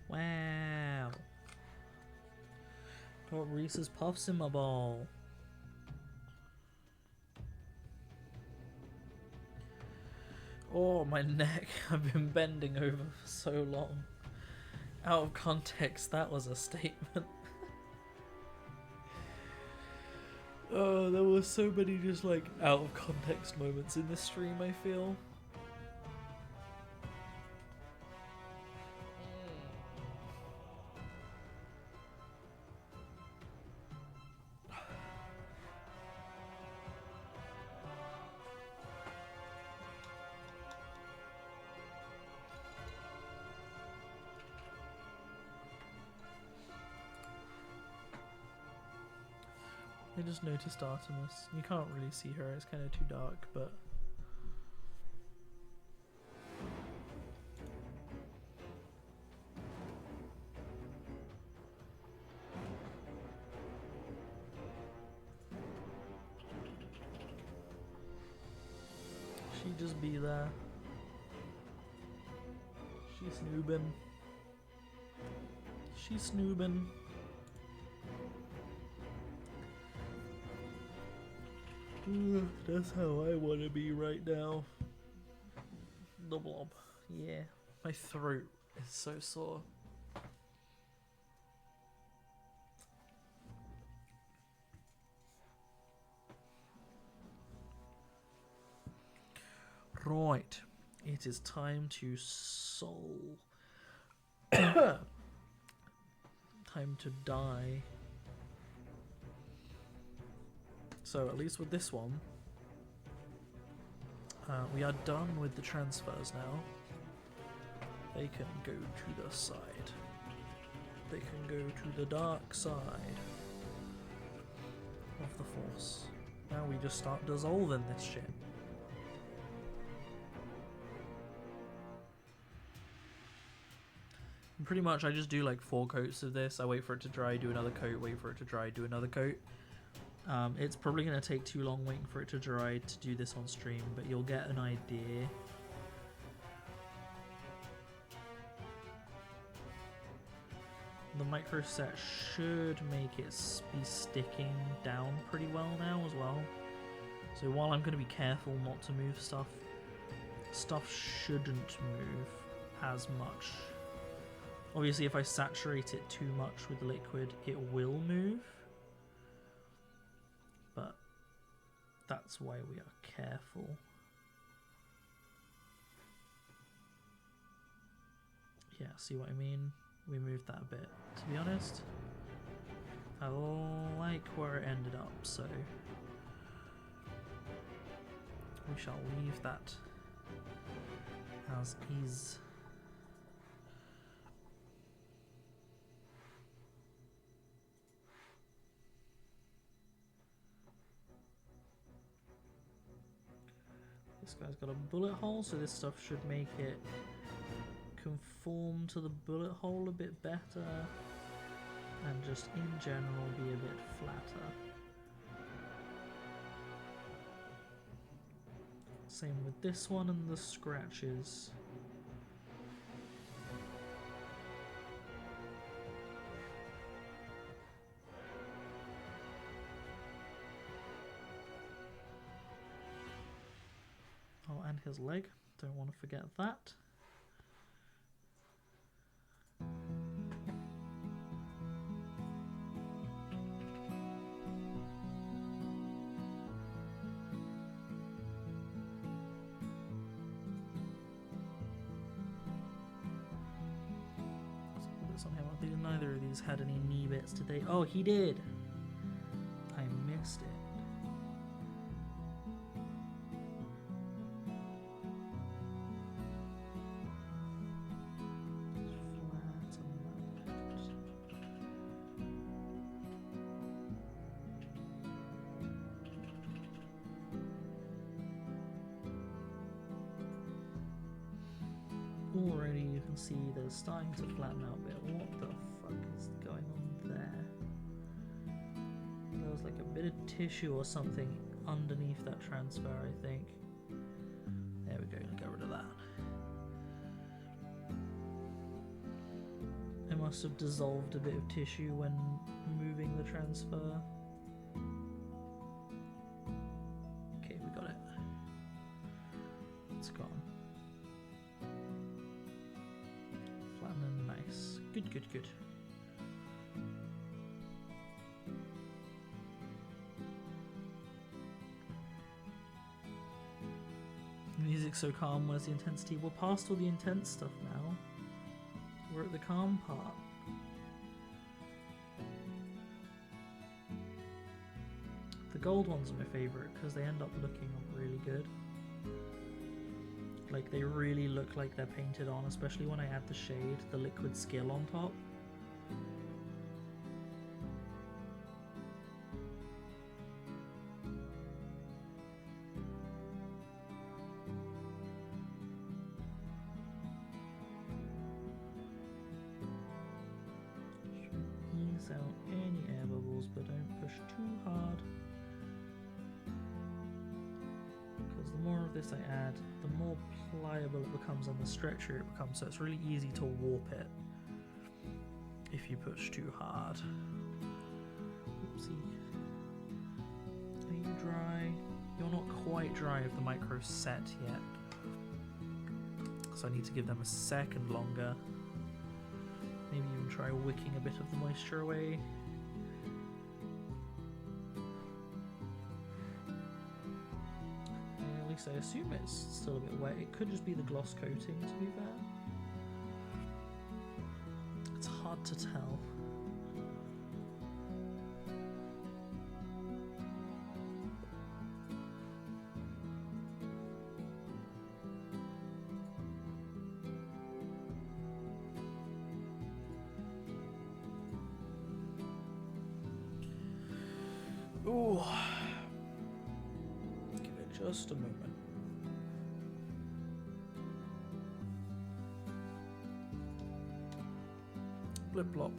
Wow. Got Reese's Puffs in my bowl. Oh, my neck. I've been bending over for so long. Out of context, that was a statement. Oh, there were so many just like out of context moments in this stream, I feel. I just noticed Artemis. You can't really see her, it's kind of too dark, but... She just be there. She's snoobing. She's snoobing. That's how I want to be right now. The blob. Yeah. My throat is so sore. Right. It is time to soul. Time to die. So at least with this one, we are done with the transfers now. They can go to the side. They can go to the dark side of the Force. Now we just start dissolving this shit. And pretty much I just do like 4 coats of this. I wait for it to dry, do another coat, wait for it to dry, do another coat. It's probably going to take too long waiting for it to dry to do this on stream, but you'll get an idea. The micro set should make it be sticking down pretty well now as well. So while I'm going to be careful not to move stuff, stuff shouldn't move as much. Obviously if I saturate it too much with liquid, it will move. But that's why we are careful. Yeah, see what I mean? We moved that a bit. To be honest, I like where it ended up, so we shall leave that as is. This guy's got a bullet hole, so this stuff should make it conform to the bullet hole a bit better and just in general be a bit flatter. Same with this one and the scratches. Oh, and his leg. Don't want to forget that. Neither of these had any knee bits, did they? Oh, he did! I missed it. Already you can see they're starting to flatten out a bit. What the fuck is going on there? There was like a bit of tissue or something underneath that transfer, I think. There we go, get rid of that. It must have dissolved a bit of tissue when moving the transfer. Okay, we got it. It's gone. Nice. Good, good, good. The music's so calm, where's the intensity? We're past all the intense stuff now. We're at the calm part. The gold ones are my favourite because they end up looking really good. Like, they really look like they're painted on, especially when I add the shade, the liquid skill on top. Ease out any air bubbles, but don't push too hard. Because the more of this I add, the more pliable it becomes and the stretchier it becomes, so it's really easy to warp it if you push too hard. Oopsie. Are you dry? You're not quite dry if the micro's set yet, so I need to give them a second longer. Maybe even try wicking a bit of the moisture away. I assume it's still a bit wet. It could just be the gloss coating, to be fair. It's hard to tell. Ooh. Give it just a moment. Blip blop.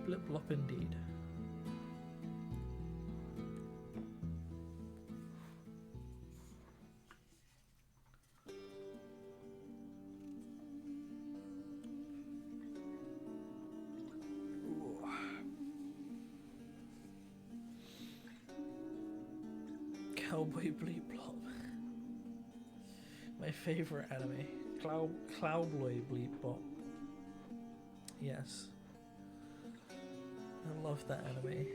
Blip blop indeed. Ooh. Cowboy Bleep Blop. My favourite anime. Cowboy Bleep Blop. Yes. I love that anime.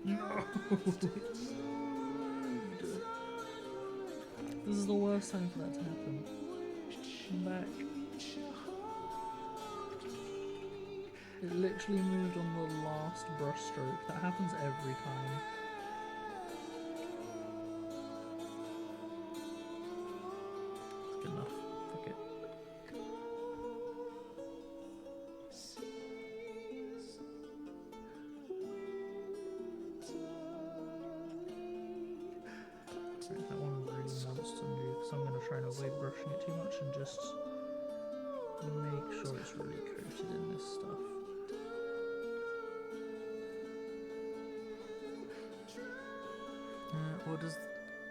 No! This is the worst time for that to happen. Come back. It literally moved on the last brush stroke. That happens every time. It's good enough. Fuck it. Right, that one really wants to move, so I'm going to try and avoid brushing it too much and just make sure it's really coated in this stuff.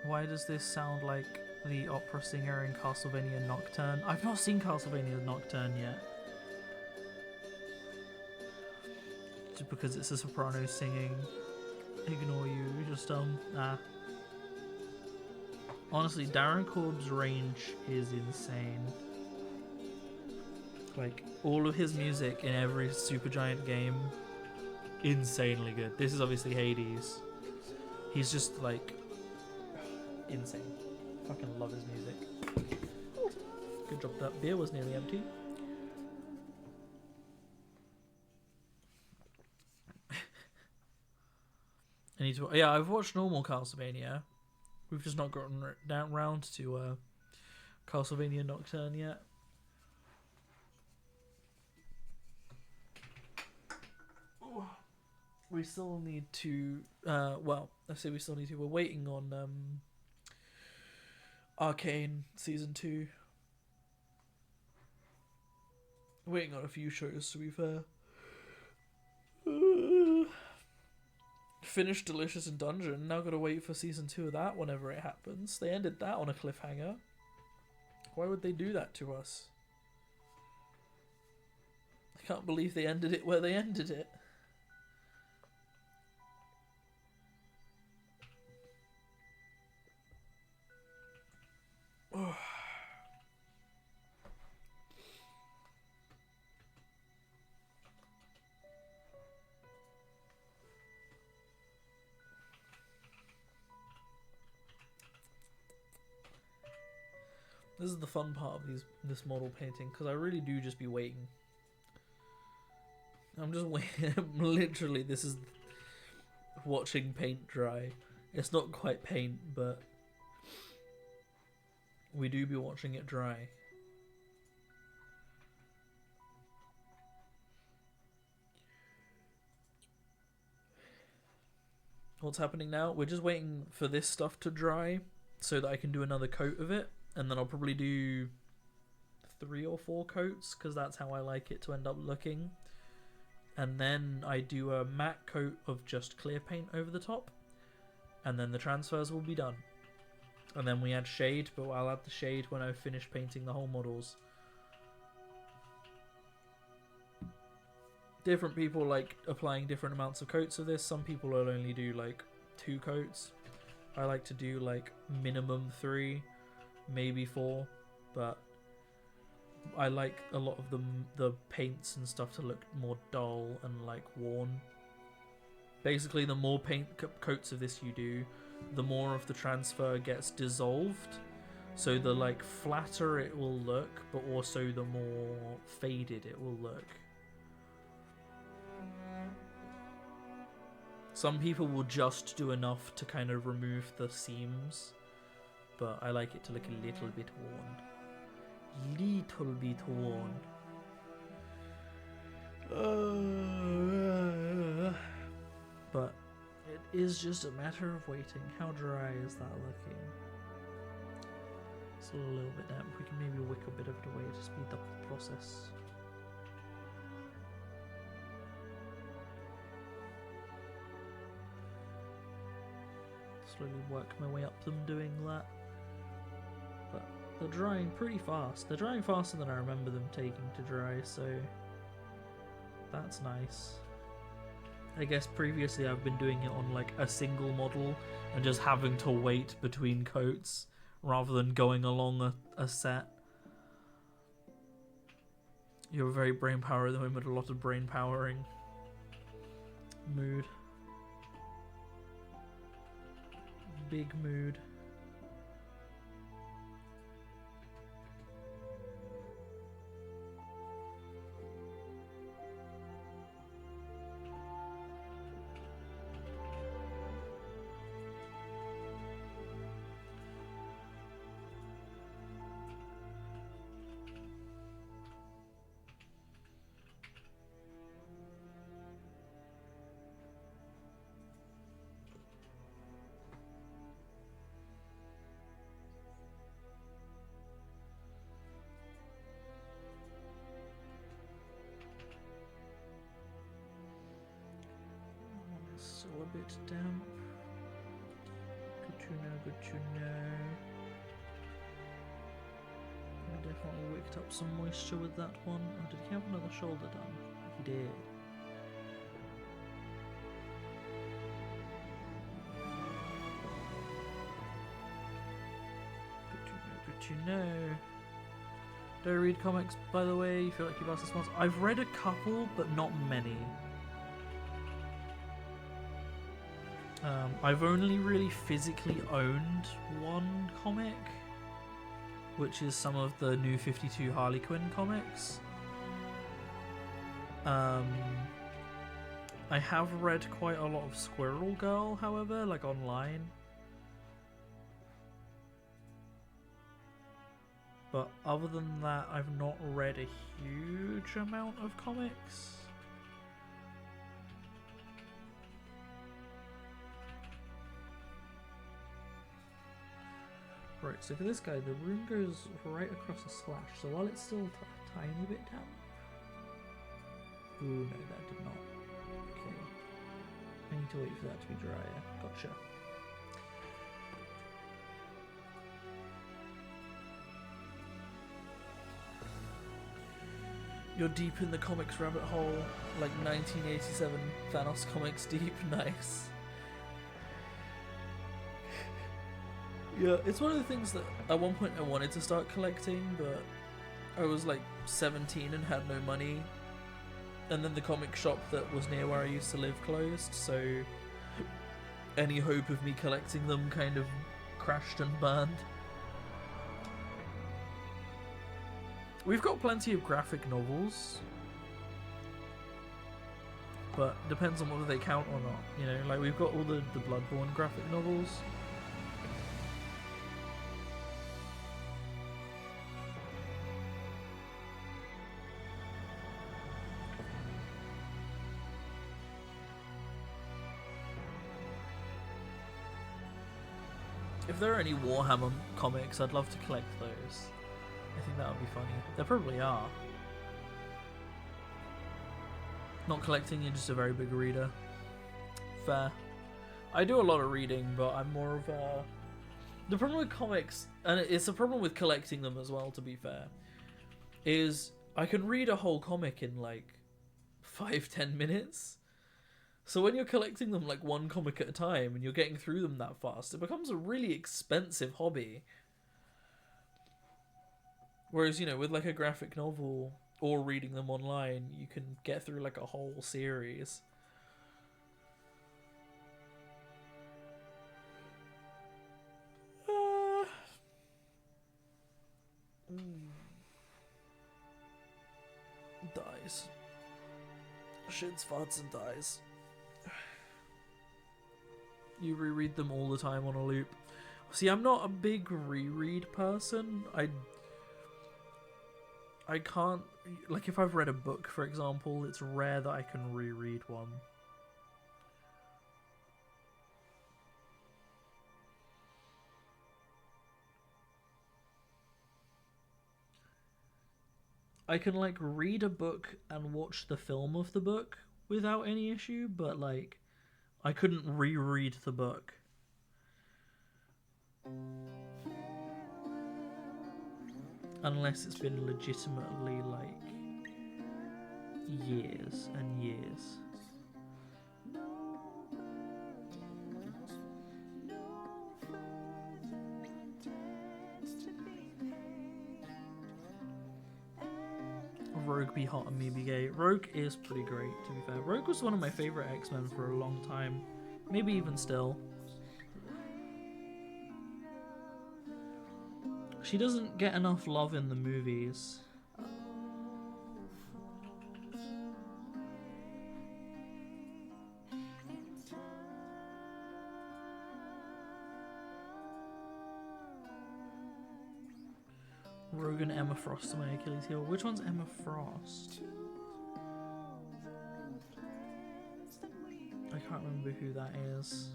Why does this sound like the opera singer in Castlevania Nocturne? I've not seen Castlevania Nocturne yet. Just because it's a soprano singing. Ignore you, just nah. Honestly, Darren Korb's range is insane. Like, all of his music in every Supergiant game, insanely good. This is obviously Hades. He's just like insane. Fucking love his music. Good job. That beer was nearly empty. I need to. Yeah, I've watched normal Castlevania. We've just not gotten down round to Castlevania Nocturne yet. We still need to. Well, I say we still need to. We're waiting on Arcane Season 2. Waiting on a few shows, to be fair. Finished Delicious in Dungeon. Now gotta wait for Season 2 of that whenever it happens. They ended that on a cliffhanger. Why would they do that to us? I can't believe they ended it where they ended it. This is the fun part of this model painting, because I really do just be waiting. I'm just waiting. Literally, this is watching paint dry. It's not quite paint, but we do be watching it dry. What's happening now? We're just waiting for this stuff to dry so that I can do another coat of it, and then I'll probably do 3 or 4 coats, because that's how I like it to end up looking. And then I do a matte coat of just clear paint over the top, and then the transfers will be done. And then we add shade, but I'll add the shade when I've finished painting the whole models. Different people like applying different amounts of coats of this. Some people will only do like 2 coats. I like to do like minimum 3, maybe 4, but I like a lot of the paints and stuff to look more dull and like worn. Basically, the more paint coats of this you do, the more of the transfer gets dissolved. So the like flatter it will look, but also the more faded it will look. Some people will just do enough to kind of remove the seams, but I like it to look a little bit worn. Little bit worn. But it is just a matter of waiting. How dry is that looking? It's a little bit damp. We can maybe wick a bit of it away to speed up the process. Slowly work my way up them doing that. But they're drying pretty fast. They're drying faster than I remember them taking to dry, so that's nice. I guess previously I've been doing it on like a single model and just having to wait between coats rather than going along a set. You're very brain power at the moment, a lot of brain powering mood. big mood. Still a bit damp. Good to know, good to know. I definitely wicked up some moisture with that one. Oh, did he have another shoulder done? He did. Good to know, good to know. Do I read comics, by the way? You feel like you've asked this once? I've read a couple, but not many. I've only really physically owned one comic, which is some of the New 52 Harley Quinn comics. I have read quite a lot of Squirrel Girl, however, like online. But other than that, I've not read a huge amount of comics. Right, so for this guy, the room goes right across a slash, so while it's still a tiny bit damp... Ooh, no, that did not. Okay. I need to wait for that to be drier. Gotcha. You're deep in the comics rabbit hole, like 1987 Thanos comics deep. Nice. Yeah, it's one of the things that at one point I wanted to start collecting, but I was like 17 and had no money. And then the comic shop that was near where I used to live closed, so any hope of me collecting them kind of crashed and burned. We've got plenty of graphic novels, but it depends on whether they count or not, you know? Like, we've got all the Bloodborne graphic novels. If there are any Warhammer comics, I'd love to collect those. I think that would be funny. There probably are. Not collecting, you're just a very big reader. Fair. I do a lot of reading, but I'm more of a... The problem with comics, and it's a problem with collecting them as well, to be fair, is I can read a whole comic in like 5-10 minutes. So when you're collecting them like one comic at a time and you're getting through them that fast, it becomes a really expensive hobby. Whereas, you know, with like a graphic novel or reading them online, you can get through like a whole series. Dies. Shits, farts, and dies. You reread them all the time on a loop. See, I'm not a big reread person. I can't... Like, if I've read a book, for example, it's rare that I can reread one. I can, like, read a book and watch the film of the book without any issue, but, like, I couldn't reread the book. Unless it's been legitimately, like, years and years. Rogue be hot and me be gay. Rogue is pretty great, to be fair. Rogue was one of my favourite X-Men for a long time. Maybe even still. She doesn't get enough love in the movies. Rogue and Emma Frost are my Achilles heel. Which one's Emma Frost? I can't remember who that is.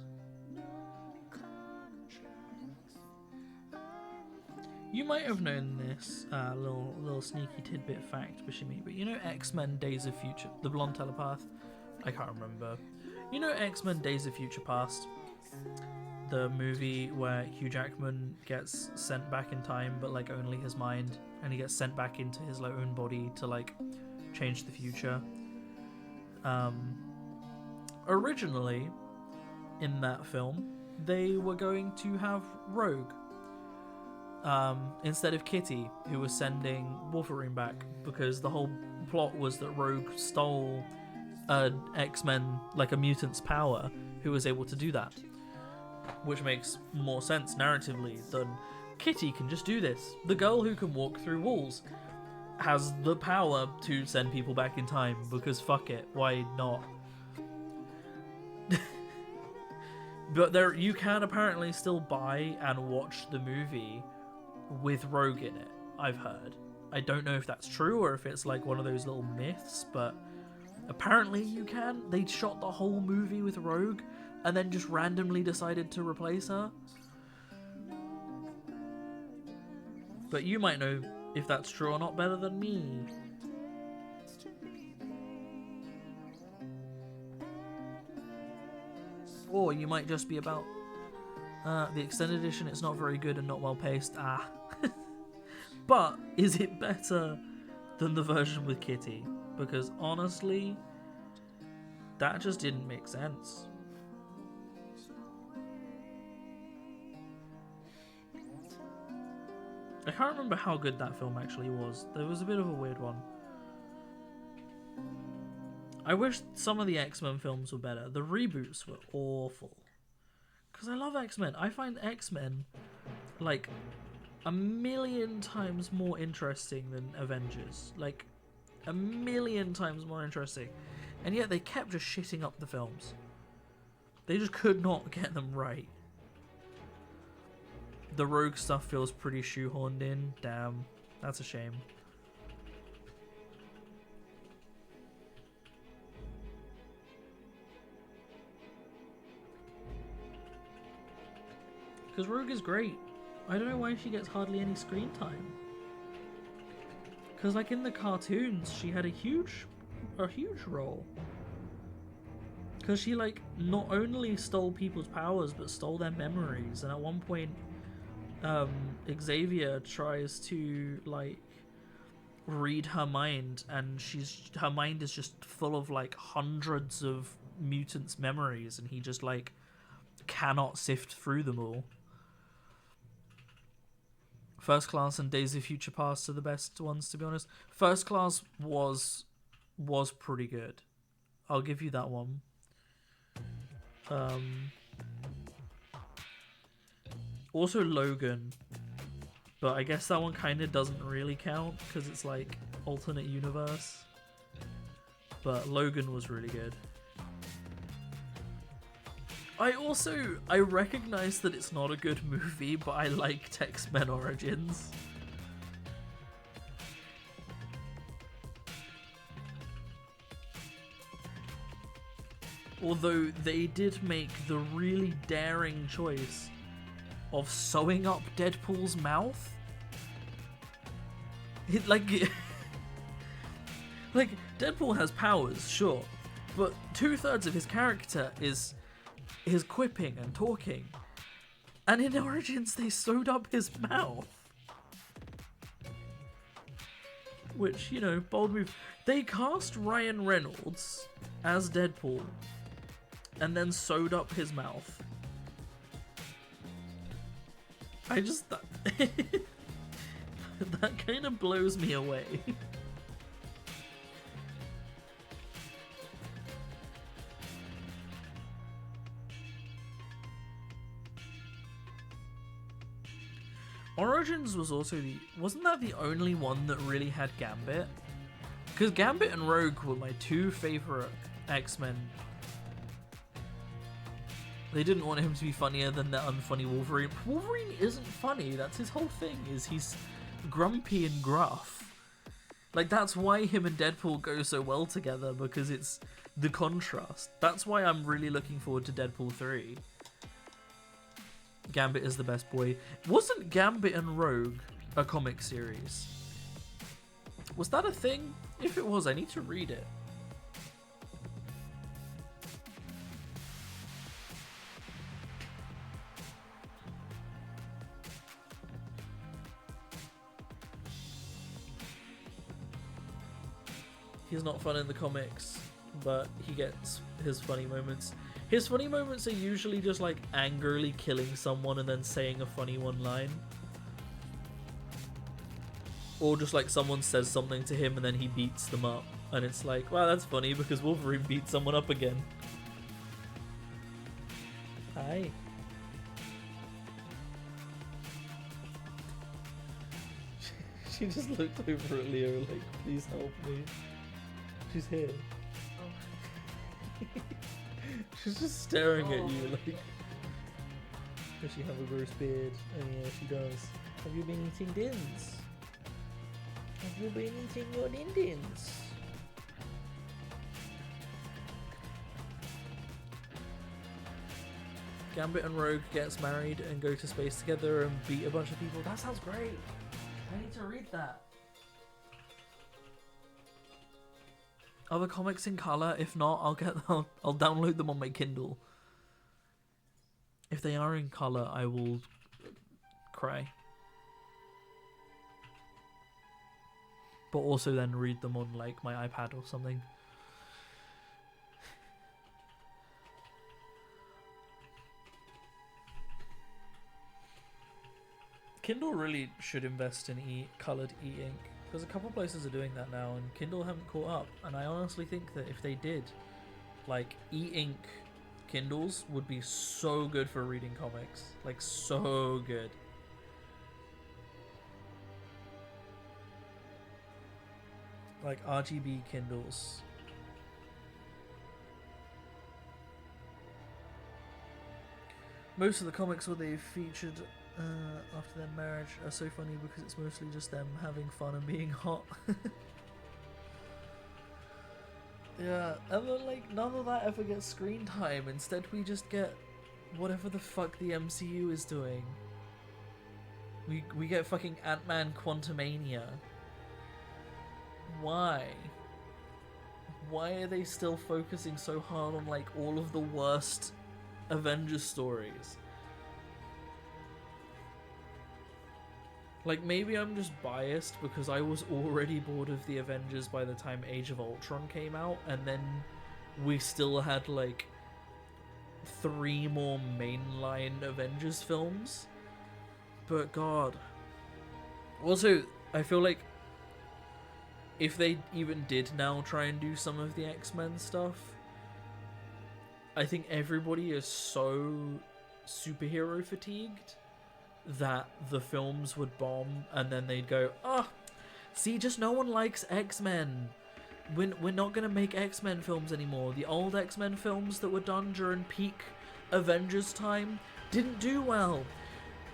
You might have known this little sneaky tidbit fact, Bishimi, but you know X-Men Days of Future, the blonde telepath? I can't remember. You know X-Men Days of Future Past? The movie where Hugh Jackman gets sent back in time, but like only his mind, and he gets sent back into his like own body to like change the future. Originally, in that film, they were going to have Rogue instead of Kitty, who was sending Wolverine back, because the whole plot was that Rogue stole an X-Men, like a mutant's power, who was able to do that. Which makes more sense narratively than Kitty can just do this. The girl who can walk through walls has the power to send people back in time, because fuck it, why not? But there, you can apparently still buy and watch the movie with Rogue in it, I've heard. I don't know if that's true or if it's like one of those little myths, but apparently you can. They shot the whole movie with Rogue and then just randomly decided to replace her. But you might know if that's true or not better than me. Or you might just be about the extended edition, it's not very good and not well paced. But is it better than the version with Kitty? Because honestly, that just didn't make sense. I can't remember how good that film actually was. There was a bit of a weird one. I wish some of the X-Men films were better. The reboots were awful. Because I love X-Men. I find X-Men like a million times more interesting than Avengers. Like a million times more interesting. And yet they kept just shitting up the films. They just could not get them right. The Rogue stuff feels pretty shoehorned in. Damn, that's a shame. Because Rogue is great. I don't know why she gets hardly any screen time. Because like in the cartoons, she had a huge role. Because she like not only stole people's powers, but stole their memories. And at one point, Xavier tries to like read her mind, and her mind is just full of like hundreds of mutants' memories, and he just like cannot sift through them all. First Class and Days of Future Past are the best ones, to be honest. First Class was pretty good. I'll give you that one. Also Logan, but I guess that one kind of doesn't really count because it's like alternate universe. But Logan was really good. I recognize that it's not a good movie, but I liked X-Men Origins. Although they did make the really daring choice of sewing up Deadpool's mouth. Like Deadpool has powers, sure, but 2/3 of his character is quipping and talking, and in Origins they sewed up his mouth, which, you know, bold move. They cast Ryan Reynolds as Deadpool and then sewed up his mouth. I just that kind of blows me away. Origins was also wasn't that the only one that really had Gambit? Because Gambit and Rogue were my two favorite X-Men. They didn't want him to be funnier than the unfunny Wolverine. Wolverine isn't funny. That's his whole thing. Is he's grumpy and gruff. Like, that's why him and Deadpool go so well together, because it's the contrast. That's why I'm really looking forward to Deadpool 3. Gambit is the best boy. Wasn't Gambit and Rogue a comic series? Was that a thing? If it was, I need to read it. He's not fun in the comics, but he gets his funny moments. His funny moments are usually just like angrily killing someone and then saying a funny one line. Or just like someone says something to him and then he beats them up. And it's like, wow, that's funny because Wolverine beat someone up again. Hi. She just looked over at Leo like, please help me. She's here. Oh. She's just staring at you like, does she have a gross beard? Oh yeah, she does. Have you been eating dins? Have you been eating your din-dins? Gambit and Rogue gets married and go to space together and beat a bunch of people. That sounds great. I need to read that. Are the comics in color? If not, I'll download them on my Kindle. If they are in color, I will cry. But also then read them on like my iPad or something. Kindle really should invest in colored e-ink. Because a couple places are doing that now, and Kindle haven't caught up. And I honestly think that if they did, like, e-ink Kindles would be so good for reading comics. Like, so good. Like, RGB Kindles. Most of the comics where they've featured after their marriage are so funny because it's mostly just them having fun and being hot. Yeah, and then like none of that ever gets screen time. Instead we just get whatever the fuck the MCU is doing. We get fucking Ant-Man Quantumania. Why? Why are they still focusing so hard on like all of the worst Avengers stories? Like, maybe I'm just biased because I was already bored of the Avengers by the time Age of Ultron came out, and then we still had, like, 3 more mainline Avengers films. But God. Also, I feel like if they even did now try and do some of the X-Men stuff, I think everybody is so superhero fatigued that the films would bomb, and then they'd go, see, just no one likes X-Men. We're not going to make X-Men films anymore. The old X-Men films that were done during peak Avengers time didn't do well.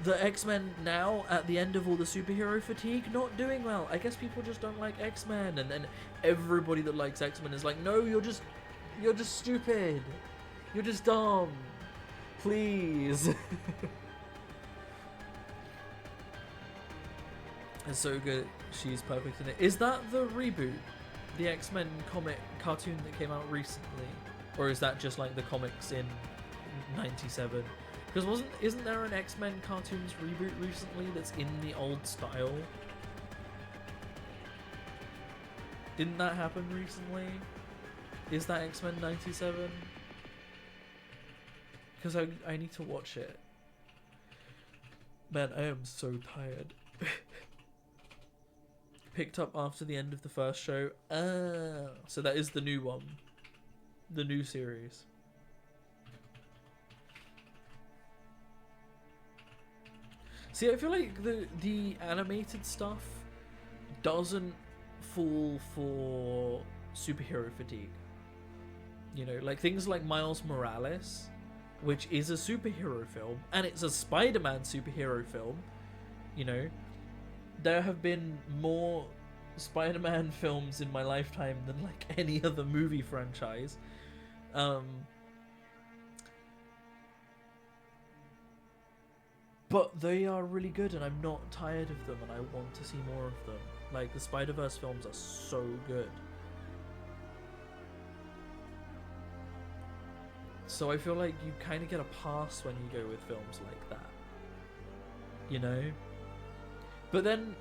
The X-Men now, at the end of all the superhero fatigue, not doing well. I guess people just don't like X-Men, and then everybody that likes X-Men is like, no, you're just stupid. You're just dumb. Please. It's so good. She's perfect in it. Is that the reboot? The X-Men comic cartoon that came out recently? Or is that just like the comics in 97? Because isn't there an X-Men cartoons reboot recently that's in the old style? Didn't that happen recently? Is that X-Men 97? Because I need to watch it. Man, I am so tired. Picked up after the end of the first show. So that is the new one. The new series. See, I feel like the animated stuff doesn't fall for superhero fatigue. You know, like things like Miles Morales, which is a superhero film, and it's a Spider-Man superhero film. You know, there have been more Spider-Man films in my lifetime than like any other movie franchise. But they are really good, and I'm not tired of them, and I want to see more of them. Like, the Spider-Verse films are so good. So I feel like you kind of get a pass when you go with films like that. You know? But then,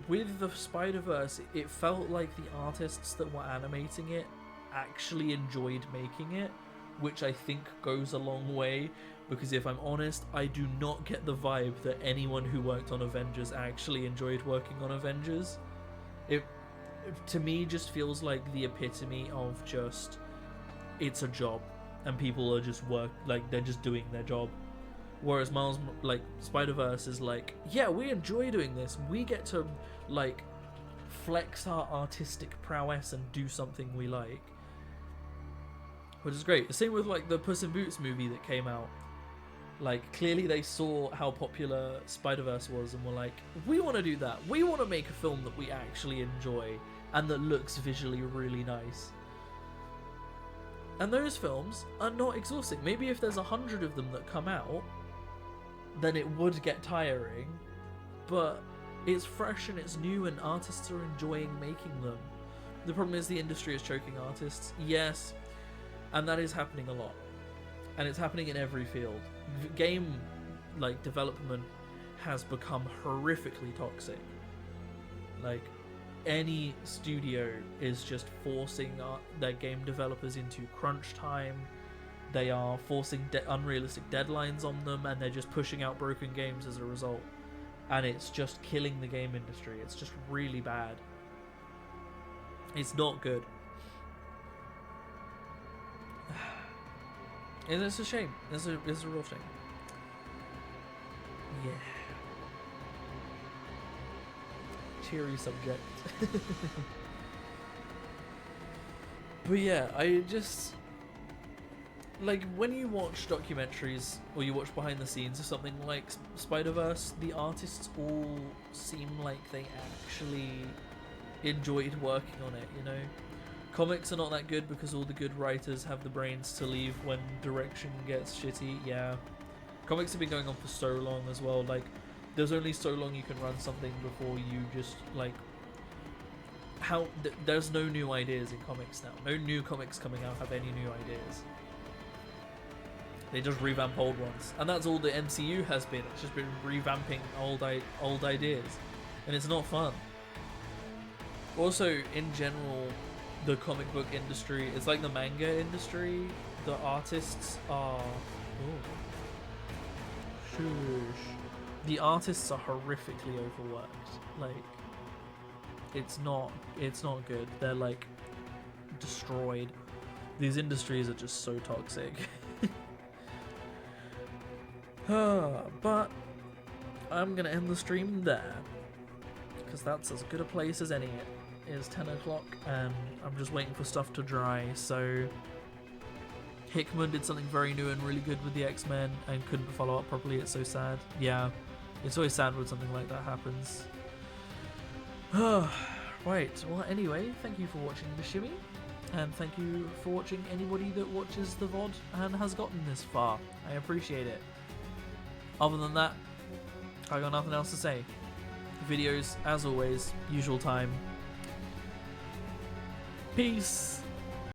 with the Spider-Verse, it felt like the artists that were animating it actually enjoyed making it, which I think goes a long way. Because if I'm honest, I do not get the vibe that anyone who worked on Avengers actually enjoyed working on Avengers. It to me just feels like the epitome of just, it's a job and people are just they're just doing their job. Whereas Spider-Verse is like, yeah, we enjoy doing this. We get to like flex our artistic prowess and do something we like. Which is great. The same with like the Puss in Boots movie that came out. Like, clearly they saw how popular Spider-Verse was and were like, we want to do that. We want to make a film that we actually enjoy and that looks visually really nice. And those films are not exhausting. Maybe if there's 100 of them that come out, then it would get tiring. But it's fresh and it's new and artists are enjoying making them. The problem is the industry is choking artists. Yes, and that is happening a lot. And it's happening in every field. Game like development has become horrifically toxic. Like, any studio is just forcing their game developers into crunch time. They are forcing unrealistic deadlines on them, and they're just pushing out broken games as a result. And it's just killing the game industry. It's just really bad. It's not good. And it's a shame. It's a real shame. Yeah. Cheery subject. But yeah, I just... like, when you watch documentaries or you watch behind the scenes of something like Spider-Verse, the artists all seem like they actually enjoyed working on it, you know? Comics are not that good because all the good writers have the brains to leave when direction gets shitty. Yeah, comics have been going on for so long as well. Like, there's only so long you can run something before you just like there's no new ideas in comics now. No new comics coming out have any new ideas. They just revamp old ones, and that's all the MCU has been. It's just been revamping old ideas, and it's not fun. Also, in general, the comic book industry, it's like the manga industry. The artists are... the artists are horrifically overworked. Like, it's not good. They're like destroyed. These industries are just so toxic. But I'm gonna end the stream there, because that's as good a place as any. It is 10 o'clock and I'm just waiting for stuff to dry. So Hickman did something very new and really good with the X-Men and couldn't follow up properly. It's so sad. Yeah, it's always sad when something like that happens. Right, well, anyway, thank you for watching the shimmy, and thank you for watching anybody that watches the VOD and has gotten this far. I appreciate it. Other than that, I got nothing else to say. Videos, as always, usual time. Peace.